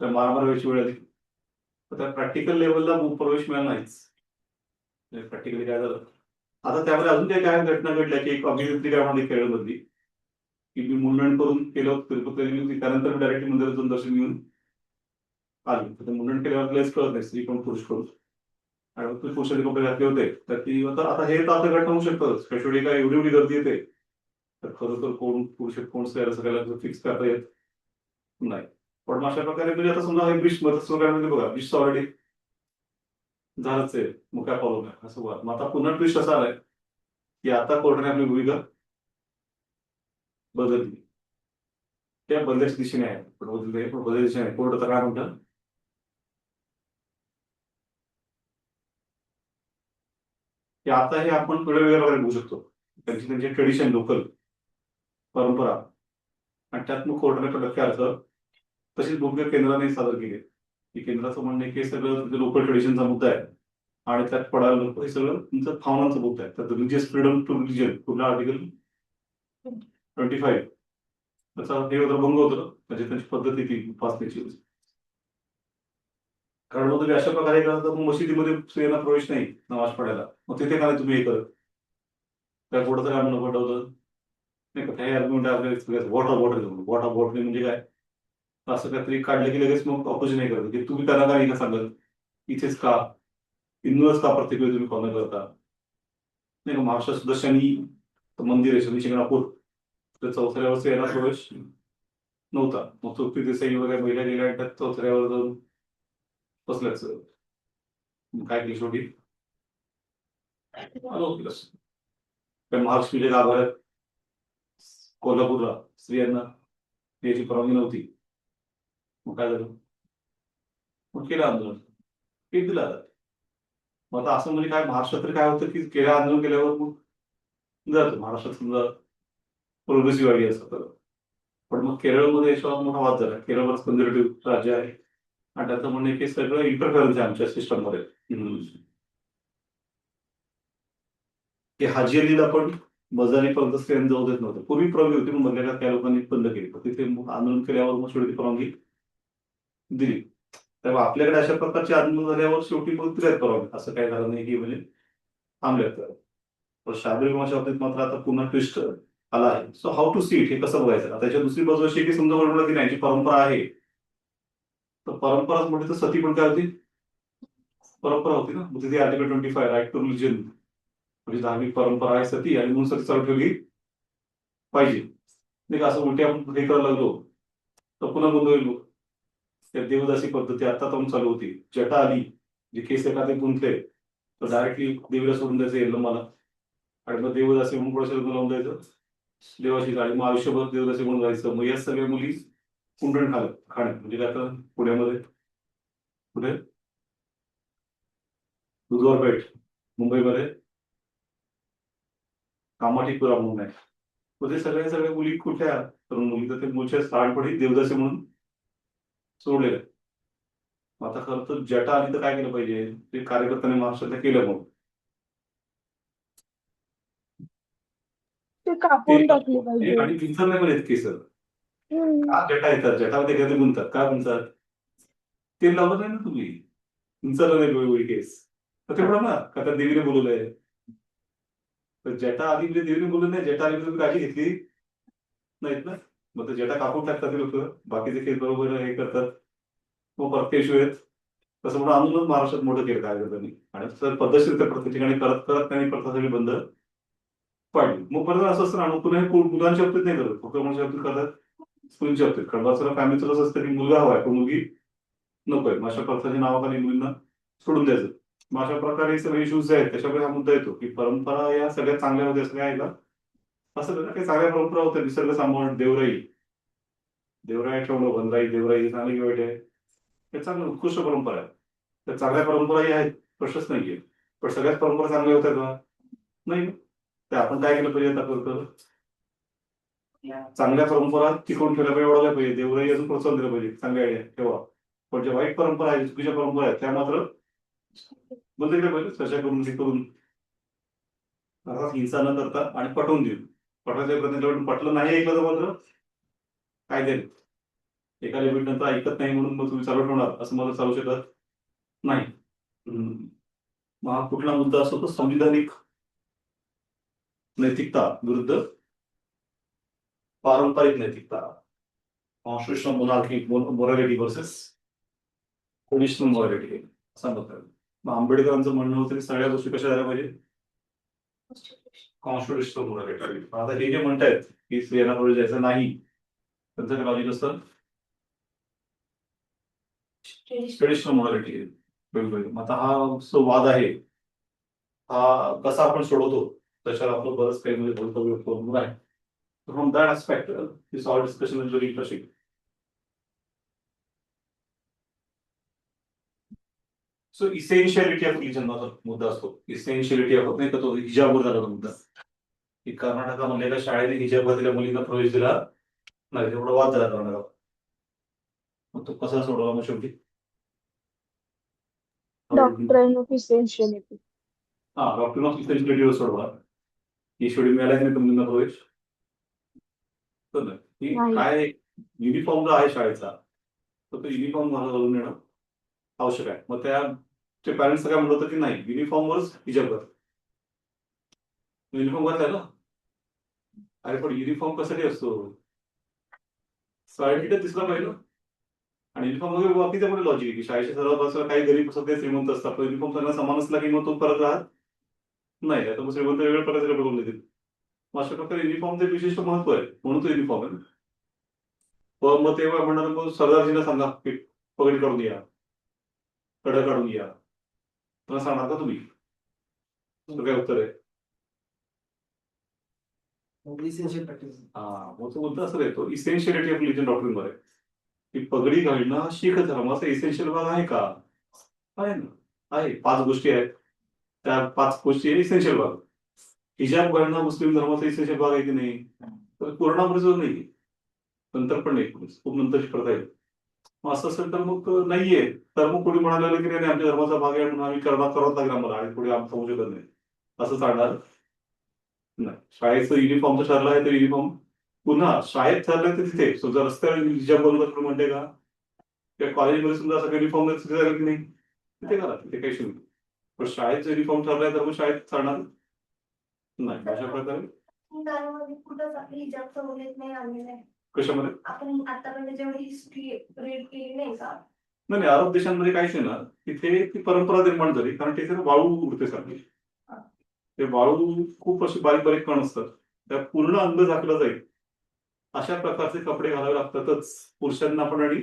तर मारामार व्हायची वेळ आली. तर त्या प्रॅक्टिकल लेवलला प्रवेश मिळाला नाहीच. प्रॅक्टिकली काय झालं, आता त्यामध्ये अजून काही काय घटना घडल्या की एक अभिनेत्री काय म्हणाली केरळमधली की मी मुंडन करून केलं होतं तिरुपतीला गेली होती, त्यानंतर मी डायरेक्टली मंदिरात जाऊन दर्शन घेऊन आली. तर मुंडन केल्यावर लयच कळत नाही स्त्री कोण पुरुष कोण, आणि तुम्ही पुरुषाचे कपडे घातले होते तर ती आता हे तर आता घटना होऊ शकतं. स्पेशली काय एवढी एवढी गर्दी येते तर खरोखर कोण पुरुष कोण स्त्री असं काय फिक्स करता येत नाही. पण अशा प्रकारे म्हणजे आता समजा हे ब्रिज मध्ये बघा, ब्रिज ऑलरेडी झालंच आहे, मग काय प्रॉब्लेम आहे असं बघा. मग आता पुन्हा ट्विस्ट असा आलाय की आता कोर्टाने आपली भूमिका बदलली. त्या बदल्याच्या दिशेने आहे, पण बदलच्या दिशेने आहे. कोर्ट आता काय म्हणतं की आता हे आपण वेगवेगळ्या प्रकारे बघू शकतो, त्यांची ट्रेडिशन, लोकल परंपरा, आणि त्यात मग कोर्टाने पण नक्की अर्थ तशीच भूमिका केंद्राने सादर केली की केंद्राचं म्हणणं आहे की सगळं लोकल ट्रेडिशनचा मुद्दा आहे आणि त्यात पडायला नको, हे सगळं तुमचं भावनांचा मुद्दा आहे. तर रिलिजियस फ्रीडम टू रिलिजन कुठला आर्टिकल 25 त्याचा हे भंग होतं, म्हणजे त्यांची पद्धती ती उपासनेची. कारण मग तुम्ही अशा प्रकारे करता तर मशिदीमध्ये स्त्रियांना प्रवेश नाही नमाज पडायला, मग तिथे काय तुम्ही हे करत त्या कोर्टाचं काय म्हणणं पडवलं नाही का. काही आर्ग्युमेंट आपल्याला वॉटर बॉटल म्हणजे काय, असं काहीतरी काढलं की लगेच मग ऑपोजिशन नाही करत की तुम्ही त्यांना काय सांगत इथेच का, हिंदूच का प्रत्येक वेळी तुम्ही फॉलो करता नाही का. महाराष्ट्र सुद्धा शनी मंदिर आहे, शनी शिंगणापूर, तर चौथऱ्यावर स्त्रियांना प्रवेश नव्हता. मग तृप्ती देसाई वगैरे महिला गेल्या आणि त्यात चौथऱ्यावर जाऊन बसल्याच काय केली शेवटी महाराष्ट्रीय गाभाऱ्यात कोल्हापूरला स्त्रियांना याची परवानगी नव्हती. मग काय झालं, मग केलं आंदोलन, ते दिलं. मग आता असं म्हणजे काय महाराष्ट्रात तरी काय होतं की केलं आंदोलन केल्यावर मग जातो महाराष्ट्रात समजा प्रोग्रेसिव्ह आयडिया असं तर. पण मग केरळमध्ये याच्यावर मोठा वाद झाला. केरळवरच कन्झर्वेटिव्ह राज्य आहे आणि त्याचं म्हणणं की सगळं इंटरफेरन्स आहे आमच्या सिस्टममध्ये. की हाजी अलीला पण मजारीपर्यंत स्त्रियांना जाऊ देत नव्हतं. पूर्वी परवानगी होती, पण मधल्या काळात काही लोकांनी बंद केली. तिथे आंदोलन केल्यावर मग शेवटी परवानगी दिली. तेव्हा आपल्याकडे अशा प्रकारचे आंदोलन झाल्यावर शेवटी मग दिल्यात परवानगी. असं काही झालं नाही की म्हणजे थांबल्यात. पण शाबरी विमाच्या बाबतीत मात्र आता पुन्हा ट्विस्ट आला आहे. So how to see it, हे कसं बघायचं. त्याच्या दुसरी बाजू अशी की समजा म्हणलं की नाही परंपरा आहे, तर परंपराच म्हटली तर सती पण काय होती, परंपरा होती ना. मग तिथे आर्टिकल 25 राईट टू रिलिजन म्हणजे धार्मिक परंपरा आहे सती, आणि म्हणून सती चालू ठेवली पाहिजे नाही का. असं उलटी आपण हे करायला लागलो तर पुन्हा गोंधळ. त्या देवदासी पद्धती आता तर चालू होती. जटा आली, जे केस एखादे गुंतले तर डायरेक्टली देवीला सोडून द्यायचं येईल मला, आणि मग देवदासी म्हणून पुढे लावून द्यायचं देवाची गाडी, मग आयुष्यभर देवदासी म्हणून जायचं. मग या सगळ्या मुली कुंडण खाण्यात म्हणजे आता पुण्यामध्ये कुठे बुधवारपेठ मुंबईमध्ये कामाठी पुरा म्हणून आहे. मग ते सगळ्या मुली कुठल्या तरुण मुली तर ते मूळच्या लहानपणी देवदासी म्हणून सोडलेलं आहे. मग आता खरं तर जटा आली तर काय केलं पाहिजे ते कार्यकर्त्यांनी महाराष्ट्रातल्या केलं मग ते कापून टाकली पाहिजे. आणि विंचरले पण आहेत केस हम्म. का जटा येतात जटामध्ये कधी गुंतात काय गुंतात ते लावलं नाही ना तुम्ही विंचरलं नाही वेगवेगळी केस तर ते म्हणा ना का त्या देवीने बोलवलंय तर जटा आधी म्हणजे देवीने बोललं नाही जटा आली म्हणजे तुम्ही काळजी घेतली नाहीत ना मग ते जटा कापून टाकतात ते लोक बाकीचे केस बरोबर हे करतात मग परत केशू आहेत तसं म्हणून आणूनच महाराष्ट्रात मोठं केलं कार्यकर्त्यांनी आणि तर पद्धतशीर ते प्रत्येक ठिकाणी करत करत त्यांनी प्रथा सगळी बंद पाडली. मग परत असं असतं ना पुन्हा हे मुलांच्या बाबतीत नाही करत कुटुंबाच्या बाबतीत करतात स्कूलच्या बाबतीत कारण बसला फॅमिलीचं कसं असतं की मुलगा हवाय पण मुलगी नकोय मग अशा प्रकारच्या नावाखाली मुलींना सोडून द्यायचं. मग अशा प्रकारे सगळे इश्यूज जे आहेत त्याच्यामुळे हा मुद्दा येतो की परंपरा या सगळ्यात चांगल्या होत्या सगळ्या आहे का असं काही चांगल्या परंपरा होत्या निसर्ग सांभाळून देवराई ठेवणं वनराई देवराई चांगली वाईट आहे हे चांगलं उत्कृष्ट परंपरा आहे. त्या चांगल्या परंपराही आहेत प्रश्नच नाहीये पण सगळ्याच परंपरा चांगल्या होत्या का नाही ते आपण काय केलं पाहिजे आता चांगल्या परंपरा टिकवून ठेवल्या पाहिजे एवढ्या पाहिजे देवराई अजून प्रोत्साहन दिलं पाहिजे चांगल्या आयडिया ठेवा पण ज्या वाईट परंपरा आहेत चुकीच्या परंपरा आहेत त्या मात्र बंद केल्या पाहिजे चर्चा करून हे करून हिंसा न करता आणि पटवून देऊ पटवायचा प्रयत्न केला पण पटलं नाही ऐकलं तर मात्र काय देईल एका लिमिट नंतर ऐकत नाही म्हणून मग तुम्ही चालू ठेवणार असं मला चालू शकत नाही. मग हा कुठला मुद्दा असतो तो संविधानिक नैतिकता विरुद्ध पारंपरिक नैतिकता constitutional morality versus traditional morality असा म्हणतात. मग आंबेडकरांचं म्हणणं होतं की सगळ्या गोष्टी कशा झाल्या पाहिजे कॉन्स्टिट्युशनल मोरॅलिटी. आता हे जे म्हणतायत की स्त्रियांना पुढे जायचं नाही त्यांचं काय लॉजिक असतं ट्रेडिशनल मोरॅलिटी वेगवेगळी. आता हा जो वाद आहे हा कसा आपण सोडवतो त्याच्यावर आपलं बरंच काही म्हणजे भवितव्य आहे. From that aspect, this all discussion is very interesting. So essentiality of religion माझा मुद्दा असतो इसेन्शियलिटी ऑफ नाही का तो हिजाबवर झाला मुद्दा की कर्नाटकामध्ये एका शाळेने हिजाब घातलेल्या मुलींना प्रवेश दिला नाही तेवढा वाद झाला कर्नाटकात. मग तो कसा सोडवला मग शेवटी डॉक्ट्राइन ऑफ इसेन्शियलिटी. डॉक्टर ऑफ इसेन्शियलिटीवर सोडवला की शेवटी मिळाला नाही मुलींना प्रवेश तर नाही नाही. काय युनिफॉर्म जो आहे शाळेचा तर तो युनिफॉर्म घालून येणं आवश्यक आहे. मग त्या पॅरेंट्स काय म्हणत होतं की नाही युनिफॉर्मवरच हिजाब कर युनिफॉर्म घातलाय ना अरे पण युनिफॉर्म कशासाठी असतो सायन्टिफिक दिसला पाहिजे आणि युनिफॉर्म वगैरे बाकीचं पण लॉजिक आहे की शाळेच्या सर्वात बाजूला काही गरीब सगळे श्रीमंत असतात पण युनिफॉर्म सगळ्यांना समान असला की मग तो परत राहत नाही आता मग श्रीमंत वेगवेगळ्या प्रकारचे कपडे करून देतील. मग अशा प्रकारे युनिफॉर्मचे विशिष्ट महत्व आहे म्हणून तो युनिफॉर्म आहे. पण मग तेव्हा म्हणणार मग सरदारजीला सांगा की पगडी काढून या कडा काढून या मला सांगणार का तुम्ही काय उत्तर आहे मग तो मुद्दा असं येतो इसेन्शियलिटी ऑफ रिलिजन डॉक्ट्रिन मध्ये की पगडी घालणं हा शीख धर्माचा इसेन्शियल भाग आहे का आहे ना आहे 5 गोष्टी आहेत त्या 5 गोष्टी इसेन्शियल भाग. हिजाब घालणं मुस्लिम धर्माचा इसेन्शियल भाग आहे की नाही तर पूर्णावरच नाही नंतर पण नाही खूप नंतरची प्रथा आहे. मग असं असेल तर मग नाहीये तर मग कोणी म्हणायला की नाही आमच्या धर्माचा भाग आहे म्हणून आम्ही करावं लागेल आम्हाला आणि पुढे आमचं होऊ शकत नाही असं चालणार नाही. शाळेचं युनिफॉर्मचं ठरलं आहे तर युनिफॉर्म पुन्हा शाळेत ठरलं तर तिथे समजा रस्त्यावर हिजाब बरोबर म्हणते का किंवा कॉलेजमध्ये सुद्धा असं युनिफॉर्म झालं की नाही तिथे करा तिथे काही शिकू पण शाळेचं युनिफॉर्म ठरलाय तर मग शाळेत चालणार नाही. अशा प्रकारे कुठंच आपली हिजाबचा उल्लेख नाही आलेला आहे कशामध्ये आपण आतापर्यंत जेवढी हिस्ट्री रीड केली नाही का नाही अरब देशांमध्ये काहीच नाही ना तिथे ती परंपरा निर्माण झाली कारण तिथे वाळू उडते सारखी ते वाळू खूप असे बारीक बारीक कण असतात त्या पूर्ण अंग झाकलं जाईल अशा प्रकारचे कपडे घालावे लागतातच पुरुषांना पण आणि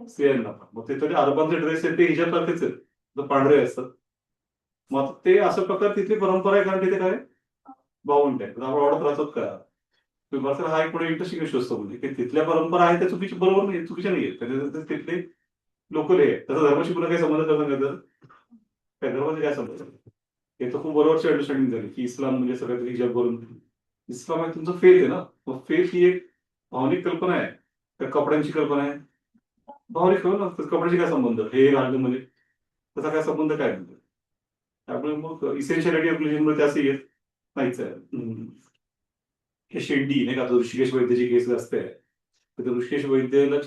स्त्रियांना पण. मग ते तरी अरबांचे ड्रेस आहेत ते हिजाब सारखेच आहेत पांढरे असतात मग ते असं प्रकार तिथली परंपरा आहे कारण तिथे काय बावंट आहे आपण आवडत राहतात का तुम्हाला हा एक पुढे इंटरेस्टिंग इश्यू असतो म्हणजे की तिथल्या परंपरा आहेत त्या चुकीच्या बरोबर नाही चुकीच्या नाही आहेत तिथले लोकल आहे त्याचा धर्माशी पुन्हा काही संबंध करत नाही तर त्या धर्माचे काय संबंध हे तर खूप बरोबरची अंडरस्टँडिंग झाली की इस्लाम म्हणजे सगळ्यात हिजाब करून इस्लाम आहे तुमचं फेथ आहे ना. मग फेथ ही एक भावनिक कल्पना आहे त्या कपड्यांची कल्पना आहे. भावनिक ना कपड्याशी काय संबंध हे घालणं म्हणजे त्याचा काय संबंध काय म्हणजे त्यामुळे मग इसेन्शियलिटी ऑफ रिलीजनमध्ये असं येत नाहीच आहे. हे शेंडी नाही का तो ऋषिकेश वैद्यची केस असते तर त्या ऋषिकेश वैद्यला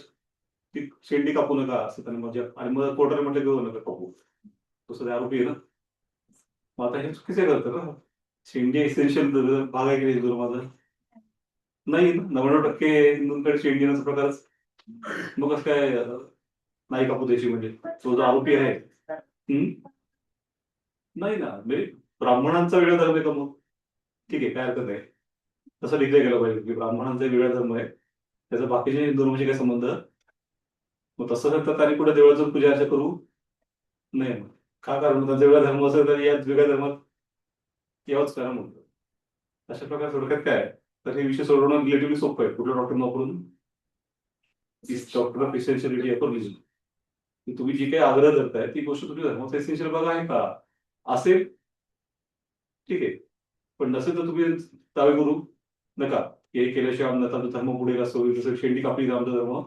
ती शेंडी कापू नका असं त्यांना म्हणजे आणि मग कोर्टाने म्हटलं घेऊ नका कापू तो सध्या आरोपी आहे ना. मग आता हे चुकीचे करतं ना. शेंडी एसेन्शियल भाग आहे की नाही माझा नाही ना 99% हिंदूंकडे शेंडी येण्याचा प्रकारच मग कसं काय नाही कापू द्यायची म्हणजे तो जो आरोपी आहे नाही ना म्हणजे ब्राह्मणांचा वेगळा धर्म आहे का मग ठीक आहे काय हरकत आहे तसं डिक्लेअर केलं पाहिजे की ब्राह्मणांचा वेगळा धर्म आहे त्याचा बाकीच्या धर्माशी काय संबंध मग तसं तर त्यांनी कुठे देवळात जाऊन पूजा अर्चा करू नाही मग का कारण त्यांचा वेगळा धर्म असेल तर या वेगळ्या धर्मात यावंच करा म्हणतो अशा प्रकारे थोडक्यात काय आहे, तर हे विषय सोडवणं रिलेटिव्हली सोपं आहे कुठल्या डॉक्टर वापरून डॉक्टर ऑफ इसेन्शियलिटी ऑफ रिलीजन की तुम्ही जी काही आग्रह धरताय ती गोष्ट तुम्ही धर्माचा एसेन्शियल भाग आहे का असेल ठीक आहे पण नसेल तर तुम्ही दावे करू नका हे केल्याशिवाय आमचा धर्म पुढे असं जसं शेंडी कापली तर आमचा धर्म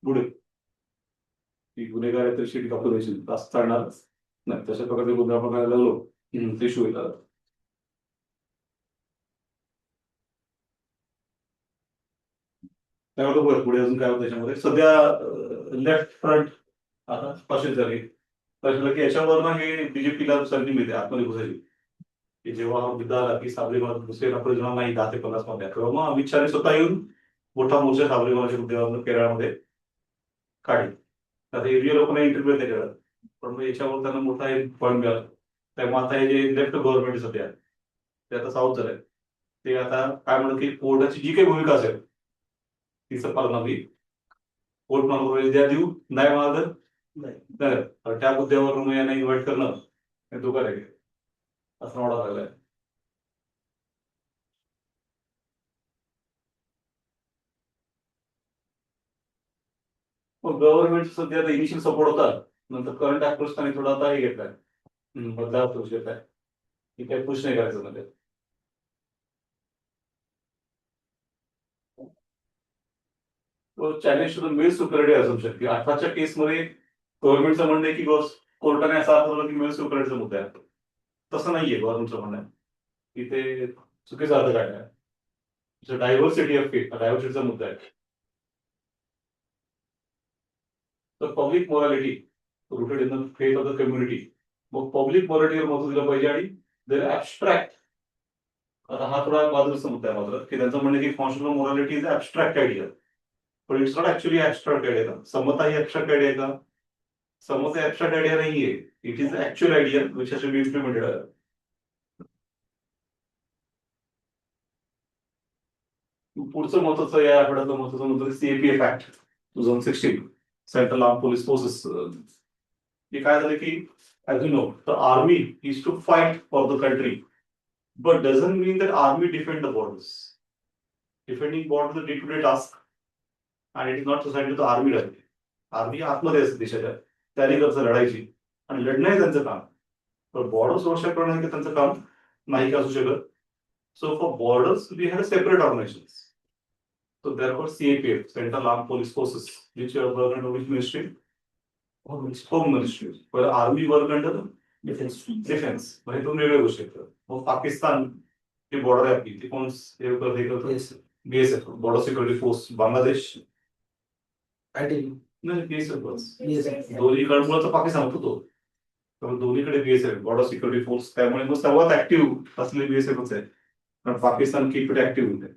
पुढे की गुन्हेगार आहे तर शेंडी कापू द्यायची असं चालणार नाही तशा प्रकारे गुन्हा आपण करायला लागलो ते इश्यू येतात. काय होतं बरं पुढे अजून काय होतं त्याच्यामध्ये सध्या लेफ्ट फ्रंट आता स्पष्ट झाले कळलं की याच्यावरनं हे बीजेपीला संधी मिळते आतमध्ये घुसायची की जेव्हा हा मुद्दा आला की साबरीमाला दुसरे प्रयोजन नाही 10 ते 50 मध्ये तेव्हा मग अमित शहाने स्वतः येऊन मोठा मोर्चा साबरीमालाच्या मुद्द्यावर केरळमध्ये काढले. आता एरिया लोकांना इंटरव्ह्यू त्याच्यावर पण मग याच्यावर त्यांना मोठा एक पॉईंट मिळाला त्यामुळे आता हे जे लेफ्ट गव्हर्नमेंट सध्या ते आता साऊथ झालंय ते आता काय म्हणत की कोर्टाची जी काही भूमिका असेल तिचं पालनावी कोर्ट मला द्या देऊ नाही मला तर त्या मुद्द्यावर मग यांना इन्व्हाइट करणं हे धोका आहे असं वाढा लागलाय. गव्हर्नमेंट सध्या आता इनिशियल सपोर्ट होता नंतर करंट अप्रोच त्यांनी थोडा आता हे घेतलाय बदला अप्रोच घेतलाय की काही पुश नाही करायचं मध्ये. Challenge to the male superiority assumption की आताच्या केसमध्ये गव्हर्नमेंटचं म्हणणं आहे की कोर्टाने असा अर्थ की मेल सुपरिटीचा मुद्दा आहे तसं नाहीये गव्हर्नमेंटचं म्हणणं की ते चुकीचा अर्थ काढलाय डायव्हर्सिटी ऑफ फेथ डायव्हर्सिटीचा मुद्दा आहे. तर public morality rooted in the faith of the community मग पब्लिक मॉरॅलिटीवर महत्व दिलं पाहिजे आणि देर ऍबस्ट्रॅक्ट आता हा थोडा बाजूचा मुद्दा आहे मात्र की त्यांचं म्हणणं की functional morality is abstract idea पण it's not actually abstract idea का समता ही ऍबस्ट्रॅक्ट आयडिया का समता ऍबस्ट्रॅक्ट आयडिया नाहीये it is actual idea which has to be implemented. पुढचं महत्वाचं या आठवड्यातलं महत्वाचं म्हणजे CAPF act 2016 central arm police forces हे काय झालं की as you know the army is to fight for the country but doesn't mean that army defend the borders. Defending borders is a day-to-day task and it is not assigned to the army directly. Army आतमध्ये असते देशाच्या तयारी करतं लढायची आणि लढणं आहे त्यांचं काम पण बॉर्डर सुरक्षा करणं हे त्यांचं काम नाही का असू शकत. So for borders we had separate organisation so therefore CAPF Central Armed Police Forces which are work under which ministry Home Ministry but army work under defence म्हणजे दोन वेगळ्या गोष्टी आहेत. मग पाकिस्तान जी बॉर्डर आहे आपली ती कोण हे करतं BSF border security force Bangladesh नाही बीएसएफ दोन्हीकडे तर पाकिस्तान होतो तो त्यामुळे दोन्हीकडे बीएसएफ बॉर्डर सिक्युरिटी फोर्स त्यामुळे मग सर्वात ऍक्टिव्ह असलेली बीएसएफच आहे कारण पाकिस्तान कीप इट ऍक्टिव्ह होते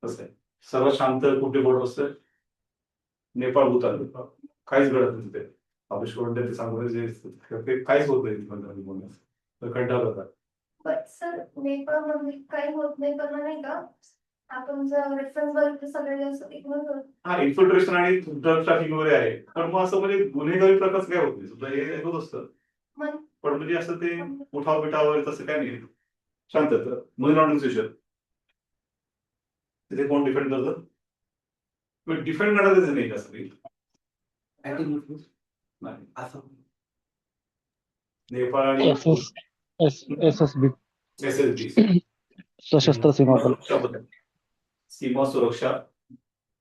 असं आहे. सर्वात शांत कुठे बॉर्डर असतं नेपाळ भूतान काहीच घडत नाही तिथे अभिषेक ते सांगून जे काहीच होत नाही कंटाळा होता. बट सर नेपाळमध्ये काही होत नाही पण नाही का आपण जर रेफरन्स बघितलं सगळे असं हा इन्फिल्ट्रेशन आणि ड्रग ट्रॅफिकिंग वगैरे आहे पण मग असं म्हणजे गुन्हेगारी प्रकार काय होत नाही सुद्धा हे होत असतं पण म्हणजे असं ते उठाव बिठाव वगैरे तसं काय नाही शांत मनी ऑर्गनायझेशन तिथे कोण डिफेंड करतं डिफेंड करण्याचं नाही असं नाही नेपाळ आणि SSB SSB सशस्त्र सीमा बल. सुरक्षा बल. सीमा सुरक्षा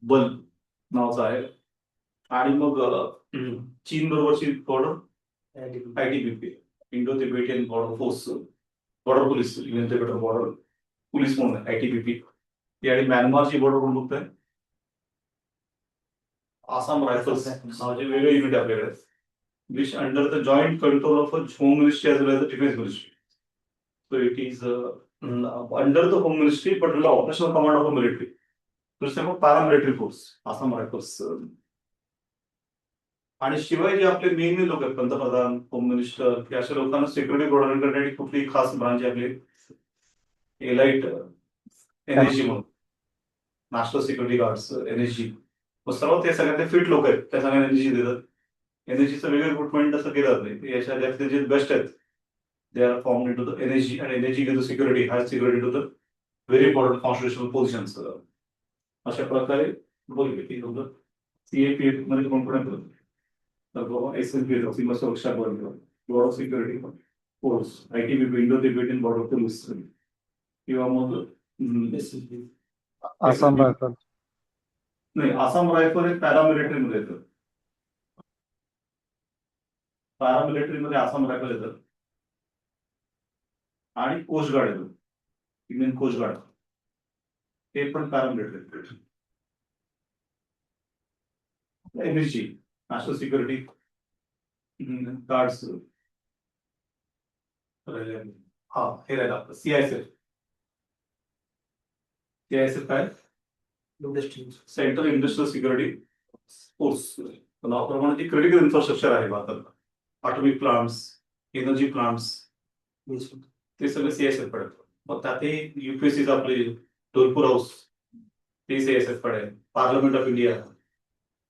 बल नावाचं आहे. आणि मग चीन बरोबरची border ITBP, Indo Tibetan border force, border police, Indian Tibetan border police म्हणून आहे ITBP. आणि म्यानमारची बॉर्डर कोण बघतोय? आसाम रायफल्स नावाचे वेगळे युनिट आपल्याकडे आहेत, which under the joint control of a home ministry as well as the defense ministry. So it is under the home ministry but under the operational command of a military. दुसरे मग paramilitary force, Assam rifles. आणि शिवाय जे आपले main लोक आहेत, पंतप्रधान, home minister, या अशा लोकांना सिक्युरिटी प्रोव्हाइड करण्याची कुठली खास ब्रांच आहे आपली? एलाइट NSG म्हणून, नॅशनल सिक्युरिटी गार्ड्स, NSG. मग सर्व ते सगळ्यात फिट लोक आहेत, त्या सगळ्यांना NSG देतात. NSGचं वेगळं रिक्रुटमेंट असं केलं जात नाही. याच्या त्यातले जे बेस्ट आहेत they are form in to the NSG, आणि NSG give the security, has security to the very important constitutional positions. अशा प्रकारे बोलले की CAPF मध्ये कोण तर SSB, सीमा सुरक्षा बल, border security force, ITBP, Indo Tibetan border police, किंवा मग आसाम रायफल. नाही, आसाम रायफल हे पॅरामिलिटरी मध्ये येतं. पॅरामिलिटरी मध्ये आसाम रायफल येतं आणि कोस्ट गार्ड येतं, इंडियन कोस्ट गार्ड, हे पण paramilitary. NSG, national security guards, हा हे राहिलं आपलं CISF. CISF काय? Central industrial security force. नावाप्रमाणे जे क्रिटिकल इन्फ्रास्ट्रक्चर आहे भारतात, ऑटोमिक प्लांट्स, एनर्जी प्लांट्स, ते सगळे CISF कडे. मग त्यातही UPSC आपले धोलपूर हाऊस, ते CISF कडे, पार्लमेंट ऑफ इंडिया,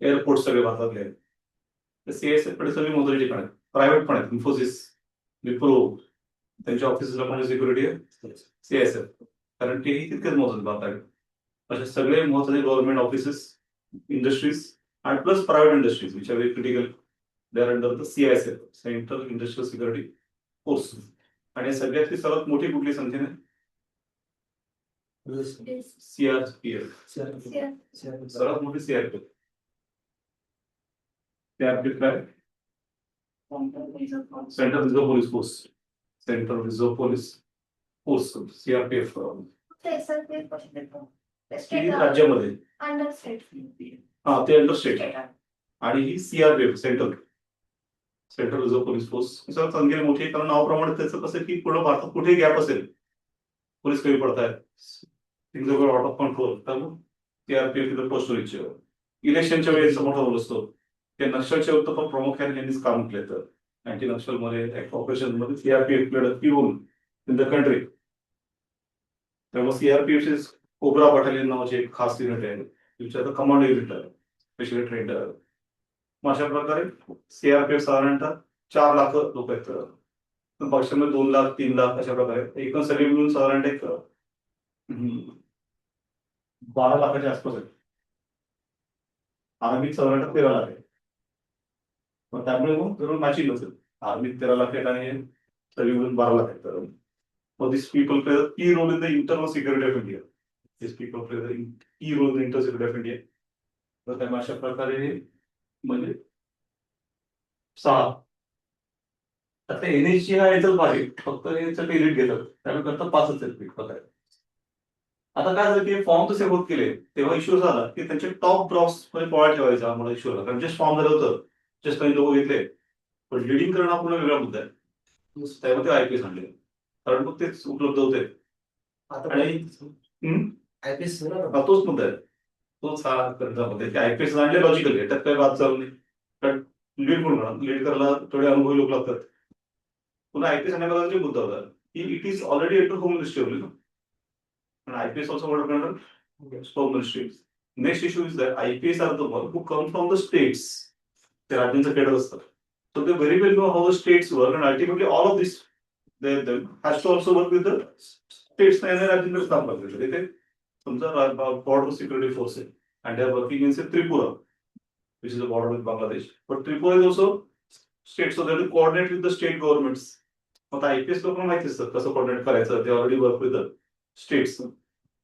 एअरपोर्ट सगळे भारतातले आहेत. CISF कडे सगळे मोदरीचे पण आहेत, प्रायव्हेट पण आहेत, इन्फोसिस, विप्रो, त्यांच्या ऑफिसला पण सिक्युरिटी आहे CISF, कारण तेही तितकेच महत्वाचे भारताकडे. असे सगळे महत्वाचे गव्हर्नमेंट ऑफिसेस, इंडस्ट्रीज आणि plus private industries which are very critical, they are under the CISF, central industrial security force. आणि सगळ्यातली सर्वात मोठी कुठली संख्येने? CRPF, सर्वात मोठी CRPF. CRPF काय? Central reserve police force, central reserve police force, CRPF. राज्यामध्ये अंडर स्टेट. हा, ते अंडर स्टेट. आणि ही CRPF, central reserve police force, सर्वात संख्येने मोठी आहे, कारण नावाप्रमाणे त्याचं कसं की पूर्ण भारतात कुठेही गॅप असेल, पोलीस कमी पडतायत, आउट ऑफ कंट्रोल, तर मग CRPF तिथं पोस्ट रिच. इलेक्शनच्या वेळेस मोठा रोल असतो. ते नक्षलच्या वृत्त पण प्रामुख्याने यांनीच काम केलं. तर अँटी नक्षल मध्ये ऑपरेशन मध्ये CRPF प्लेड अ की रोल इन द कंट्री. त्यामुळे CRPF कोब्रा बटालियन नावाची एक खास युनिट आहे, विचार कमांड युनिट आहे, स्पेशली ट्रेंड. मग अशा प्रकारे CRPF साधारणतः 4 लाख लोक आहेत, पक्षामध्ये 2 लाख 3 लाख अशा प्रकारे एकूण सगळे मिळून साधारण एक 12 लाखाच्या आसपास आहे. आर्मीत साधारणतः 13 लाख आहे. मग त्यामुळे मग जरूर मॅचिंग असेल, आर्मीत 13 लाख आहेत आणि सगळे मिळून 12 लाख आहेत. तर for these people play a key role in the internal security of India. These people play the key role in the internal security of India. तर त्यामुळे अशा प्रकारे म्हणजे 6. आता NSG हा याचाच भाग आहे, फक्त याचं एलिट घेतात, त्यामुळे करता 5च आहेत प्रकारे. आता काय झालं की फॉर्म तसे होत गेले, तेव्हा इश्यू झाला की त्यांचे टॉप ब्रॉक्स मध्ये पॉईंट ठेवायचा आम्हाला इश्यू झाला, कारण जस्ट फॉर्म झालं होतं, जस्ट काही लोक घेतले, पण लिडिंग करणं हा पूर्ण वेगळा मुद्दा आहे. त्यामध्ये IPS आणले, कारण मग तेच उपलब्ध होते. आणि तोच मुद्दा आहे, तोच हा करता मध्ये IPS आणले लॉजिकल आहे, त्यात काही बात चालू नाही. कारण लीड म्हणून लीड करायला थोडे अनुभवी लोक लागतात. पुन्हा IPS आणण्याबद्दल मुद्दा होता की it is already at home ministry होईल, and IPS also work under home ministry. Next issue is that IPS are the one who come from the states. ते राज्यांचं केडर असतं, so they very well know how the states work, and ultimately all of this they has to also work with the states. आणि राज्यांकडे काम करतात. तिथे समजा border security force आहे and they are working in say Tripura, which is a border with Bangladesh, but Tripura is also state, so they have to coordinate with the state governments आता IPS लोकांना माहिती असतं कसं coordinate करायचं, ते already work with the states.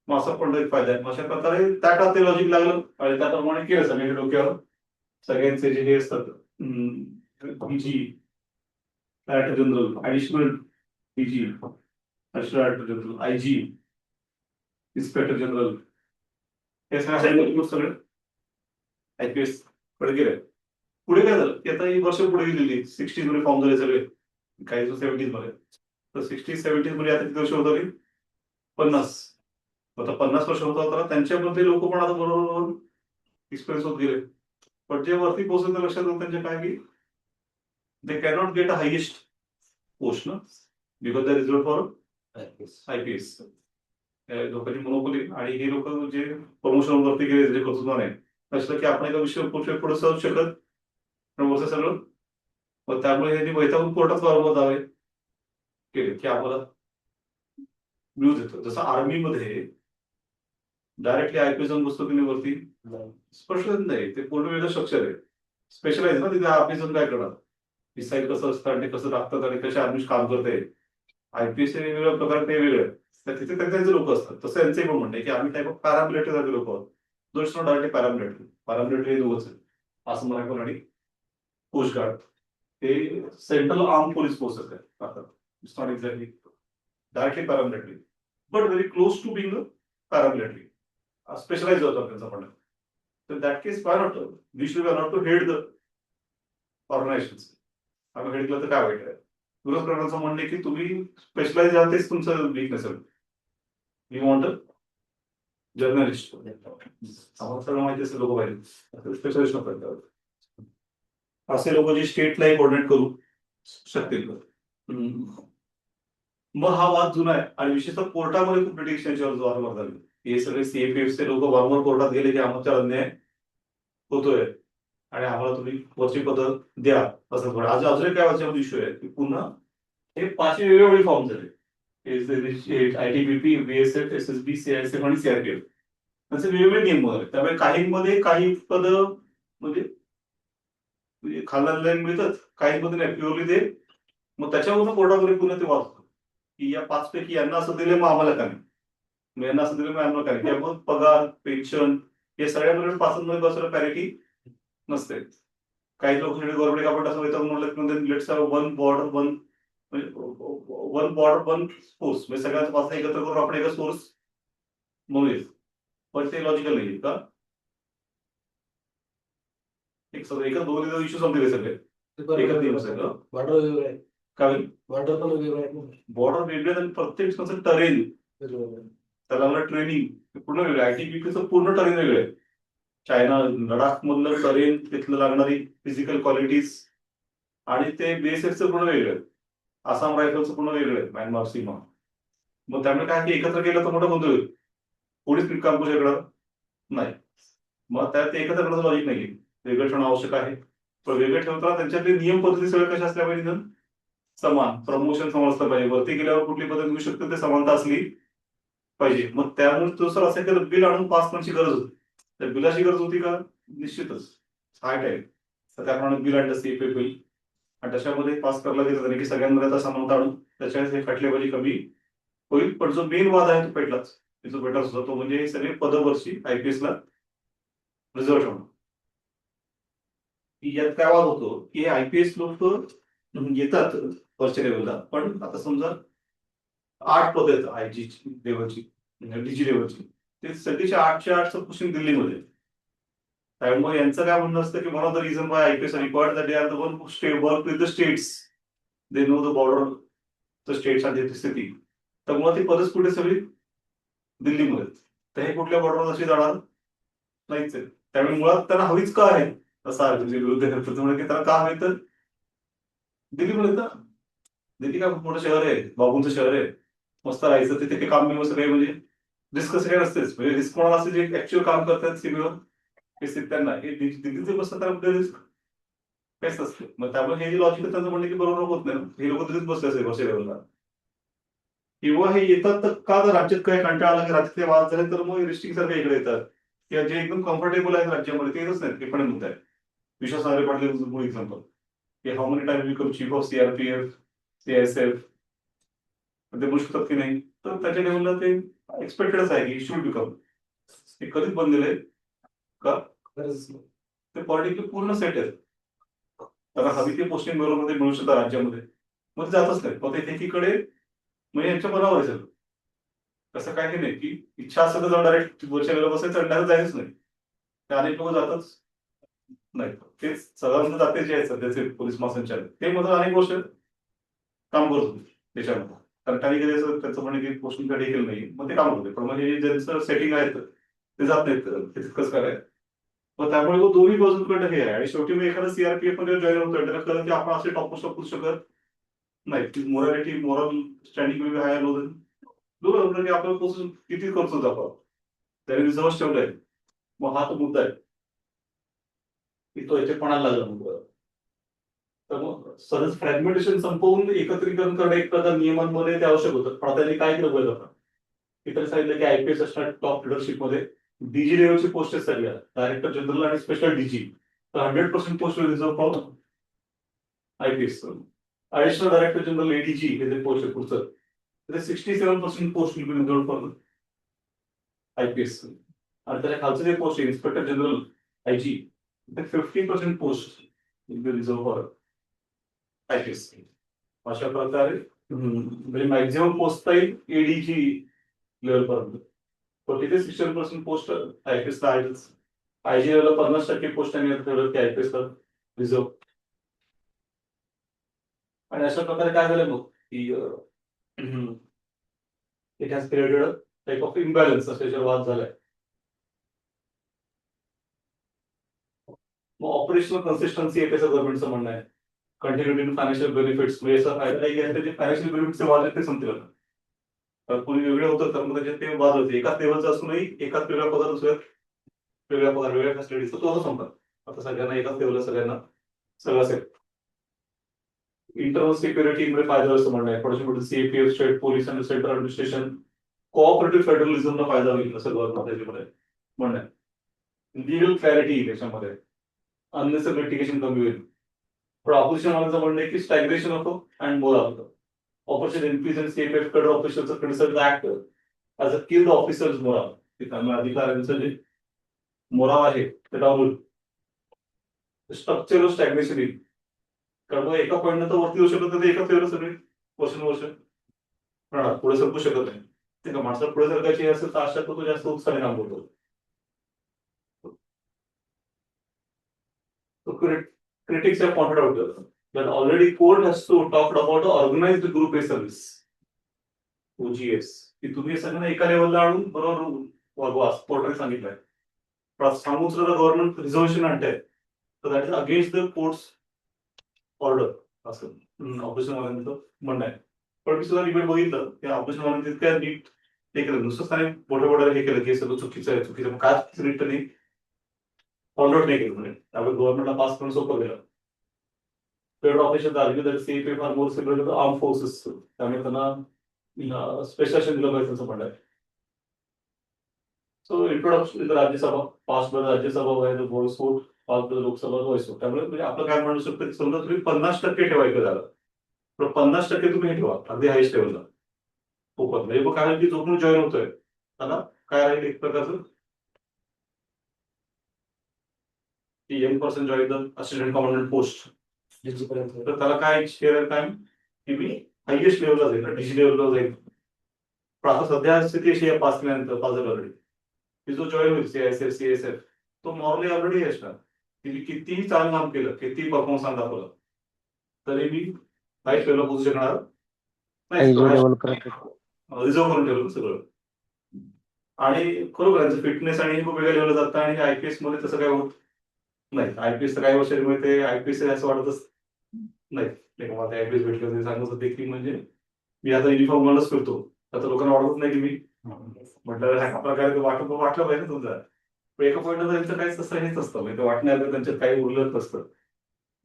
मग असा पण एक फायदा आहे. अशा प्रकारे त्या काळात ते लॉजिक लागलं आणि त्याप्रमाणे केलं सगळ्यांच्या डोक्यावर. सगळ्यांचे जे हे असतात DG, director general, additional DG, additional director general, IG, inspector general, हे सगळे IPS कडे गेले. पुढे काय झालं की आता ही वर्ष पुढे गेलेली 60s मध्ये फॉर्म झाले सगळे, काही 70s मध्ये. तर 60s 70s मध्ये आता किती वर्ष होत आली? 50. आता 50 वर्ष होत होता त्यांच्यामध्ये लोक पण आता बरोबर एक्सपिरियन्स होत गेले. पण जे वरती पोहोचले तर लक्षात आलं त्यांच्या काय की they cannot get a highest post ना, because the reserve for IPS. लोकांची मोनोपोली. आणि हे लोक जे प्रमोशन वरती गेले जे कर्तृत्वाने असलं की आपण एका विषय पुढे जाऊ शकत वरचं सगळं. मग त्यामुळे यांनी वैतागून कोर्टात वारंवार दावे केले की आम्हाला न्यूज येतो. जसं आर्मीमध्ये डायरेक्टली IPS जाऊन बसतो की नाही वरती, स्पष्ट नाही, ते पूर्ण वेगळं स्ट्रक्चर आहे, स्पेशलाइज ना. तिथे IPS जाऊन काय करणार, मिसाईल कसं असतं आणि कसं टाकतात आणि कशा आर्मी काम करते. IPS हे वेगवेगळ्या प्रकार ते वेगळे. तर तिथे त्यांचे लोक असतात. तसं यांचे पण म्हणणे की आम्ही टाईप ऑफ पॅरामिलिटरी सारखे लोक आहोत. दोष डायरेक्टली पॅरामिलिटरी हे दोघंच आहे असं म्हणायचं. आणि कोस्ट गार्ड हे सेंट्रल आर्म पोलीस फोर्सेस आहे. आता it's not exactly directly paramilitary but very close to being paramilitary, specialise होतं त्यांचं म्हणणं. तर that case why not we should not to head the organisation. आम्ही हेड केलं तर काय वाईट आहे. विरोध करण्याचं म्हणणं आहे की तुम्ही स्पेशलाइज आहात तेच तुमचं वीकनेस आहे. We want a journalist. आम्हाला सगळं माहिती असेल लोक पाहिजे, स्पेशलिस्ट नको. असे लोक जे स्टेटलाही कोऑर्डिनेट करू शकतील. मग हा वाद जुना आहे आणि विशेषतः कोर्टामध्ये खूप लिटिगेशनच्या वारंवार झाले. हे सगळे CFFचे लोक वारंवार कोर्टात गेले की आमच्या अन्याय होतोय आणि आम्हाला तुम्ही वरची पदं द्या असं थोडं. आज अजून काय वाच्यामध्ये इश्यू आहे की पुन्हा हे 5 वेगवेगळे फॉर्म झाले. ITBP, BSF, SSB, CISF आणि CRPF असे वेगवेगळे नियम वगैरे. त्यामुळे काहींमध्ये काही पद म्हणजे खालदार मिळतात, काही मध्ये नाही, प्युअरली ते. मग त्याच्यावरून कोर्टामध्ये पुन्हा ते वाचतो की या 5 पैकी यांना असं दिलं मग आम्हाला काय, मग यांना असं दिलं मग आम्हाला काय. किंवा मग पगार, पेन्शन हे सगळ्यामध्ये 5 मध्ये बसवलं पॅरिटी नसते. काही लोक गव्हर्नमेंट आपण असं म्हणलं की let's have one border one source, म्हणजे सगळ्यांचं पासून एकत्र करून आपण एका सोर्स म्हणूया. पण ते लॉजिकल नाही का. एक सगळं एकच 2 इश्यू संपले सगळे एकच दिवस आहे का. काय बॉर्डर वेगळे आणि प्रत्येक टरेन त्याला मला ट्रेनिंग पूर्ण वेगळं. ITBPचं पूर्ण टरेन वेगळं आहे. चायना लडाख मधलं टरेन, तिथलं लागणारी फिजिकल क्वालिटीज आणि ते BSFचं पूर्ण वेगळं आहे. आसाम रायफलचं पूर्ण वेगळं आहे, म्यानमार सीमा. मग त्यामुळे काय की एकत्र केलं तर मोठा गोंधळ होईल. कोणीच नीट काम करू शकणार नाही. मग त्यात ते एकत्र करण्याचं लॉजिक नाही. वेगळं ठेवणं आवश्यक आहे. पण वेगळं ठेवताना त्यांच्यातले नियम पद्धती सगळ्या कशा असल्या पाहिजे, समान. प्रमोशन समजलं पाहिजे, वरती गेल्यावर कुठली पद्धत मिळू शकते ते समानता असली पाहिजे. मग त्यामुळे दुसरं असं केलं बिल आणून पास करण्याची गरज होती. तर बिलाची गरज होती का, निश्चितच हाय टाईम. तर त्याप्रमाणे बिल आणलं CFF होईल आणि त्याच्यामध्ये पास करायला गेलं की सगळ्यांमध्ये आता समानता आणून त्याच्यावेळेस हे खटलेबाजी कमी होईल. पण जो मेन वाद आहे तो पेटलाच. जो पेटला सुद्धा तो म्हणजे सगळे पदवर्षी IPS ला रिझर्व ठेवणं. यात काय वाद होतो की IPS लोक येतात वरच्या लेवलला, पण आता समजा 8 पद आहेत IG लेवलची, DG लेवलची, ते सगळीचे 8च्या 8 पोस्टिंग दिल्लीमध्ये. त्यामुळे यांचं काय म्हणणं असतं की one of the reason why IPS required that they are the one who stay work with the states, they know the border, the states आणि स्थिती. तर मुळात ती पदच कुठे सगळी दिल्लीमध्ये. तर हे कुठल्या बॉर्डरवर अशी जाणार नाहीच आहे. त्यामुळे मुळात त्यांना हवीच का आहे असा विरोध करतो. की त्याला का हवी तर दिल्लीमध्ये ना, दिल्ली काय खूप मोठं शहर आहे, बाबूंचं शहर आहे, मस्त राहायचं तिथे काम मिळवं सगळे. म्हणजे रिस्क सगळे नसतेच. म्हणजे रिस्क कोणाला असते जे ऍक्च्युअल काम करतात सीमेवर त्यांना. हे दिल्लीचे बसतात त्यामध्ये रिस्क काहीच नसते. मग त्यामुळे हे जे लॉजिक त्यांचं म्हणणं की बरोबर होत नाही. हे लोक दिल्लीत बसले असेल वर्षा लेवलला. किंवा हे येतात तर का, जर राज्यात काय कंटाळा आला की राज्यातले वाद झाले तर मग रिस्टिंग सारखे इकडे येतात. किंवा जे एकदम कम्फर्टेबल आहेत राज्यामध्ये ते येतच नाहीत. हे पण मुद्दा आहे. विश्वास नांगरे पाटील एक्झाम्पल की how many time become chief of CRPF, CISF, ते बनू शकतात की नाही, तर त्याच्या लेवलला ते एक्सपेक्टेडच आहे की शुड बिकम. ते कधीच बनलेलं आहे का? ते पॉलिटिकली पूर्ण सेट आहेत. त्याला हवी ती पोस्टिंग बरोबर मिळू शकतात राज्यामध्ये, मग ते जातच नाही. मग ते एकीकडे म्हणजे यांच्या मनावर असेल. तसं काही नाही की इच्छा असेल तर डायरेक्ट वरच्या लेवलला बसायचं आणि direct जायच नाही. ते अनेक लोक जातच नाही. तेच सगळ्यांना जाते जे आहेत सध्याचे पोलीस महासंचालक, ते मात्र अनेक वर्ष काम करत होते त्याच्यामध्ये. कारण काही कधी असं त्याचं म्हणे की पोस्टिंग साठी केलं नाही, मग ते काम होते. पण म्हणजे ज्यांचं सेटिंग आहे ते जात नाहीत ते तितकंच करायचं. मग त्यामुळे तो दोन्ही बाजूंकडे हे आहे. आणि शेवटी मग एखादा सीआरपीएफ मध्ये जॉईन होतोय त्याला कळलं की आपण असे टॉप पोस्ट शकत नाही. मोरॅलिटी मॉरल स्टँडिंग मध्ये हायर होतं. दोन की आपण पोस्ट किती करतो आपण त्याने रिझर्व ठेवलंय. मग हा तो मुद्दा आहे की तो याचे पणाला लागला मुद्दा. तर मग सहज फ्रॅगमेंटेशन संपवून एकत्रीकरण करणं एक प्रकार नियमांमध्ये ते आवश्यक होतं. पण आता त्यांनी काय केलं पाहिजे आपण इतर सांगितलं की आयपीएस असणार टॉप लिडरशिप मध्ये डीजी लेवलची पोस्ट आहे सगळ्या डायरेक्टर जनरल आणि स्पेशल डीजी. तर 100% post reserve for IPS. Additional director general ADG हे जे पोस्ट आहे पुढचं ते 67% post will be reserve for IPS. आणि त्याच्या खालचं जे पोस्ट आहे इन्स्पेक्टर जनरल आयजी ते 50% post will be reserve for IPS. अशा प्रकारे म्हणजे मॅक्झिमम पोस्ट येईल एडीजी लेवल पर्यंत. तर तिथे 60% पोस्ट आयपीएस ला आहेतच. आयजी लेवलला 50% पोस्ट ठेवलं की आयपीएस ला रिझर्व. आणि अशा प्रकारे काय झालं मग की it has created a type of imbalance असा वाद झालाय. मग ऑपरेशनल कन्सिस्टन्सी आहे त्याचं गव्हर्नमेंटचं म्हणणं आहे. कंटिन्युटी इन फायनान्शियल बेनिफिट्स म्हणजे असा फायदा नाही की त्याचे फायनान्शियल बेनिफिटचे वाद आहेत ते संपतील आता. तर कोणी वेगळे होतं तर मग त्याच्यात ते वाद होते. एकाच लेवलचं असूनही एकाच वेगळ्या पगार दुसऱ्या वेगळ्या पगार वेगळ्या फॅसिलिटीज तो आता संपतात. आता सगळ्यांना एकाच लेवलला सगळ्यांना सगळं असेल. इंटरनल सिक्युरिटीमध्ये फायदा असं म्हणणं आहे. थोडंसं सीएपीएफ स्टेट पोलीस आणि सेंट्रल ऍडमिनिस्ट्रेशन कोऑपरेटिव्ह फेडरलिझमला फायदा होईल असं गव्हर्नमेंट त्याच्यामध्ये म्हणणं आहे. लिगल क्लॅरिटी त्याच्यामध्ये अननेसेसरी लिटिगेशन कमी होईल. पण ऑपोजिशन वाल्यांचं म्हणणं आहे की स्टॅग्नेशन होतो अँड मोर होतं. ऑपरेशन एनपीस आणि सीएपीएफ कडे ऑफिसरचं criticise act as a killed officers मोराव की त्यामुळे अधिकाऱ्यांचं जे मोराव आहे ते डाऊन स्ट्रक्चरल स्टॅग्नेशन येईल. कारण मग एका पॉईंट नंतर वरती येऊ शकत नाही. एकाच लेवल सगळे वर्ष राहणार पुढे सरकू शकत नाही. ते का माणसाला पुढे सरकायची असेल तर अशा तो जास्त उत्साहाने काम करतो. Critics have pointed out that already court has to talked about organized group based service OGS की तुम्ही सगळ्यांना एका लेवलला आणून बरोबर कोर्टाने सांगितलंय. सांगून सुद्धा गव्हर्नमेंट रिझर्वेशन आणतंय तर that is against the courts order असं ऑपरेशन वाल्यांचं म्हणणं आहे. पण मी सुद्धा डिबेट बघितलं त्या ऑपरेशन वाल्यांनी तितक्या नीट हे केलं. नुसतंच त्याने मोठे हे केलं की सगळं चुकीचं आहे चुकीचं. काय नीट त्यांनी फॉलोआउट नाही केलं. म्हणजे त्यामुळे गव्हर्नमेंटला पास करणं सोपं गेलं. Federal officials argue that CAPF are more similar to the armed forces. त्यामुळे त्यांना स्पेशलायझेशन दिलं पाहिजे असं म्हणणं आहे. So introduction Rajya Sabha pass by Rajya Sabha by the voice vote pass by Lok Sabha voice vote. त्यामुळे म्हणजे आपलं काय म्हणू शकतं की समजा तुम्ही 50% ठेवायचं झालं तर 50% तुम्ही हे ठेवा अगदी हायस्ट लेवलला ओपन. म्हणजे मग काय की जो कोणी जॉईन होतोय त्याला काय राहील एक प्रकारचं की young person join the assistant commandant post. तर त्याला काय शेअर टाइम की मी हायएस्ट लेवलला जाईल डीसी लेवलला जाईल. पण आता सध्या स्थिती अशी आहे पास केल्यानंतर पास झालं ऑलरेडी की जो जॉईन होईल सीएसएफ तो मॉरली ऑलरेडी असणार की मी कितीही चांगलं काम केलं कितीही परफॉर्मन्स दाखवला तरी मी हायस्ट लेवलला पोहोचू शकणार नाही. रिझर्व करून ठेवलं सगळं. आणि खरोखर यांचं फिटनेस आणि खूप वेगळ्या लेवलला जातं. आणि आयपीएस मध्ये तसं काय होत नाही. आयपीएस तर काही वर्ष मिळते आयपीएस असं वाटतच नाही. मला आयपीएस भेटलं सांगत होते की म्हणजे मी आता युनिफॉर्म घालूनच फिरतो. आता लोकांना वाटत नाही की मी म्हटलं हा प्रकारे वाटलं पाहिजे ना तुमचा. पण एका पॉईंटला त्यांचं काही तसं हेच असतं म्हणजे वाटण्याचं त्यांच्यात काही उरलंच असतं.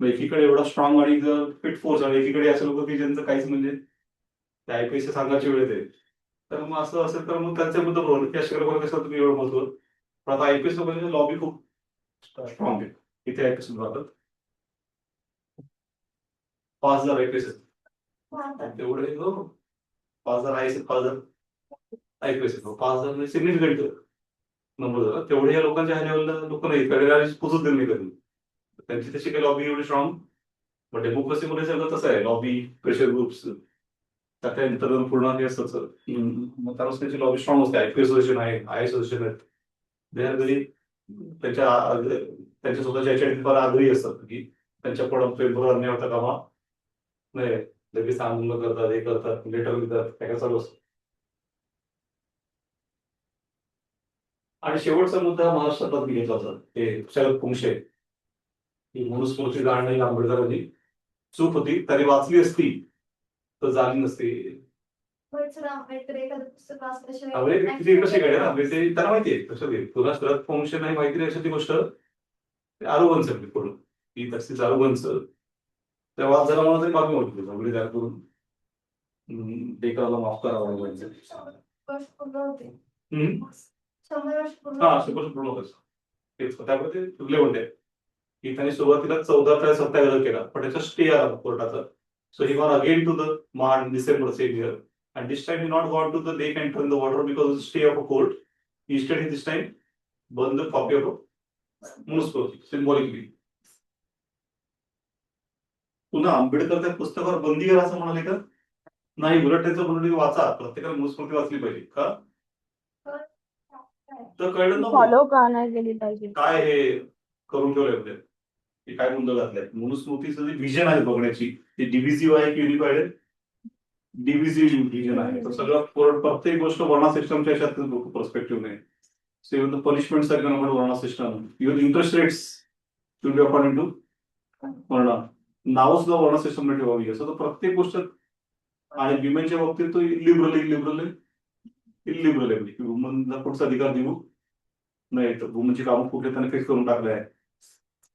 मग एकीकडे एवढा स्ट्रॉंग आणि फिट फोर्स आणि एकीकडे असे लोक की ज्यांचं काहीच म्हणजे आयपीएस सांगायची वेळ येते. तर मग असं असेल तर मग त्यांच्याबद्दल बरोबर की अशा लोकांना कसं तुम्ही एवढं महत्व. पण आता आयपीएस लोकांची लॉबी खूप स्ट्रॉंग आहे. इथे आयपीएस राहतात 5,000 आयपीएस तेवढे 5,000 आहे 5,000 IPS 5,000 सिग्निफिकंट नंबर झाला. तेवढे या लोकांच्या ह्या लेवलला लोक नाही कळले पोचत नाही कधी. त्यांची तशी काही लॉबी एवढी स्ट्रॉंग, पण डेमोक्रेसीमध्ये सगळं तसं आहे. लॉबी, प्रेशर ग्रुप्स, त्यानंतर पूर्ण हे असतं. मग त्यानुसार त्यांची लॉबी स्ट्रॉंग असते. IPS असोसिएशन आहे, IAS असोसिएशन आहेत. ते घरी त्यांच्या स्वतःच्या याच्या फार आग्रही असतात की त्यांच्या पडत पेपर अन्याय होता कामा नाही. लगेच आंदोलन करतात, हे करतात, लेटर लिहितात, काय चालू असतं. आणि शेवटचा मुद्दा महाराष्ट्रात मी घेतला होता ते शरद पुंशे ही मनुस्मृती जाणणे आंबेडकरांची चूक होती. तरी वाचली असती तर झाली नसती. आंबेडकर एखादं पुस्तक वाचल्याशिवाय आंबेडकर किती कसे काढे ना ते त्यांना माहितीये कसं ते तुला शरद पुंशे नाही माहिती नाही अशी ती गोष्ट आरोग्यांच पूर्ण ही तशीच आरोग्यांच त्या वाद झाला म्हणून तरी मागणी होती सगळी त्या करून डेकराला माफ करावं म्हणजे वर्ष पूर्ण होते. हम्म. 100 वर्ष पूर्ण हा होते. सुपर पूर्ण होतं तेच त्यामध्ये ते तुले म्हणते की त्यांनी सुरुवातीला 14 सत्याग्रह केला पण त्याचा स्टे आला कोर्टाचा. So he gone again to the March December same year and this time he not gone to the lake and turn the water because of the stay of a court. Instead he this time burned the copy of Manusmriti symbolically. पुन्हा आंबेडकर त्या पुस्तकावर बंदी करा असं म्हणाले का नाही, उलट त्याचं म्हणून वाचा, प्रत्येकाला मनुस्मृती वाचली पाहिजे का तर कळलं ना फॉलो का नाही केली पाहिजे. काय हे करून ठेवलंय म्हणजे हे काय गोंधळ घातलाय. मनुस्मृतीचं जे विजन आहे बघण्याची ते डिव्हिजिव्ह आहे की युनिफाईड आहे. डिव्हिजिव्ह विजन आहे. तर सगळं प्रत्येक गोष्ट वर्णा सिस्टमच्या याच्यात पर्स्पेक्टिव्ह नाही. So even the punishment are gonna varna system, even interest rates should be according to varna. नाव सुद्धा वर्णा सिस्टमने ठेवावी असं तर प्रत्येक गोष्ट. आणि विमेनच्या बाबतीत तो इलिबरल आहे म्हणजे वुमनला कुठचा अधिकार देऊ नाही तर वुमनची कामं कुठे त्यांना फिक्स करून टाकले आहे.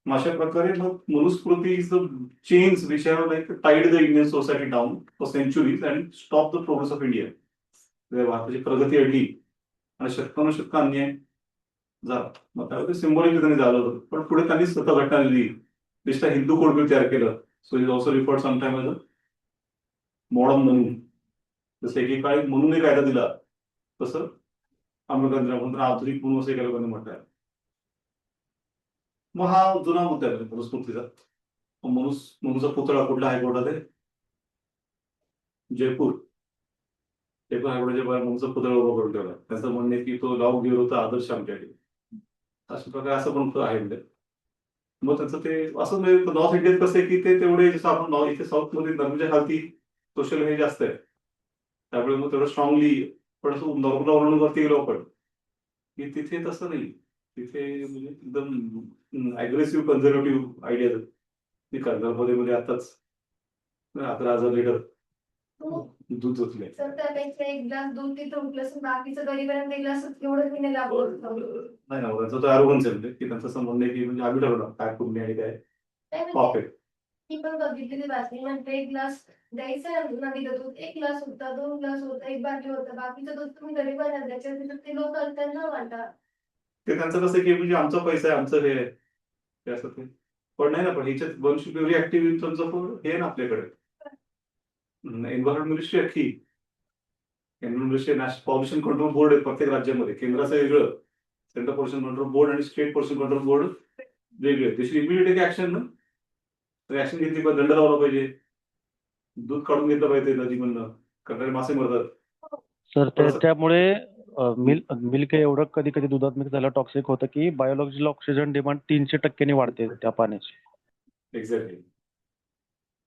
अशा प्रकारे मग Manusmriti is the change which have like tied the Indian society down for centuries and stop the progress of India. भारताची प्रगती अडली आणि शतकानुशतक अन्याय झाला. मग त्यावेळी सिम्बॉलिक त्यांनी झालं होतं पण पुढे त्यांनी स्वतः घटना लिहिली. निष्ठा हिंदू कोड बिल तयार केलं. So is also referred sometime as a modern म्हणून. जसं एकेकाळी म्हणून एक कायदा दिला तसं आंबेडकर आधुनिक म्हणून असं एका लोकांनी म्हटलं. मग हा जुना मुद्दा आहे मनुस्मृतीचा. मनुचा पुतळा कुठला हायकोर्टात आहे जयपूर हायकोर्टाच्या बाहेर मनुचा पुतळा उभा करून ठेवला. त्यांचं म्हणणं आहे की तो लॉ गिर होता आदर्श आमच्याकडे. अशा प्रकारे असं पण आहे म्हणजे. मग त्याचं ते असं म्हणजे नॉर्थ इंडियात कसं आहे की ते तेवढे जसं आपण इथे साऊथ मध्ये धर्माच्या खालती सोशल हे जास्त आहे त्यामुळे मग तेवढं स्ट्रॉंगली पण असं वरती गेलो आपण की तिथे तसं नाही. तिथे म्हणजे एकदम अग्रेसिव्ह कन्झर्वेटिव्ह आयडिया कर्नालमध्ये आताच 11,000 लिटर दूध होतले. तर त्यापेक्षा एक ग्लास दूध तिथं उठलं असेल बाकीचं गरीबांना एक ग्लास एवढं पिणे लागलं. नाही ना त्यांचं तर आरोग्य म्हणजे की त्यांचं असं म्हणणं आहे की म्हणजे आम्ही ठरवलं काय पूर्ण आणि काय कॉफी. ती पण बघितलेली बातमी म्हणते एक ग्लास द्यायचं नदीला दूध 1 ग्लास होता 2 ग्लास होता 1 बाटली होता बाकीचं दूध तुम्ही गरीबांना द्यायचं ते लोक त्यांना वाटा. ते त्यांचं कसं की म्हणजे आमचा पैसा आहे आमचं हे असं ते पण नाही ना. पण ह्याच्यात one should be very active in terms of हे ना आपल्याकडे एन्व्हायरमेंट मिनिस्ट्री अख्खी. Environment ministry national pollution control board आहे प्रत्येक राज्यामध्ये. केंद्राचं वेगळं सेंट्रल पॉल्युशन कंट्रोल बोर्ड आणि स्टेट पॉल्युशन कंट्रोल बोर्ड वेगळे. त्याची इमिडिएट ऍक्शन ना ऍक्शन घेतली पाहिजे. दंड लावला पाहिजे. दूध काढून घेतलं पाहिजे नदीमधनं कारण मासे मरतात. सर त्यामुळे मिल्क एवढं कधी कधी दुधात मिक्स झालं टॉक्सिक होतं की बायोलॉजिकल ऑक्सिजन डिमांड 300% वाढते त्या पाण्याची. एक्झॅक्टली.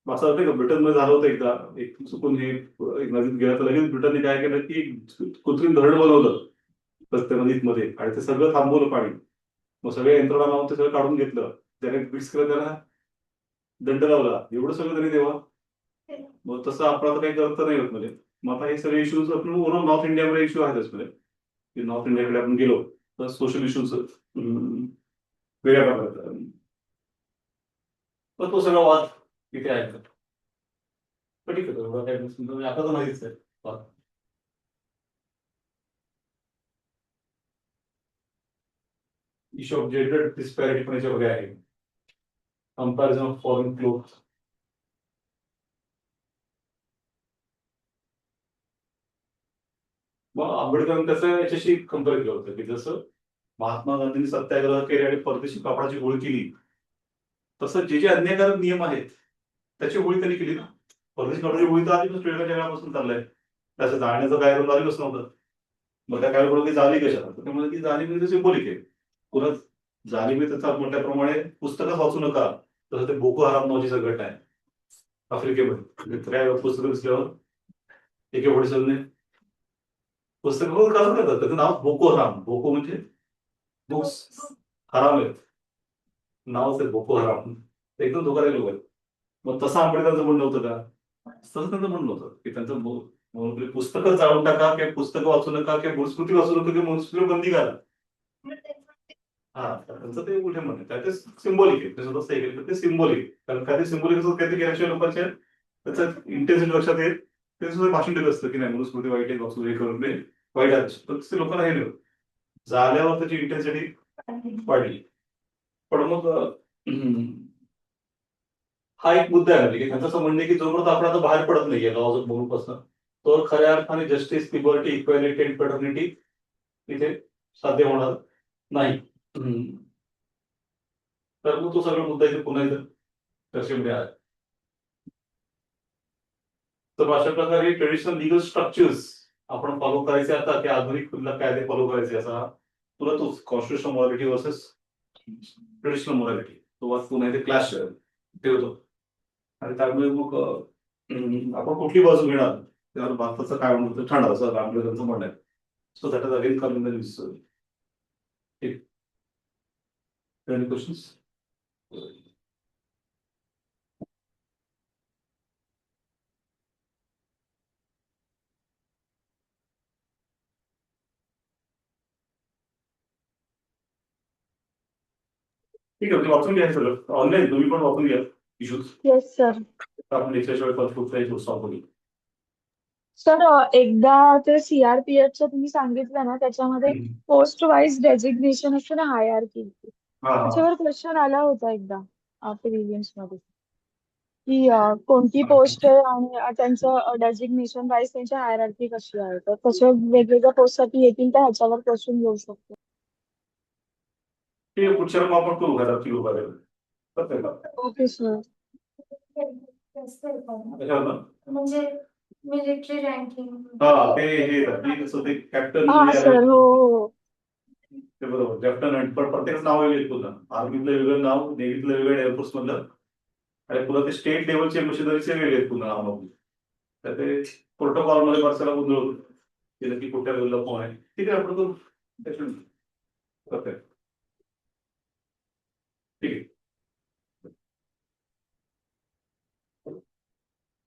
असं वाटतं का ब्रिटनमध्ये झालं होतं एकदा एक चुकून हे नदीत गेलं तर लगेच ब्रिटनने काय केलं की कृत्रिम धरण बनवलं रस्ते नदीमध्ये आणि ते सगळं थांबवलं पाणी. मग सगळे यंत्रणा लावून ते सगळं काढून घेतलं. त्याने मिक्स केलं त्याला दंड लावला. एवढं सगळं तरी तेव्हा मग तसं आपण आता काही करत नाही होत म्हणजे. मग आता हे सगळे इश्यूज आपण नॉर्थ इंडियामध्ये इश्यू आहेतच म्हणजे नॉर्थ इंडियाकडे आपण गेलो तर सोशल इश्यूज वेगळ्या प्रकारचा पण तो सगळा वाद तिथे आहे. पण ठीक आहे आता तर माहितीच आहे. इश्यू ऑफ जेंडर डिस्पॅरिटी पण याच्यामध्ये आहे. कंपॅरिझन ऑफ फॉरेन क्लोथ मग आंबेडकरांनी त्याचं याच्याशी कम्पेअर केलं होतं की जसं महात्मा गांधींनी सत्याग्रह केले आणि परदेशी कापडाची होळी केली, तसं जे जे अन्यायकारक नियम आहेत त्याची होळी त्यांनी केली ना. परदेशी कापडाची होळी तर आधीपासून टिळकांच्या काळापासून चाललंय. त्याचं जाळण्याचं काय झालीच नव्हतं. मग त्या काय बरोबर झाली कशाला, त्यामुळे ती झाली म्हणजे सिंबॉलिक आहे. पुन्हा झाली मी त्याचा म्हटल्याप्रमाणे पुस्तकच वाचू नका, तसं ते बोको हराम नावाची संघटना आहे आफ्रिकेमध्ये. त्या पुस्तकं दिसल्यावर एके वडील पुस्तक कसं करतात, त्याचं नाव बोको हराम. बोको म्हणजे बुक्स, हराम आहेत, नावच आहे बोको हराम. ते एकदम धोकादायक लोक आहेत. मग तसं आंबेडकरांचं म्हणणं होतं का? तसं त्यांचं म्हणणं होतं की त्यांचं पुस्तकं जाळून टाका किंवा पुस्तकं वाचू नका किंवा मनुस्मृती वाचू नका किंवा मनुस्मृतीवर बंदी घाला. हा, त्यांचं ते उलटे म्हणणं आहे. ते सिंबॉलिक आहे. तसं तसं केलं ते सिंबॉलिक, कारण काही सिंबॉलिक असं काहीतरी केल्याशिवाय लोकांच्या त्याचं इंटेन्सिटी लक्षात येत. ते सुद्धा भाषण दिलं असतं की नाही मनुस्मृती वाईट आहे, वाचू हे करून नये, वाईट आहे. तर ते लोकांना हे नाही होत. झाल्यावर त्याची इंटेन्सिटी वाढली. पण मग हा एक मुद्दा आहे की त्यांचं असं म्हणणं आहे की जोपर्यंत आपण आता बाहेर पडत नाहीये लॉज ऑफ म्हणून, तर खऱ्या अर्थाने justice, liberty, equality and fraternity इथे साध्य होणार नाही. तर मग तो सगळा मुद्दा इथे पुन्हा इथं चर्चेमध्ये आहे. तर अशा प्रकारे ट्रेडिशनल लिगल स्ट्रक्चर्स आपण फॉलो करायचे आता की आधुनिक कायदे फॉलो करायचे, असा तुला तोच constitutional morality versus traditional morality तो वाद पुन्हा इथे क्लॅश ठेवतो. आणि त्यामुळे मग आपण कुठली बाजू घेणार त्यावर भारताचं काय म्हणतो ठरणार, असं आंबेडकरांचं म्हणणं आहे. So that is again coming the news. Any questions? ठीक आहे, म्हणजे वाचून घ्या हे सगळं ऑनलाईन, तुम्ही पण वाचून घ्या इश्यूज. Yes sir. आपण याच्याशिवाय पण खूप काही स्टॉप होईल. सर एकदा ते सीआरपीएफचं तुम्ही सांगितलं ना, त्याच्यामध्ये पोस्ट वाईज डेजिग्नेशन असतं ना, हायरार्की, हा हा त्याच्यावर क्वेश्चन आला होता एकदा प्रिलिम्स मध्ये की कोणती पोस्ट आहे आणि त्यांचं डेजिग्नेशन वाईज त्यांची हायरार्की कशी आहे. तर तशा वेगवेगळ्या पोस्टसाठी येतील तर ह्याच्यावर क्वेश्चन घेऊ शकतो. ठीक आहे, पुढच्या वेळेला आपण करू घरात किलो वगैरे करते का ओके सर. त्याच्यावर ना? म्हणजे मिलिटरी रँकिंग. हा ते हे कसं ते कॅप्टन हा सर. हो हो. ते बरोबर कॅप्टन, पण प्रत्येक नाव वेगळे पुन्हा. आर्मीतलं वेगळं नाव, नेव्हीतलं वेगळं, एअरफोर्स मधलं, आणि पुन्हा ते स्टेट लेवलचे मशिनरीचे वेगळे आहेत पुन्हा नाव. तर ते प्रोटोकॉल मध्ये वर्षाला गोंधळ होतो की नक्की कुठल्या लेवलला कोण आहे. ठीक आहे, आपण करू.